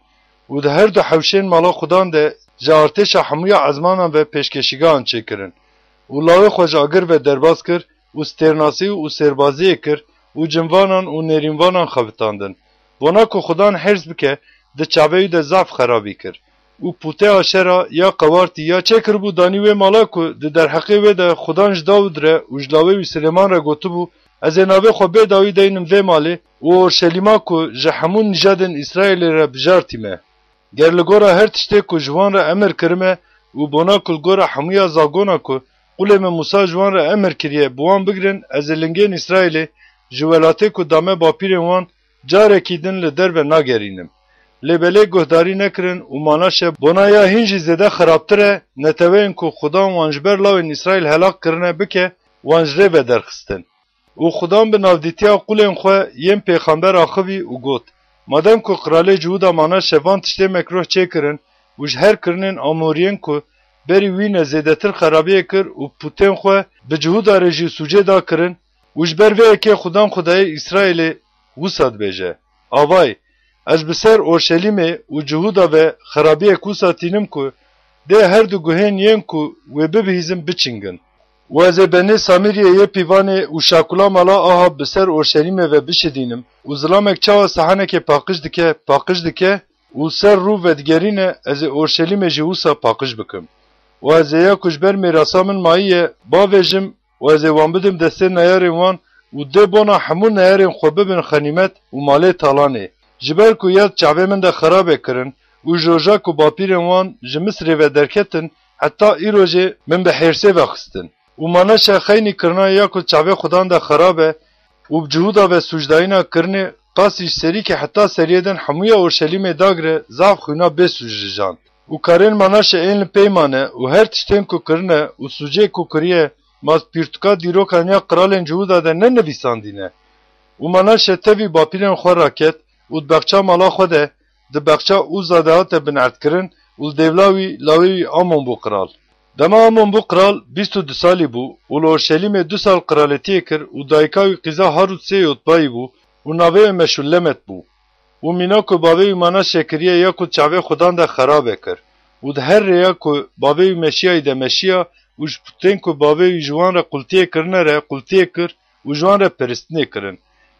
û di her du hewşên mala xudan de ji artêşa hemûya ezmanan ve pêşkeşîgehan çêkirin. û lawê xwe ji agir ve derbas kir û stêrnasî û sêrbaziyê kir û cinvanan û nêrînvanan xebitandin. Bona ku xudan herz bike di çavê wî de zaf xerabî kir. û pûtê aşera ya qewartî ya çêkiribû danî wê mala ku di derheqê wê de xudan ji Dawud re û ji lawê wî Silêman re gotibû ez ê navê xwe bê dawî deynim vê malê û Orşelîma ku ji hemû nîjadên İsraîlê re bijartîme. Ger li gora her tiştê ku ji wan re emir kirime û bona ku li gora hemûya zagona ku qulê min Musa ji wan re emir kiriye bi wan bigirin ez ê lingên İsraîlê ji welatê ku dame bapîrên wan carekî din li derve nagerînim. Lêbelê guhdarî nekirin û manaşe bona ya hîn jî zêde xerabtir e neteweyên ku xudan wan ji ber lawên İsraîl helak kirine bike wan ji rê ve derxistin. û xudan bi navdîtiya qulên xwe yên pêxember axivî û got madem ku qiralê Cihûda manaşe van tiştê mekruh çêkirin û ji her kirinên Amoriyên ku berî wî ne zêdetir xerabiyê kir û pûtên xwe bi Cihûda re jî sûcê da kirin û ji ber vê yekê xudan Xudayê İsraîlê wisa dibêje. Avay ez bi ser Orşelîmê û Cihûda ve xerabiyek wisa tînim ku dê her du guhên yên ku wê bibihîzin biçingin. û ez ê benê Samiriyê yê pîvanê û şakula mala Ahab bi ser Orşelîmê ve bişidînim û zilamek çawa sahanekê paqij dike û ser rû ve digerîne ez ê Orşelîmê jî wisa paqij bikim. û ez ê ya ku ji ber mîrasa min mayîye bavêjim û ez ê wan bidim destê neyarên wan û dê bona hemû neyarên xwe bibin xenîmet û malê talanê. Ji ber ku ya çavê min de xerabê kirin û ji roja ku bapîrên wan ji Misrê ve derketin heta îro jê min bi hêrsê ve xistin. û manaşe xeynî kirina ya ku çavê xudan de xerab e û bi Cihûda ve sûcdayîna kirinê qasî ji serîkê heta seriyê din hemûya Orşelîmê dagire zaf xwîna bê sûcdijan. û karên manaşe ên li peymane û her tiştên ku kirine û sûcê ku kiriye maz pîrtuka dîrokan ya qiralên Cihûda de nenivîsandîne. û manaşe tevî bapîrên xwe raket û di bexça mala xwe de di bexça Ûza de hate binerdkirin û li dêvla wî lawê wî Amon bû qiral. Dema Amon bû qiral 22 salî bû û li Orşelîmê 2 sal qiraletiyê kir û dayika wî qîza Harûd sê yotbayî bû û navê wê Meşullemet bû. û mîna ku bavê wî mana şekiriye ya ku çavê xudan de xerabe kir. û di her rêya ku bavê wî meşiyayê de meşiya û ji putên ku bavê wî ji wan re qultiyê kirine re qultiyê kir û ji wan re peristinê kirin.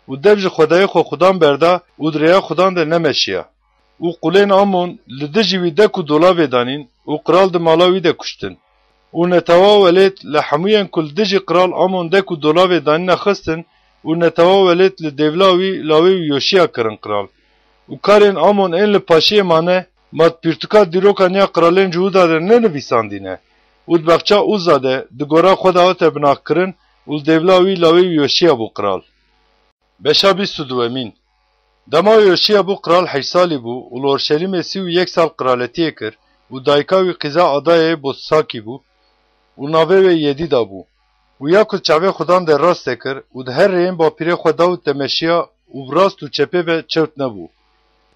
û dev ji xwedayê xwe xudan berda û di rêya xudan de nemeşiya. û qulên Amon li dijî wî dek û dolavê danîn û qiral di mala wî de kuştin. û netewa welêt li hemûyên ku li dijî qiral Amon dek û dolavê danîne xistin û netewa welêt li dêvla wî lawê wî Yoşiya kirin qiral. û karên Amon ên li paşiyê mane mat pirtûka dîrokan ya qiralên Cihûda de nenivîsandîne û di bexça Uza de di gora xwe de hate binavkirin û li dêvla wî lawê wî Yoşiya bû qiral. Beşa bîst û duemîn dema Yoşiya bû qiral 8 salî bû û li Orşelîmê 31 sal qiraletiyê kir û dayika wî Qiza adayê Bosakî bû û navê wê Yedîda bû. û ya ku çavê xudan de rastê kir û di her rêyên bapîrê xwe Dawûd de meşiya û bi rast û çepê ve çewt nebû.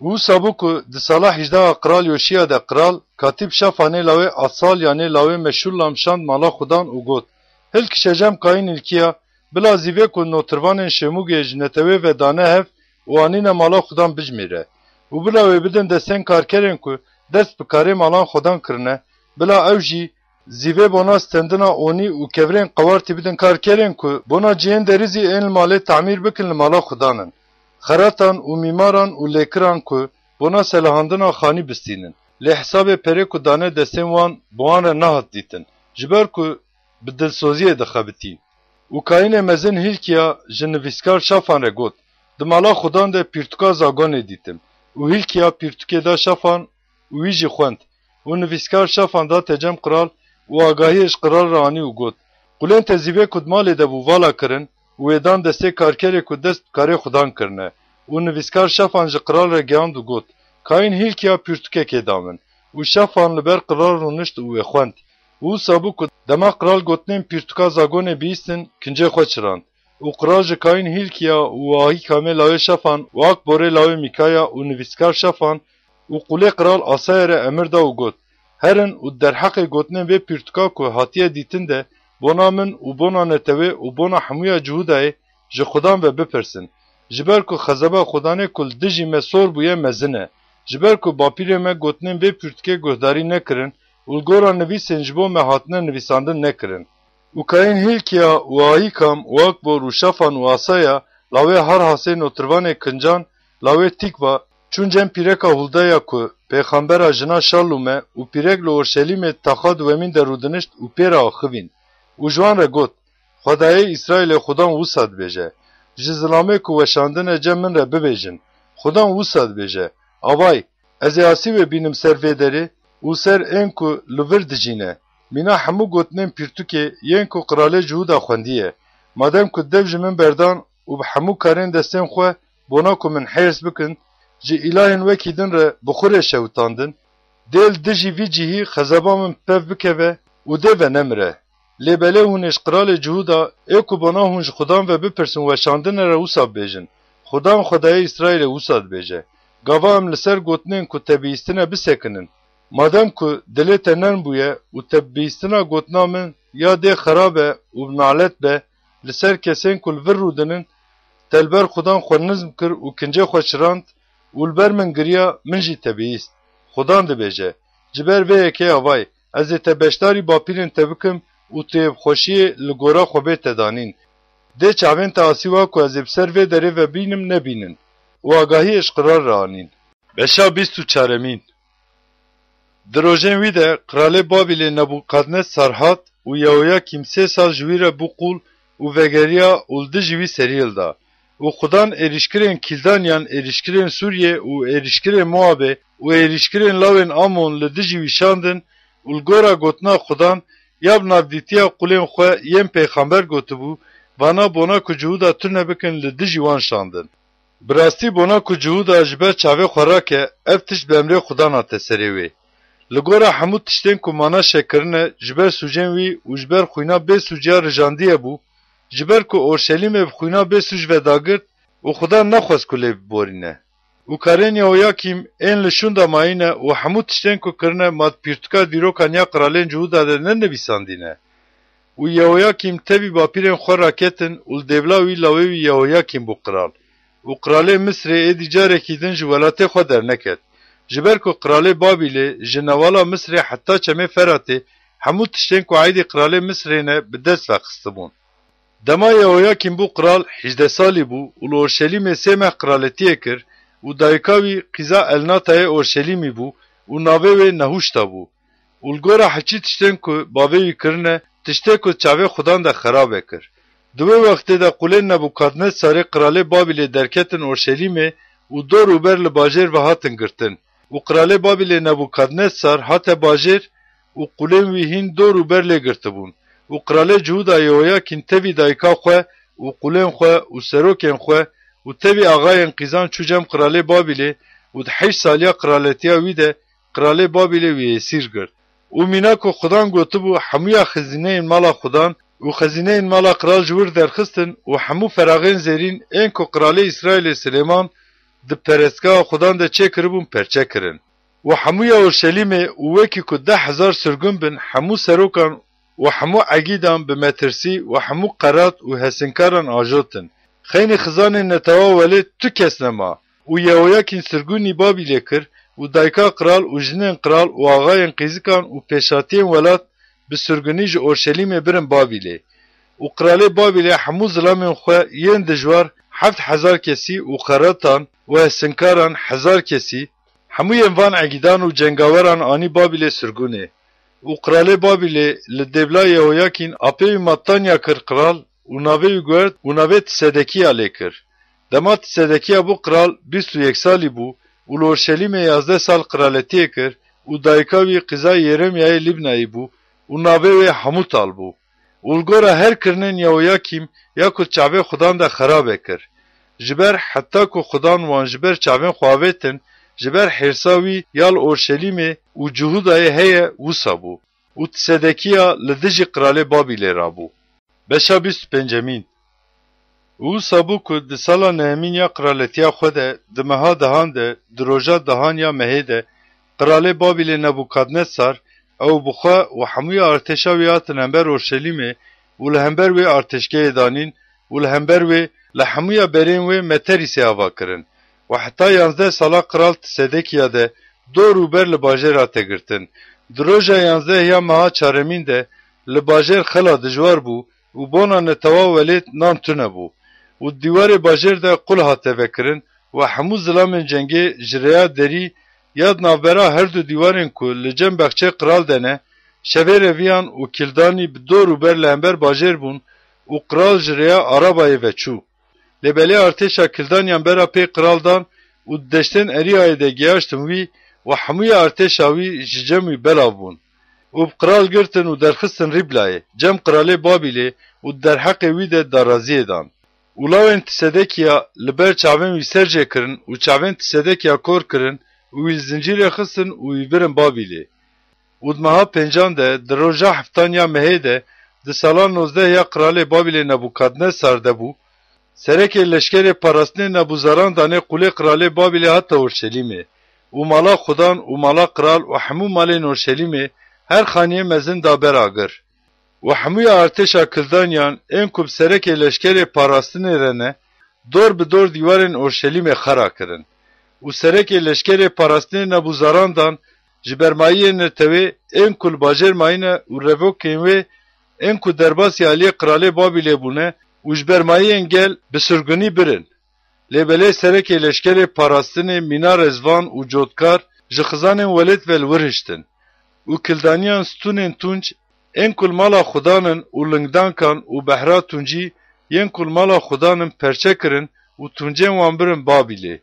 û wisa bû ku di sala 18 qiral Yoşiya de qiral Katîb Şafanê lawê Atsalyanê lawê Meşullam şand mala xudan û got: Hilkişe jem kayîn Hilkiya bila zîvê ku notirvanên Şemûgê ji netewê ve dane hev û anîne mala xudan bijmêre û bila wê bidin destên karkerên ku dest bi karê malan xudan kirine bila ew jî zîvê bona stendina onî û kevirên qewartî bidin karkerên ku bona cihên derizî ên li malê temîr bikin li mala xudanin. Xeratan û mîmaran û lêkiran ku bona selahandina xanî bistînin. Lê hesabê perê ku dane destên wan bi wan re nehat dîtin ji ber ku bi dilsoziyê dixebitîn. û kayînê mezin Hilkiya ji nivîskar Şafan re got: Di mala xudan de pirtûka zagonê dîtim. û Hilkiya pirtûkê da Şafan û wî jî xwend. û nivîskar Şafan da tecem qiral û agahiyê ji qiral re anî û got: Qulên te zîvê ku di malê de bû vala kirin û wê dan destê karkerê ku dest bi karê xudan kirine. û nivîskar Şafan ji qiral re gihand û got: Kayîn Hilkiya pirtûkekê da min. û Şafan li ber qiral rûnişt û wê xwend. û wisa bû ku dema qiral gotinên pirtûka zagonê bihîstin kincê xwe çirand. û qiral ji Kayîn Hilkiya û Ahîkamê lawê Şafan û Akborê lawê Mîkaya û nivîskar Şafan û qulê qiral Asayê re emir da û got: Herin û derheqê gotinên vê pirtûka ku hatiye dîtin de bona min û bona netewê û bona hemûya Cihûdayê ji xudan ve bipirsin. Ji ber ku xezeba xudanê ku li dijî me sor bûye mezin e. Ji ber ku bapîrê me gotinên vê pirtûkê guhdarî nekirin û li gora nivîsên ji bo me hatine nivîsandin nekirin. û Kayîn Hilkiya û Ahîkam û Akbor û Şafan û Asaya lawê Harhasê notirvanê Kincan lawê Tîkva çûn cem pîreka Huldaya ku pêxambera jina Şalûme û pîrek li Orşelîmê taxa duemîn de rûdinişt û pê re axivîn. û ji wan re got: Xwedayê İsraîlê xudan wisa dibêje. Ji zilamê ku weşandine cem min re bibêjin. Xudan wisa dibêje: Avay, ez ê asî wê bînim ser vê derê û ser ên ku li vir dijîne. Mîna hemû gotinên pirtûkê yên ku qiralê Cihûda xwendiye. Madem ku dev ji min berdan û bi hemû karên destên xwe bona ku min hêrs bikin ji îlahên wekî din re bi xurê şewitandin, dê li dijî vî cihî xezeba min pev bikeve û dê ve nemire. Lê belê hûn ê ji qiralê Cihûda ê ku bona hûn ji xudan ve bipirsin weşandine re wisa bibêjin: Xudan Xwedayê İsraîlê wisa dibêje. Gava em li ser gotinên ku te bihîstine bisekinin. Madem ku dilê te nerm bûye û te bihîstina gotina min ya dê xerab e û nalet be li ser kesên ku li vir rûdinin, te li ber xudan xwe nizm kir û kincê xwe çirand û li ber min giriya min jî te bihîst. Xudan dibêje: Ji ber vê yekê avay, ez ê te beşdarî bapîrên te bikim û tu yê bi xweşiyê li gora xwe bê te danîn. Dê çavên te asî ku ez ê bi ser vê derê ve bînim nebînin û agahiyê ji qiral re anîn. Beşa bîst û çaremîn Di rojên wî de Qiralê Babilê Nebûkadnesar hat û Yehoyakîm 3 sal ji wî re bû qûl û vegeriya û li dijî wî seriyê da. û xudan êrişkirên Kîldaniyan, êrişkirên Sûriyê û êrişkirên Moabê û êrişkirên lawên Amon li dijî wî şandin û li gora gotina xudan ya bi navdîtiya qulên xwe yên pêxember gotibû, vana bona ku Cihûda tune bikin li dijî wan şandin. Bi rastî bona ku Cihûda ji ber çavê xwe rake, ev tişt bi emrê xudan hate serê wê. Li gora hemû tiştên ku mana şekirine ji ber sûcên wî û ji ber xwîna bêsûciya rijandiye bû, ji ber ku Orşelîmê bi xwîna bêsûc ve dagirt û xuda nexwest ku lê biborîne. û karên Yehoyakîm ên li şûnda mayîne û hemû tiştên ku kirine mat pirtûka dîrokan ya qiralên Cihûda de nenivîsandîne. û Yehoyakîm tevî bapîrên xwe raketin û li dêvla wî lawê wî Yehoyakîm bû qiral. و قرالê Misrê êdî carekî din ji welatê xwe derneket. Ji ber ku qiralê Babilê ji nevala Misrê heta çemê Feratê hemû tiştên ku eydî qiralê Misrê ne bi dest vexistibûn. Dema Yehoyakîm bû qiral 18 salî bû û li Orşelîmê sê meh qiraletiyê kir û dayika wî Qîza Elnatayê Orşelîmî bû û navê wê Nehuşta bû. û li gora hečî tiştên ku bavê wî kirine tiştê ku çavê xudan de xerabe kir. Di wê wextê de qulên Nebukadnesarê qiralê Babilê derketin Orşelîmê û dor û ber li bajêr ve hatin girtin. û qiralê Babilê Nebukadnesar hate bajêr û qulên wî hîn dor û ber lê girtibûn. û qiralê Cihuda Yehoyakîn tevî dayika xwe û qulên xwe û serokên xwe û tevî axayên qîzan çû cem qiralê Babilê û di 8 saliya qiraletiya wî de qiralê Babilê wî esîr girt. û mîna ku xudan gotibû hemûya xezineyên mala xudan û xezineyên mala qiral ji wir derxistin û hemû feraxên zêrîn ên ku qiralê İsraîlê Silêman di perestgeha xudan de çêkiribûn perçe kirin. û hemûya Orşelîmê û wekî ku 10,000 sirgun bin hemû serokan û hemû egîdan bi metirsî û hemû qerat û hesinkaran ajotin. Xeynî xizanên netewa welê tu kes nema û Yehoyakîn sirgunî Babilê kir û dayika qiral û jinên qiral û axayên qîzikan û pêşatiyên welat bi sirgunî ji Orşelîmê birin Babilê. û qiralê Babilê hemû zilamên xwe yên dijwar 7,000 kesî û qeratan û hesinkaran 1000 kesî hemûyên van egîdan û cengaweran anî Babilê sirgunê. û qiralê Babilê li dêvla Yehoyakîn apê wî Matanya kir qiral û navê wî guhert û navê Tisedekiya lê kir. Dema Tisedekiya bû qiral 21 salî bû û li Orşelîmê 11 sal qiraletiyê kir û dayika wî Qîza Yeremyayê Libnayê bû û navê wê Hamutal bû. û li gora her kirinên Yehoyakîm ya ku çavê xudan de xerabe kir. Ji ber heta ku xudan wan ji ber çavên xwe avêtin, ji ber hêrsa wî ya li Orşelîmê û Cihudayê heye wisa bû. û Tisedekiya li dijî qiralê Babilê rabû. Beşa 25. Wisa bû ku di sala nehemîn ya qiraletiya xwe de di meha dehan de di roja dehan ya mehê de qiralê Babilê Nebukadnesar ew bi xwe û hemûya artêşa wî hatin hember Orşelîmê û li hember wê artêşgehê danîn û li hember wê li hemûya berên wê Meterîsê ava kirin. û heta 11 sala qiral Tisedekiya de dor û ber li bajêr hate girtin. Di roja 11 ya meha çaremîn de li bajêr xela dijwar bû û bona netewa welê nan tune bû. û dîwarê bajêr de qul hate vekirin û hemû zilamên cengê ji rêya derî ya navbera her du dîwarên ku li cem bexçê qiral de ne, şevê reviyan û kildanî bi dor û ber li hember bajêr bûn û qiral ji rêya arabayê veçû. Lêbelê artêşa kildanyan bera pê qiral dan û di deştên Erîyayê de giyaştin wî û hemûya artêşa wî ji cem wî belav bûn. û bi qiral girtin û derxistin Rîblayê, cem qiralê Babilê û di derheqê wî de daraziyê dan. û lawên Tisedekiya li ber çavên wî sercê kirin û çavên Tisedekiya kor kirin û wî li zincîrê xistin û wî birin Babilê. û di meha pêncan de di roja heftan ya mehê de di sala 19 ya qiralê Babilê Nebukadnesar de bû, serekê leşkerê parastinê Nebuzaran danê qulê qiralê Babilê hata Orşelîmê û mala xudan û mala qiral û hemû malên Orşelîmê her xaniyê mezin da bera gir. û hemûya artêşa kildanyan ên ku bi serekê leşkerê parastinê re ne, dor bi dor dîwarên Orşelîmê xera kirin. û serekê leşkerê parastinê Nebuzaran dan ji bermayiyên netewê ên ku li bajêr mayîne û revokên wê ên ku derbasî aliyê qiralê Babilê bûne û ji bermayiyên gel bi sirgunî birin. Lêbelê serekê leşkerê parastinê Mîna Rezvan û Cotkar ji xizanên welêt ve li wir hiştin. û kildaniyan stûnên tunc ên ku li mala xudanin û lingdankan û behra tuncî yên ku li mala xudanin perçe kirin û tuncên wan birin Babilê.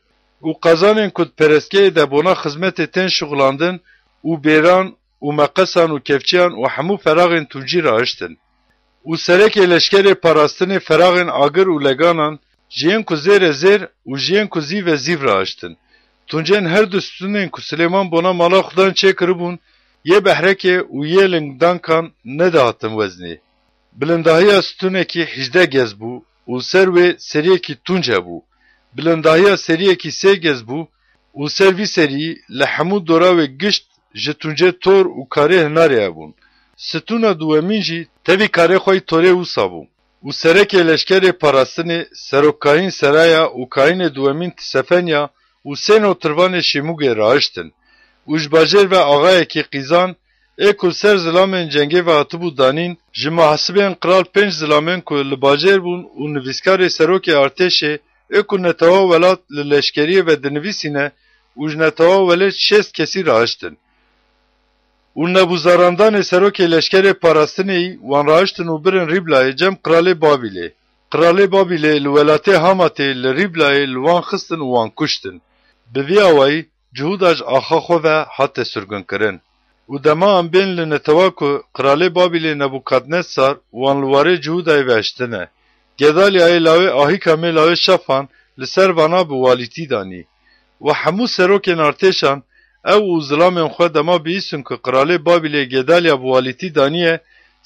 û qazanên ku di perestgehê de bona xizmetê tên şuxlandin û bêran û meqesan û kevçiyan û hemû feraxên tuncî rahiştin. û serekê leşkerê parastinê feraxên agir û leganan ji yên ku zêre zêr û ji yên ku zîv ve zîv rahiştin. Tuncên her du stûnên ku Silêman bona mala xudan çêkiribûn yê behrekê û yê lingdankan nedahatin weznê. Bilindahiya stûnekî 18 gez bû û ser wê seriyekî tunc hebû. Bilindahiya seriyekî 3 gez bû û ser vî seriyî li hemû dora wê gişt ji tuncê tor û karê hinarê hebûn. Stûna duwemîn jî tevî karê xwe torê wisa bû. û serekê leşkerê Parastinê, Serokayîn Seraya û kayînê duwemîn Tisefenya û sê notirvanê Şîmûgê rahiştin û ji bajêr ve axayekî qîzan ê ku ser zilamên cengê ve hatibû danîn, ji mahsibên qral 5 zilamên ku li bajêr bûn û nivîskarê serokê artêşê ê ku netewa welat li leşkeriyê ve dinivîsîne û ji netewa welê 6 kesî rahiştin. û nebûzarandanê serokê leşkerê Parastineyî wan rahiştin û birin Rîblayê cem Qralê Babilê. Qralê Babilê li welatê Hamatê li Rîblayê li wan xistin û wan kuştin. Bi vî awayî cihuda ji axa xwe ve hate sürgûnkirin. û dema em bên li netewa ku Qralê Babilê Nebukadnesar wan li warê Cihudayê veştine. Gedalyayê lawê ahîka mê lawê şefan li ser vana bi walîtî danî. û hemû serokên artêşan ew û zilamên xwe dema bihîstin ku Qralê Babilê Gedalya bi walîtî daniye,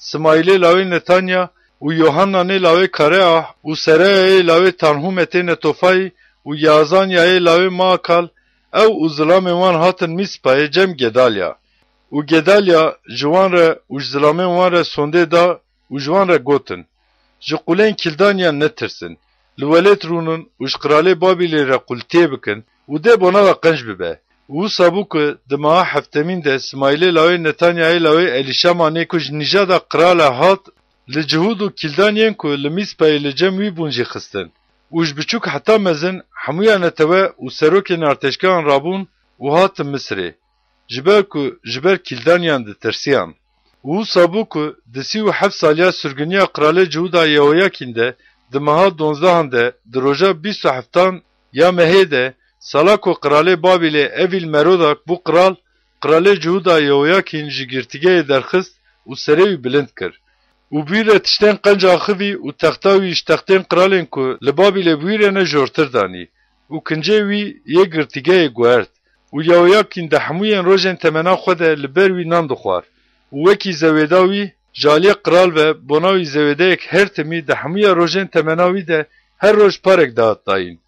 Smaîlê lawê Netanya û Yohannanê lawê Kareah û Sereyayê lawê Tanhumetê Netofayî û Yazanyayê lawê Maakal ew û zilamên wan hatin Mîspayê cem Gedalya. û Gedalya ji wan re û ji zilamên wan re sondê da û ji wan re gotin: Ji qulên kildaniyan netirsin, li welêt rûnin û ji Qralê Babilê re qul tê bikin û dê bona ve qenc bibe. Wisa bû ku di meha heftemîn de Smaîlê lawê Netanyayê lawê Elîşamanê ku ji nîjada qrala hat, li cihûd û kildaniyên ku li Mîspayê li cem wî bûn jî xistin. û ji biçûk heta mezin hemûyan netewe û serokên artêşkeran rabûn û hatin Misrê, ji ber ku ji ber kildaniyan ditirsiyan. Wisa bû ku di 37 saliya sürgûniya Qralê Cihuda Yehoyakîn de di meha 12 de di roja 27 ya mehê de sala ku Qralê Babilê Evîl Merodak bû qral, Qralê Cihuda Yehoyakîn ji girtîgehê derxist û serê wî bilind kir. û bûyîre tiştên qenc axivî û texta wî ji textên qralên ku li Babilê bûyîre ne jortir danî û kincê wî yê girtîgehê guhert. û Yehoyakîn di hemûyên rojên temena xwe de li ber wî nan dixwar û wekî zewêda wî, ji aliyê qral ve bona wî zewêdeyek her timî di hemûya rojên temena wî de her roj parek dihat dayîn.